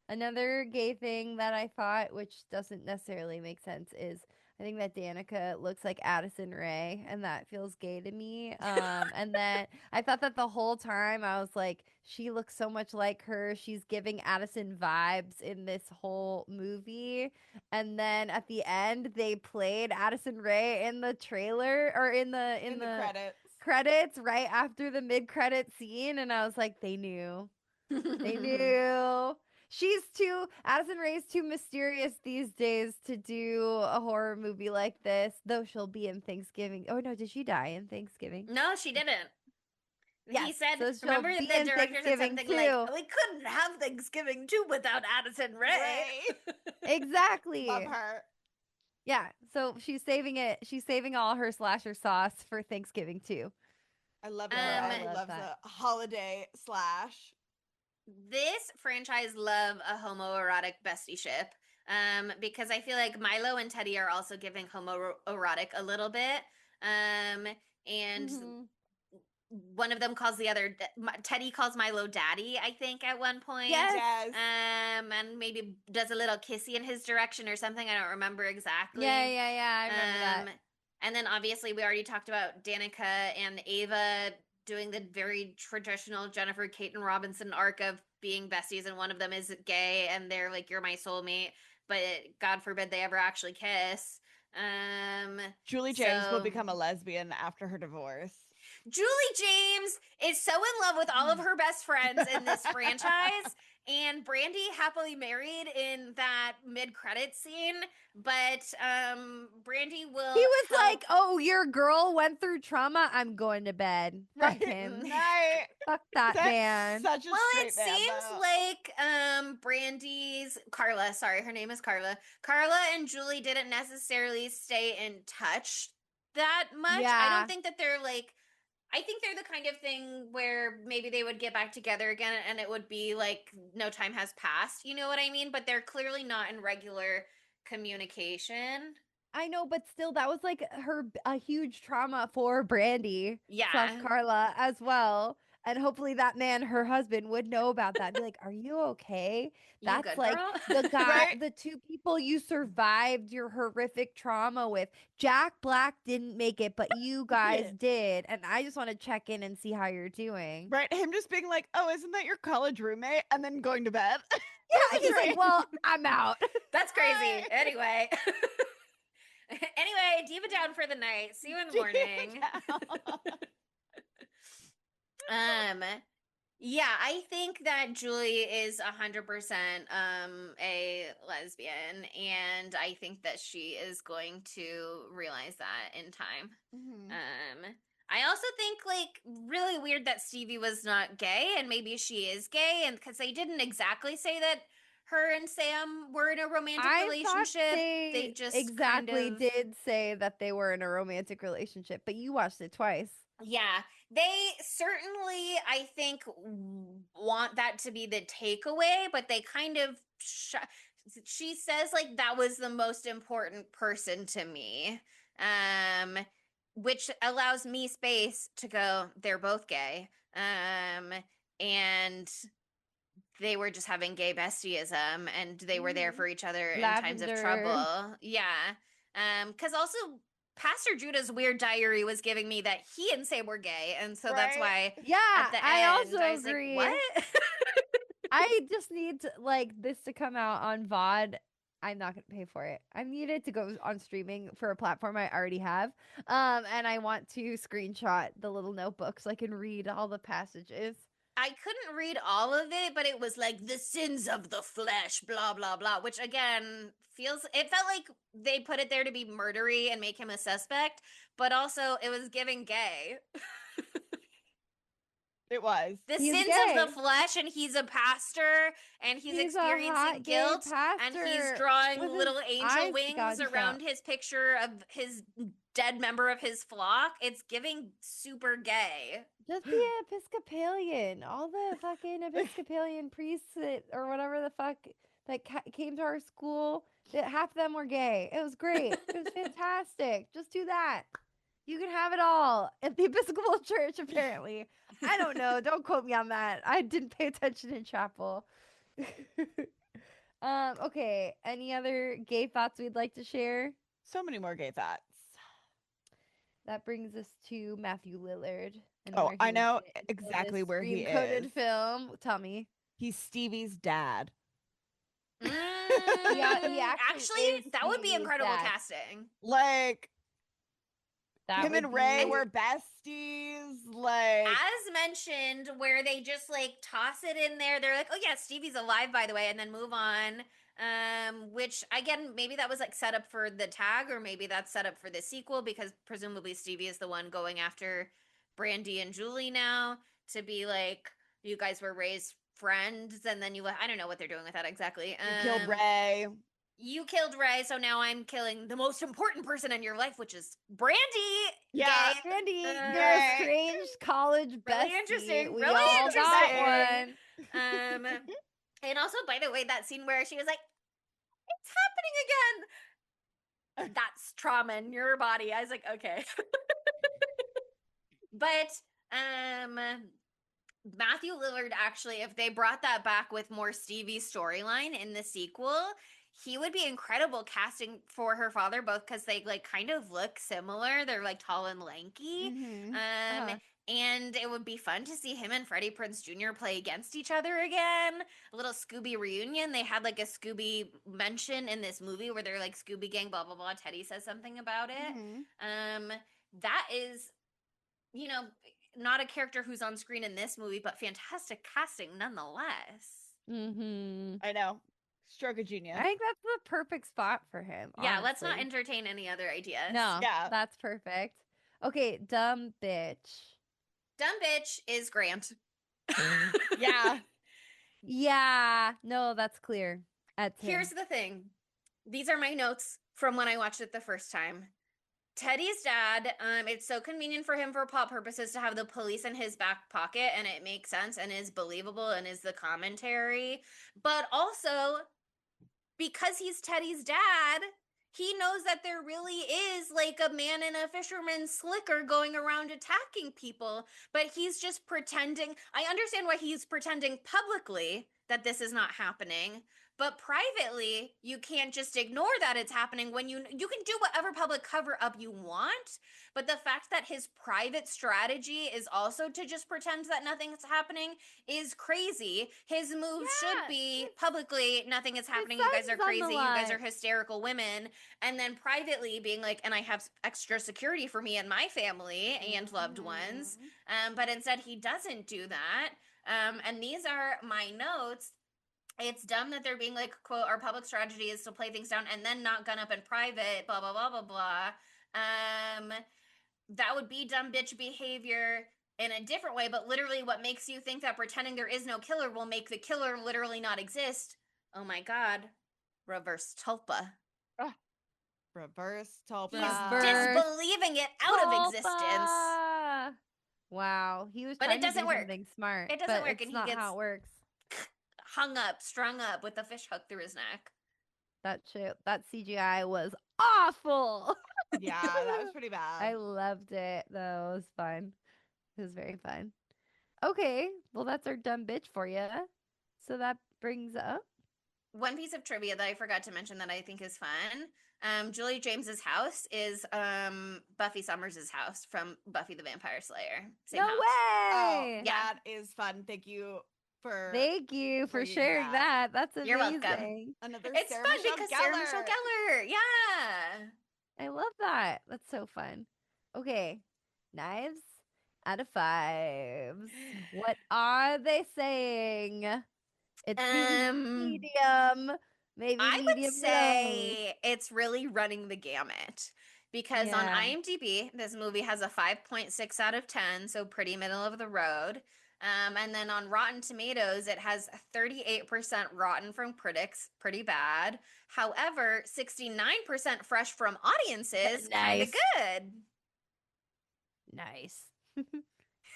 B: Another gay thing that I thought, which doesn't necessarily make sense, is I think that Danica looks like Addison Rae, and that feels gay to me. And then I thought that the whole time I was like, she looks so much like her. She's giving Addison vibes in this whole movie. And then at the end, they played Addison Rae in the trailer or in the credits right after the mid-credit scene, and I was like, they knew. They knew. Addison Rae's too mysterious these days to do a horror movie like this, though she'll be in Thanksgiving. Oh no, did she die in Thanksgiving?
C: No, she didn't.
B: Yes,
C: He said,
B: so she'll
C: remember
B: be
C: the
B: in
C: director said
B: Thanksgiving
C: something
B: too.
C: like, we couldn't have Thanksgiving too without Addison Rae.
B: Exactly.
A: Love her.
B: Yeah, so she's saving it. She's saving all her slasher sauce for Thanksgiving too.
A: I love it. I love
B: that.
A: the holiday slash.
C: This franchise love a homoerotic bestie ship. Because I feel like Milo and Teddy are also giving homoerotic a little bit. And one of them calls the other, Teddy calls Milo daddy, I think, at one point.
B: Yes.
C: And maybe does a little kissy in his direction or something. I don't remember exactly.
B: Yeah, I remember that.
C: And then obviously we already talked about Danica and Ava doing the very traditional Jennifer Caton Robinson arc of being besties, and one of them is gay and they're like, you're my soulmate, but God forbid they ever actually kiss.
A: Julie James will become a lesbian after her divorce.
C: Julie James is so in love with all of her best friends in this franchise, and Brandy happily married in that mid-credit scene, but Brandy will
B: He was like, oh, your girl went through trauma, I'm going to bed. Fuck him.
A: Right.
B: Fuck that man.
A: Such a
C: it seems like Brandy's Carla, sorry, her name is Carla and Julie didn't necessarily stay in touch that much. I don't think that they're like, I think they're the kind of thing where maybe they would get back together again and it would be like no time has passed, you know what I mean? But they're clearly not in regular communication.
B: I know, but still, that was like a huge trauma for Brandy.
C: Yeah.
B: / Carla as well. And hopefully that man, her husband, would know about that. Be like, are you okay? That's
C: good,
B: like
C: girl?
B: the guy,
A: Right?
B: the two people you survived your horrific trauma with. Jack Black didn't make it, but you guys did. And I just want to check in and see how you're doing.
A: Right? Him just being like, oh, isn't that your college roommate? And then going to bed.
B: Yeah, he's like, well, I'm out.
C: That's crazy. Anyway. Anyway, Diva down for the night. See you in the morning. Yeah, I think that Julie is 100% a lesbian, and I think that she is going to realize that in time. I also think like really weird that Stevie was not gay, and maybe she is gay, and because they didn't exactly say that her and Sam were in a romantic
B: I thought
C: relationship, they
B: they
C: just kind
B: exactly
C: of
B: did say that they were in a romantic relationship, but you watched it twice.
C: yeah, they certainly, I think, want that to be the takeaway, but they kind of. She says like that was the most important person to me, um, which allows me space to go. They're both gay, and they were just having gay bestieism, and they were there for each other in times of
B: Lavender.
C: trouble. Yeah, because also Pastor Judah's weird diary was giving me that he and Sam were gay, and so that's
A: Right?
C: why
B: Yeah,
C: at the
B: I
C: end I
B: also
C: was like,
B: agree.
C: "What?"
B: I just need to, like this to come out on VOD. I'm not gonna pay for it. I need it to go on streaming for a platform I already have. And I want to screenshot the little notebook so I can read all the passages.
C: I couldn't read all of it, but it was like the sins of the flesh, blah blah blah, which again feels it felt like they put it there to be murdery and make him a suspect, but also it was giving gay.
A: It was.
C: The
B: He's
C: sins of the
B: gay.
C: flesh, and he's a pastor, and he's
B: He's a
C: experiencing
B: hot gay
C: guilt, and he's
B: pastor
C: drawing
B: with his
C: little angel
B: eyes
C: wings
B: gouged out.
C: around his picture of his dead member of his flock. It's giving super gay.
B: Just be an Episcopalian. All the fucking Episcopalian priests or whatever the fuck that came to our school, that half of them were gay. It was great. It was fantastic. Just do that. You can have it all at the Episcopal Church, apparently. I don't know. Don't quote me on that. I didn't pay attention in chapel. Okay. Any other gay thoughts we'd like to share?
A: So many more gay thoughts.
B: That brings us to Matthew Lillard and
A: Oh,
B: where
A: I
B: he would
A: know
B: fit into
A: exactly
B: this
A: where he
B: screen-coded
A: is.
B: film. Tell me.
A: He's Stevie's dad.
B: Yeah, he actually is
C: Actually, that would be
B: Stevie's
C: incredible
B: dad.
C: casting.
A: Like
B: That
A: him
B: would
A: and Ray
B: be
A: were besties. Like
C: As mentioned, where they just like toss it in there. They're like, "Oh yeah, Stevie's alive, by the way," and then move on. Which again, maybe that was like set up for the tag, or maybe that's set up for the sequel because presumably Stevie is the one going after Brandy and Julie now to be like, "You guys were raised friends," and then I don't know what they're doing with that exactly.
A: you killed Ray.
C: You killed Ray, so now I'm killing the most important person in your life, which is Brandy.
A: Yeah.
C: Gay.
B: Randy,
C: Uh,
B: your estranged college bestie.
C: Really interesting.
B: We
C: Really
B: all got
C: interesting.
B: one.
C: And also, by the way, that scene where she was like, "It's happening again." That's trauma in your body. I was like, okay. But Matthew Lillard actually, if they brought that back with more Stevie storyline in the sequel, he would be incredible casting for her father, both because they like kind of look similar. They're like tall and lanky.
A: Mhm.
B: Uh-huh.
C: And it would be fun to see him and Freddie Prinze Jr. play against each other again. A little Scooby reunion. They had like a Scooby mention in this movie where they're like Scooby Gang, blah blah blah. Teddy says something about it.
A: Mhm.
C: That is, you know, not a character who's on screen in this movie, but fantastic casting nonetheless.
B: Mm-hmm.
A: I know. Stroke of genius.
B: I think that's the perfect spot for him.
C: Yeah, let's not
B: honestly.
C: entertain any other ideas.
B: No,
A: Yeah.
B: that's perfect. Okay, dumb bitch.
C: Dumb bitch is Grant.
A: Yeah.
B: Yeah, no, that's clear. That's him.
C: Here's the thing. These are my notes from when I watched it the first time. Teddy's dad, it's so convenient for him for plot purposes to have the police in his back pocket, and it makes sense and is believable and is the commentary. But also, because he's Teddy's dad, he knows that there really is like a man in a fisherman's slicker going around attacking people, but he's just pretending. I understand why he's pretending publicly that this is not happening, but privately, you can't just ignore that it's happening when you can do whatever public cover up you want, but the fact that his private strategy is also to just pretend that nothing is happening is crazy. His move should
B: Yeah,
C: be publicly nothing is happening. You
B: son's
C: guys are
B: on the
C: crazy. You guys are
B: line.
C: hysterical women. And then privately being like, and I have extra security for me and my family and loved ones. But instead he doesn't do that. And these are my notes. It's dumb that they're being like, quote, our public strategy is to play things down and then not gun up in private, blah, blah, blah, blah, blah. that would be dumb bitch behavior in a different way, but literally what makes you think that pretending there is no killer will make the killer literally not exist. Oh my god. Reverse tulpa.
A: Ugh. Reverse tulpa.
C: He's
B: Reverse
C: disbelieving it out of existence.
B: Tulpa! Wow, he was
C: But
B: trying
C: it
B: to
C: doesn't
B: do
C: work.
B: something smart.
C: It doesn't
B: but
C: work,
B: it's
C: and he
B: not
C: gets
B: how it works.
C: hung up, strung up with a fish hook through his neck.
B: That shit, that CGI was awful.
A: Yeah, that was pretty bad.
B: I loved it though. It was fun. It was very fun. Okay, well that's our dumb bitch for you. So that brings up
C: One piece of trivia that I forgot to mention that I think is fun. Julie James's house is Buffy Summers' house from Buffy the Vampire Slayer. Same
B: no
C: house.
A: Oh,
B: way.
C: Yeah.
A: that is fun. Thank you for
B: Thank you for
A: bringing
B: sharing that. That's
C: You're
B: amazing.
C: welcome.
A: another
C: It's
A: Sarah
C: fun
A: Michelle
C: because
A: Gellar.
C: Sarah Michelle Gellar. Yeah.
B: I love that. That's so fun. Okay, knives out of fives. What are they saying? It's
C: Um,
B: medium, maybe
C: I would
B: medium low.
C: say it's really running the gamut because on
B: Yeah.
C: IMDb, this movie has a 5.6 out of 10, so pretty middle of the road. And then on Rotten Tomatoes, it has 38% rotten from critics, pretty bad. However, 69% fresh from audiences, kind of
B: Nice.
C: good.
B: Nice.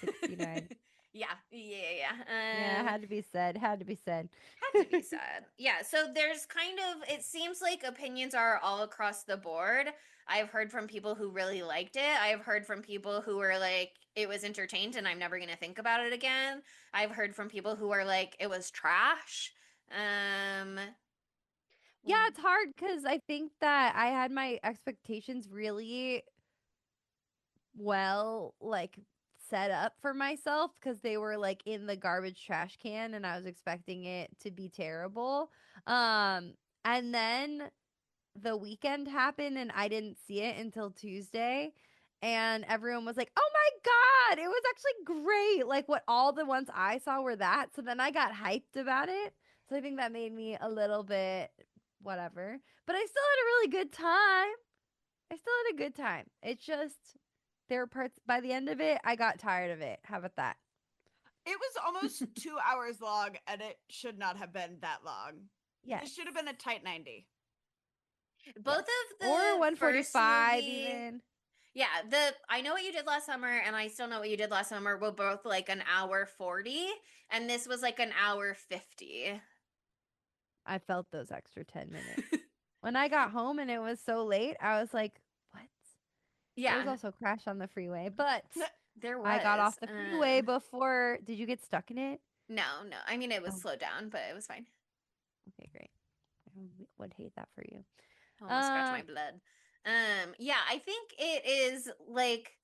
B: 69.
C: Yeah.
B: Yeah, had to be said. Had to be said.
C: Had to be said. Yeah, so there's kind of, it seems like opinions are all across the board. I've heard from people who really liked it. I've heard from people who were like, it was entertained and I'm never going to think about it again. I've heard from people who are like, it was trash.
B: Yeah, it's hard because I think that I had my expectations really well, like set up for myself because they were like in the garbage trash can and I was expecting it to be terrible. And then the weekend happened and I didn't see it until Tuesday. And everyone was like, oh my God, it was actually great. Like, what all the ones I saw were that. So then I got hyped about it. So I think that made me a little bit whatever. But I still had a really good time. I still had a good time. It's just, there were parts, by the end of it, I got tired of it. How about that?
A: It was almost 2 hours long, and it should not have been that long.
B: Yes.
A: It should have been a tight 90.
C: Both of the
B: Or
C: first
B: 145
C: movie,
B: even.
C: yeah, I Know What You Did Last Summer and I Still Know What You Did Last Summer were both like an hour 40, and this was like an hour 50.
B: I felt those extra 10 minutes. When I got home and it was so late, I was like, what?
C: Yeah,
B: There was also a crash on the freeway, but
C: there was.
B: I got off the freeway before. Did you get stuck in it?
C: No. I mean, it was
B: Oh.
C: slowed down, but it was fine.
B: Okay, great. I would hate that for you.
C: Almost scratched my blood. Yeah, I think it is like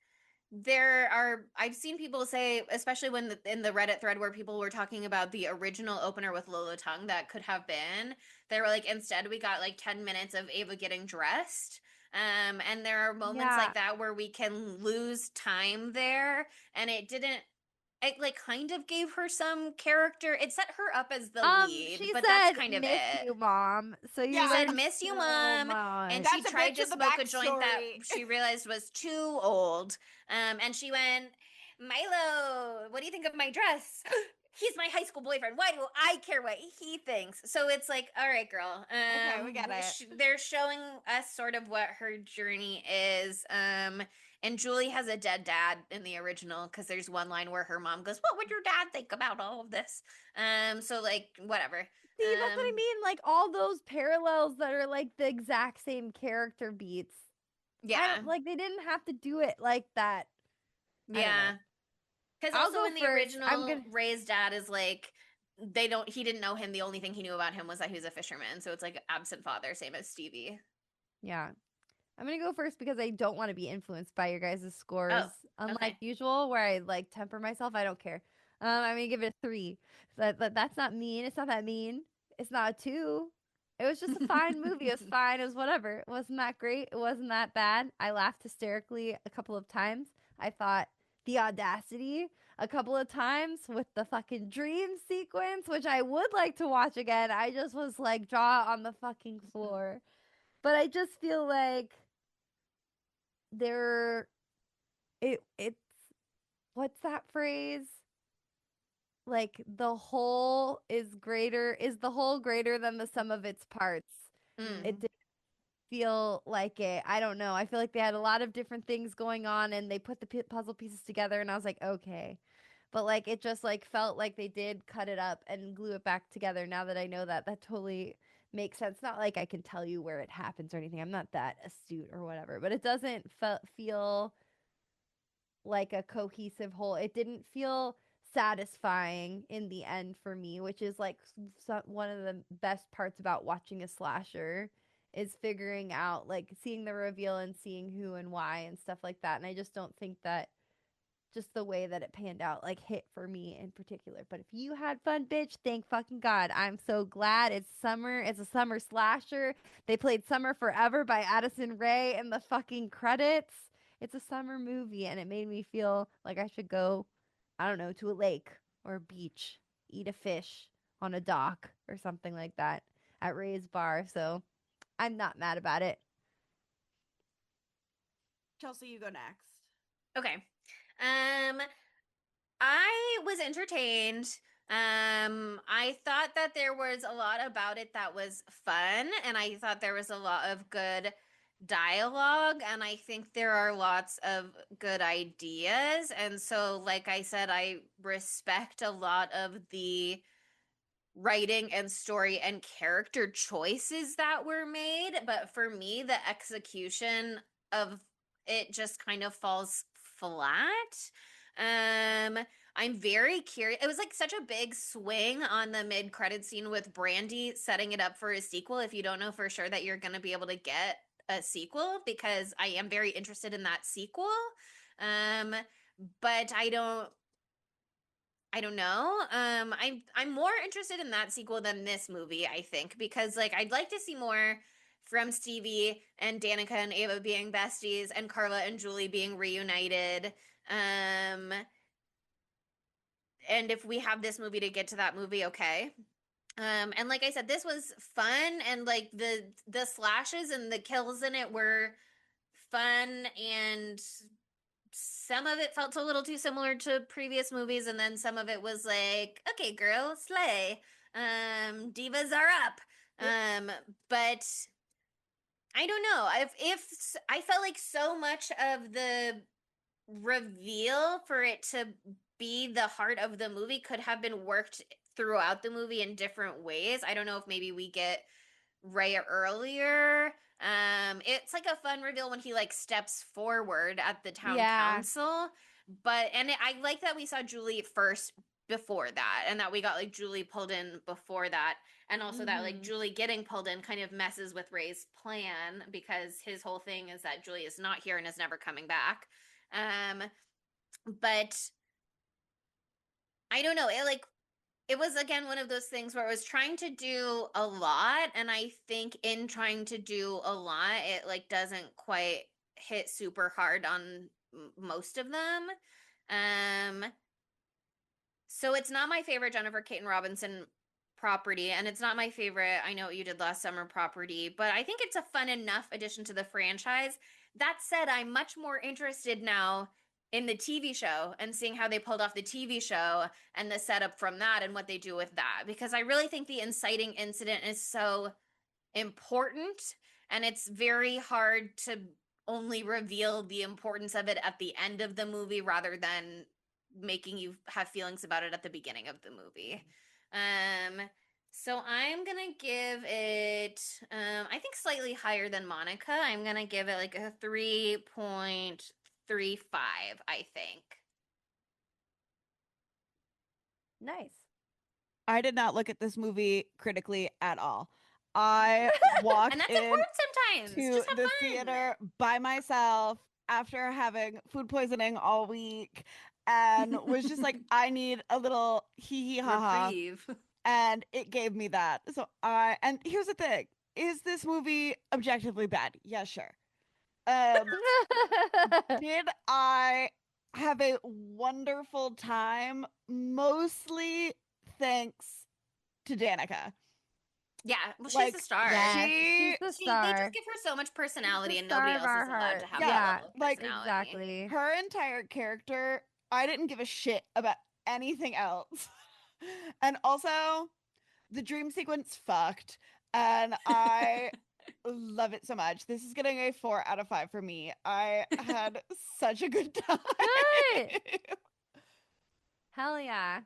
C: I've seen people say, especially when in the Reddit thread where people were talking about the original opener with Lola Tongue that could have been, they were like, instead we got like 10 minutes of Ava getting dressed. And there are moments
B: Yeah.
C: like that where we can lose time there, and it like kind of gave her some character. It set her up as the lead,
B: She
C: but
B: said,
C: that's kind of
B: "Miss
C: it.
B: you, mom." So you
A: Yeah.
C: Said,
B: learned
C: "Miss you,
B: so
C: mom,"
B: much.
C: and
A: That's
C: she
A: a
C: tried
A: bit
C: to
A: to the
C: smoke a joint that
A: backstory.
C: she realized was too old. And she went, "Milo, what do you think of my dress?" He's my high school boyfriend. Why do I care what he thinks? So it's like, all right, girl.
A: Okay, we get it.
C: They're showing us sort of what her journey is. And Julie has a dead dad in the original because there's one line where her mom goes, "What would your dad think about all of this?" So like whatever.
B: See, that's what I mean. Like all those parallels that are like the exact same character beats.
C: Yeah.
B: Like they didn't have to do it like that.
C: Yeah. Because
B: I'll
C: also
B: go
C: in the
B: first.
C: original, Ray's dad is like, he didn't know him. The only thing he knew about him was that he was a fisherman. So it's like absent father, same as Stevie.
B: Yeah. I'm gonna go first because I don't want to be influenced by your guys' scores. Unlike
C: okay.
B: usual, where I like temper myself, I don't care. I'm gonna give it a 3. That's not mean. It's not that mean. It's not a 2. It was just a fine movie. It was fine. It was whatever. It wasn't that great. It wasn't that bad. I laughed hysterically a couple of times. I thought the audacity a couple of times with the fucking dream sequence, which I would like to watch again. I just was like jaw on the fucking floor. But I just feel like there it's what's that phrase? Like the whole is the whole greater than the sum of its parts.
C: Mm.
B: It didn't feel like it. I don't know. I feel like they had a lot of different things going on and they put the puzzle pieces together and I was like, okay. But like it just like felt like they did cut it up and glue it back together. Now that I know that, that totally makes sense. Not like I can tell you where it happens or anything. I'm not that astute or whatever, but it doesn't feel like a cohesive whole. It didn't feel satisfying in the end for me, which is like one of the best parts about watching a slasher is figuring out like seeing the reveal and seeing who and why and stuff like that. And I just don't think that just the way that it panned out like hit for me in particular. But if you had fun, bitch, thank fucking God. I'm so glad it's summer. It's a summer slasher. They played Summer Forever by Addison Rae in the fucking credits. It's a summer movie and it made me feel like I should go, I don't know, to a lake or a beach, eat a fish on a dock or something like that at Ray's bar. So I'm not mad about it.
A: Chelsea, you go next.
C: Okay. I was entertained. I thought that there was a lot about it that was fun, and I thought there was a lot of good dialogue, and I think there are lots of good ideas. And so, like I said, I respect a lot of the writing and story and character choices that were made, but for me, the execution of it just kind of falls flat. Um, I'm very curious. It was like such a big swing on the mid-credit scene with Brandy setting it up for a sequel if you don't know for sure that you're going to be able to get a sequel, because I am very interested in that sequel. Um, but I don't know. I'm more interested in that sequel than this movie, I think, because like I'd like to see more from Stevie and Danica and Ava being besties and Carla and Julie being reunited. Um and if we have this movie to get to that movie, okay. And like I said, this was fun, and like the slashes and the kills in it were fun, and some of it felt a little too similar to previous movies, and then some of it was like, okay, girl, slay. Divas are up. But I don't know. If I felt like so much of the reveal for it to be the heart of the movie could have been worked throughout the movie in different ways. I don't know if maybe we get Ray earlier. It's like a fun reveal when he like steps forward at the town
B: Yeah.
C: council. But I like that we saw Julie first before that, and that we got like Julie pulled in before that, and also that like Julie getting pulled in kind of messes with Ray's plan, because his whole thing is that Julie is not here and is never coming back. But I don't know. It was again one of those things where it was trying to do a lot, and I think in trying to do a lot it like doesn't quite hit super hard on most of them. So it's not my favorite Jennifer Caton Robinson property, and it's not my favorite I Know What You Did Last Summer property, but I think it's a fun enough addition to the franchise. That said, I'm much more interested now in the TV show and seeing how they pulled off the TV show and the setup from that and what they do with that, because I really think the inciting incident is so important, and it's very hard to only reveal the importance of it at the end of the movie rather than making you have feelings about it at the beginning of the movie. So I'm gonna give it I think slightly higher than Monica. I'm gonna give it like a 3.35, I think.
B: Nice.
A: I did not look at this movie critically at all. I
C: And
A: walked
C: that's
A: in
C: important sometimes.
A: to
C: Just have
A: the
C: fun.
A: theater by myself after having food poisoning all week and was just like, I need a little hee hee ha ha.
C: Reprieve.
A: And it gave me that. And here's the thing, is this movie objectively bad? Yeah, sure. Um, did I have a wonderful time? Mostly thanks to Danica.
C: Yeah, well, she's
A: Like,
C: the star.
B: Yes,
A: she
B: she's the
C: They
B: star.
C: just give her so much personality,
B: The
C: and nobody
B: star of
C: else
B: our
C: is allowed to
B: hearts.
C: have
A: Yeah,
C: that
B: Yeah,
C: level of
A: like,
C: personality.
B: exactly.
A: her entire character, I didn't give a shit about anything else. And also, the dream sequence fucked, and I love it so much. This is getting a 4 out of 5 for me. I had such a good time.
B: Good. Hell yeah.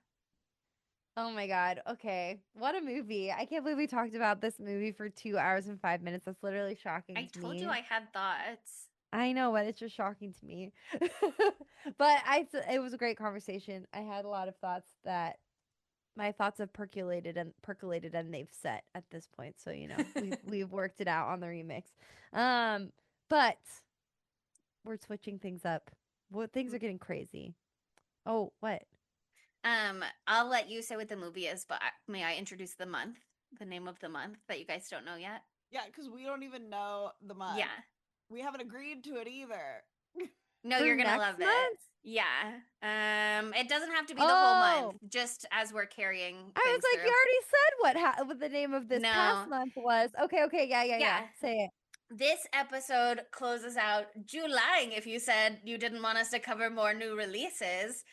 B: Oh my God. Okay. What a movie. I can't believe we talked about this movie for 2 hours and 5 minutes. That's literally shocking
C: I
B: to
C: told
B: me.
C: you I had thoughts.
B: I know, but it's just shocking to me. It was a great conversation. I had a lot of thoughts that my thoughts have percolated and they've set at this point. So, we've worked it out on the remix. But we're switching things up. What things are getting crazy? Oh, what?
C: I'll let you say what the movie is, but may I introduce the month, the name of the month that you guys don't know yet?
A: Yeah, because we don't even know the month.
C: Yeah.
A: We haven't agreed to it either.
C: No,
B: For
C: you're gonna
B: next
C: love it.
B: month?
C: Yeah. It doesn't have to be the whole month, just as we're carrying
B: I was
C: things
B: like,
C: through.
B: you already said what the name of this past
C: No.
B: month was. Okay, yeah.
C: Yeah.
B: Say it.
C: This episode closes out July if you said you didn't want us to cover more new releases.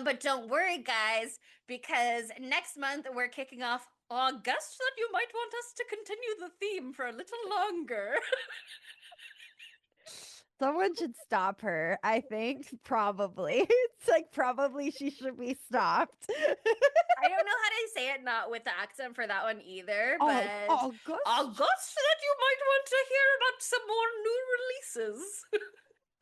C: But don't worry, guys, because next month we're kicking off August, that you might want us to continue the theme for a little longer.
B: Someone should stop her, I think. Probably. It's like probably she should be stopped.
C: I don't know how to say it not with the accent for that one either, but
B: August.
C: August, that you might want to hear about some more new releases.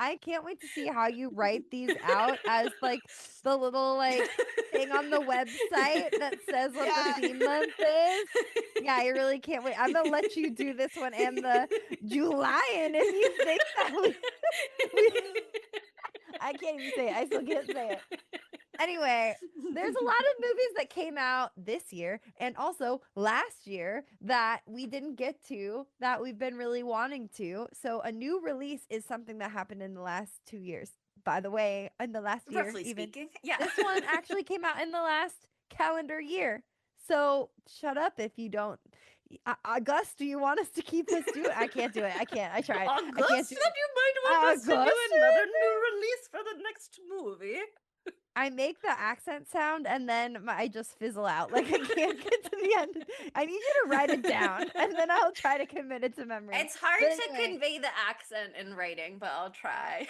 B: I can't wait to see how you write these out as like the little like thing on the website that says what
A: Yeah.
B: the theme month is. Yeah, I really can't wait. I'm gonna let you do this one and the July, and if you think that we I can't even say it. I still can't say it. Anyway, there's a lot of movies that came out this year and also last year that we didn't get to that we've been really wanting to. So a new release is something that happened in the last 2 years. By the way, in the last year,
C: Roughly
B: even
C: speaking, yeah.
B: this one actually came out in the last calendar year. So shut up if you don't. August, do you want us to keep this doing? I can't do it. I can't. I tried.
C: August,
B: I can't do
C: that
B: it.
C: you might want us to do
B: August?
C: another new release for the next movie.
B: I make the accent sound and then I just fizzle out. Like I can't get to the end. I need you to write it down and then I'll try to commit it to memory.
C: It's hard
B: But
C: to
B: anyway,
C: convey the accent in writing, but I'll try.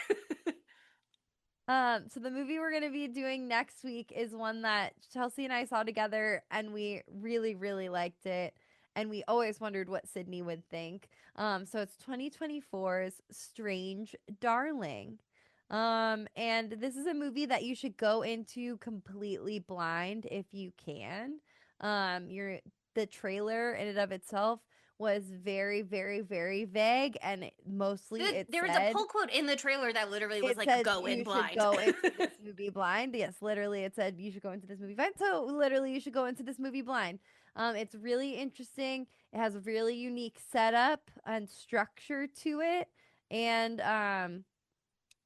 B: so the movie we're gonna be doing next week is one that Chelsea and I saw together and we really, really liked it. And we always wondered what Sydney would think. So it's 2024's Strange Darling. And this is a movie that you should go into completely blind if you can. The trailer in and of itself was very, very, very vague, and mostly
C: There was a pull quote in the trailer that literally was
B: it
C: like,
B: said
C: "Go in
B: you
C: blind."
B: should go into this movie blind. Yes, literally, it said you should go into this movie blind. So literally, you should go into this movie blind. It's really interesting. It has a really unique setup and structure to it, and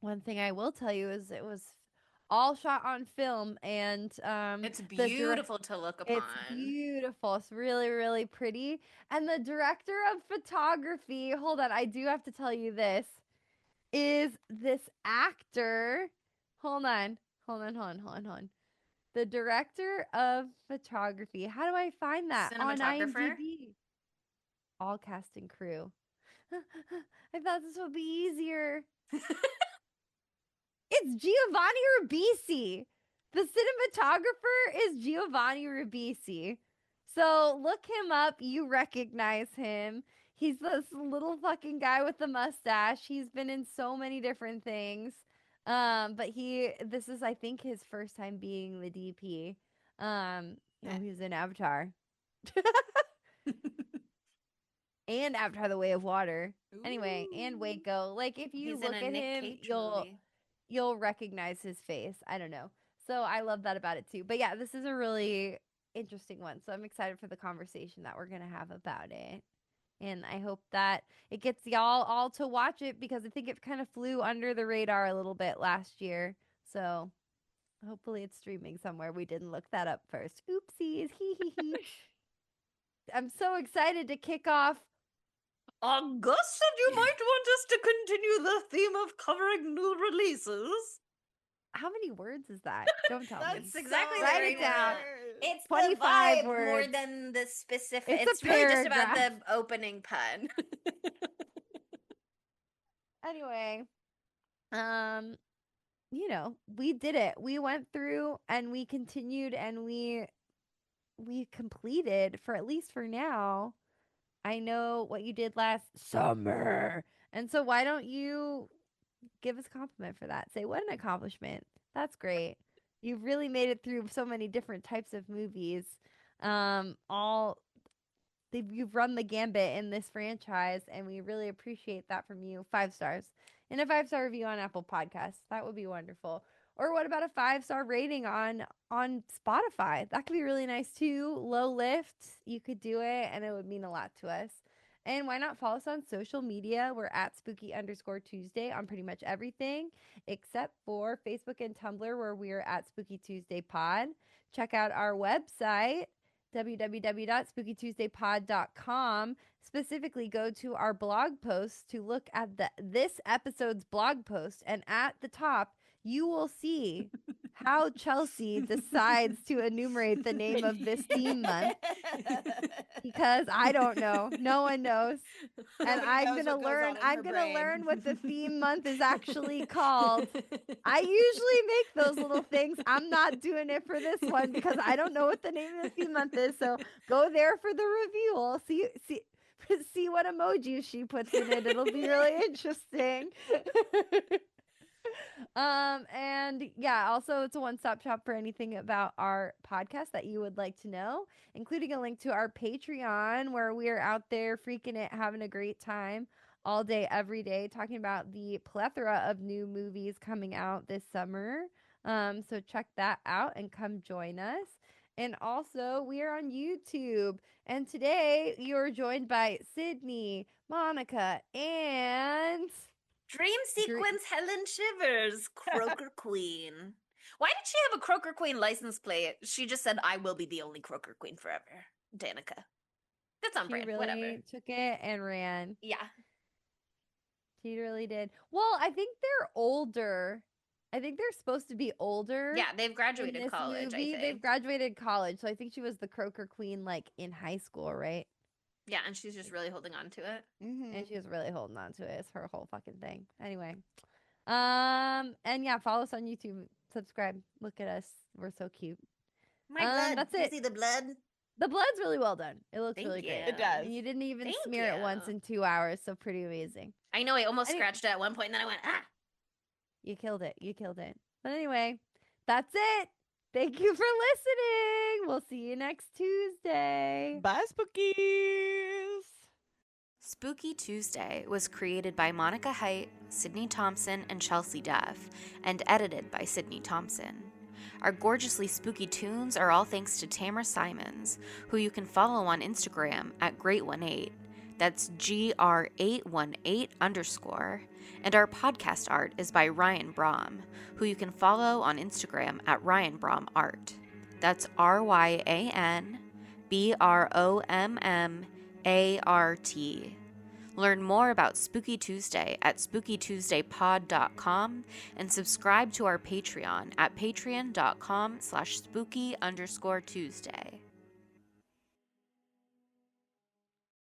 B: one thing I will tell you is it was all shot on film, and
C: It's
B: the direct.
C: beautiful to look upon.
B: It's beautiful. It's really, really pretty. And the director of photography, hold on, I do have to tell you this, is this actor. Hold on. Hold on. The director of photography. How do I find that? On
C: Cinematographer?
B: IMDb. All cast and crew. I thought this would be easier. It's Giovanni Ribisi. The cinematographer is Giovanni Ribisi. So look him up. You recognize him. He's this little fucking guy with the mustache. He's been in so many different things. But this is I think his first time being the DP. He was in Avatar. And Avatar the Way of Water. Anyway, and Waco. Like if you
C: He's
B: look
C: in a
B: at
C: Nick
B: him,
C: Cage
B: you'll
C: movie.
B: you'll recognize his face. I don't know. So I love that about it too. But yeah, this is a really interesting one. So I'm excited for the conversation that we're going to have about it. And I hope that it gets y'all all to watch it because I think it kind of flew under the radar a little bit last year. So hopefully it's streaming somewhere. We didn't look that up first. Oopsies. Hee hee hee. I'm so excited to kick off.
C: August said you might want us to continue the theme of covering new releases.
B: How many words is that? Don't tell me.
C: That's exactly
B: Write
C: the
B: it down.
C: It's
B: 25
C: the vibe more
B: words.
C: than the specific.
B: It's a
C: It's really just about the
B: paragraph.
C: opening pun.
B: Anyway, we did it. We went through and we continued and we completed, for at least for now. I know what you did last summer. And so why don't you give us a compliment for that? Say, what an accomplishment. That's great. You've really made it through so many different types of movies. You've run the gambit in this franchise, and we really appreciate that from you. 5 stars. And a 5-star review on Apple Podcasts. That would be wonderful. Or what about a 5-star rating on Spotify? That could be really nice too. Low lift. You could do it, and it would mean a lot to us. And why not follow us on social media? We're at spooky_Tuesday on pretty much everything except for Facebook and Tumblr, where we're at Spooky Tuesday Pod. Check out our website, www.spookytuesdaypod.com. Specifically, go to our blog post to look at this episode's blog post, and at the top, you will see how Chelsea decides to enumerate the name of this theme month, because I don't know. No one knows. And I'm going to learn what the theme month is actually called. I usually make those little things. I'm not doing it for this one because I don't know what the name of the theme month is. So go there for the review. See what emojis she puts in it. It'll be really interesting. And yeah, also it's a one-stop shop for anything about our podcast that you would like to know, including a link to our Patreon, where we are out there freaking it, having a great time all day, every day, talking about the plethora of new movies coming out this summer. So check that out and come join us. And also, we are on YouTube. And today, you're joined by Sydney, Monica, and
C: Dream Sequence Helen Shivers, Croaker Queen. Why did she have a Croaker Queen license plate? She just said, I will be the only Croaker Queen forever. Danica. That's on brand.
B: She really
C: Whatever.
B: took it and ran.
C: Yeah.
B: She really did. Well, I think they're older. I think they're supposed to be older.
C: Yeah, they've
B: in
C: graduated
B: this
C: college,
B: movie.
C: I think.
B: They've graduated college, so I think she was the Croaker Queen, like, in high school, right?
C: Yeah, and she's just really holding on to it.
A: Mm-hmm.
B: And she was really holding on to it. It's her whole fucking thing. Anyway. And yeah, follow us on YouTube. Subscribe. Look at us. We're so cute.
C: My blood.
B: That's
C: You
B: it.
C: see the blood?
B: The blood's really well done. It looks
C: Thank
B: really great.
C: you.
A: It does.
B: And you didn't even
C: Thank
B: smear it
C: you.
B: once in 2 hours, so pretty amazing.
C: I know, I almost scratched it at one point, and then I went, ah!
B: You killed it. You killed it. But anyway, that's it. Thank you for listening. We'll see you next Tuesday.
A: Bye, Spookies.
D: Spooky Tuesday was created by Monica Height, Sydney Thompson, and Chelsea Duff, and edited by Sydney Thompson. Our gorgeously spooky tunes are all thanks to Tamara Simons, who you can follow on Instagram at Great18. That's GR818_. And our podcast art is by Ryan Brom, who you can follow on Instagram at Ryan Brom Art. That's RyanBrommArt. Learn more about Spooky Tuesday at spookytuesdaypod.com and subscribe to our Patreon at patreon.com/spooky_Tuesday.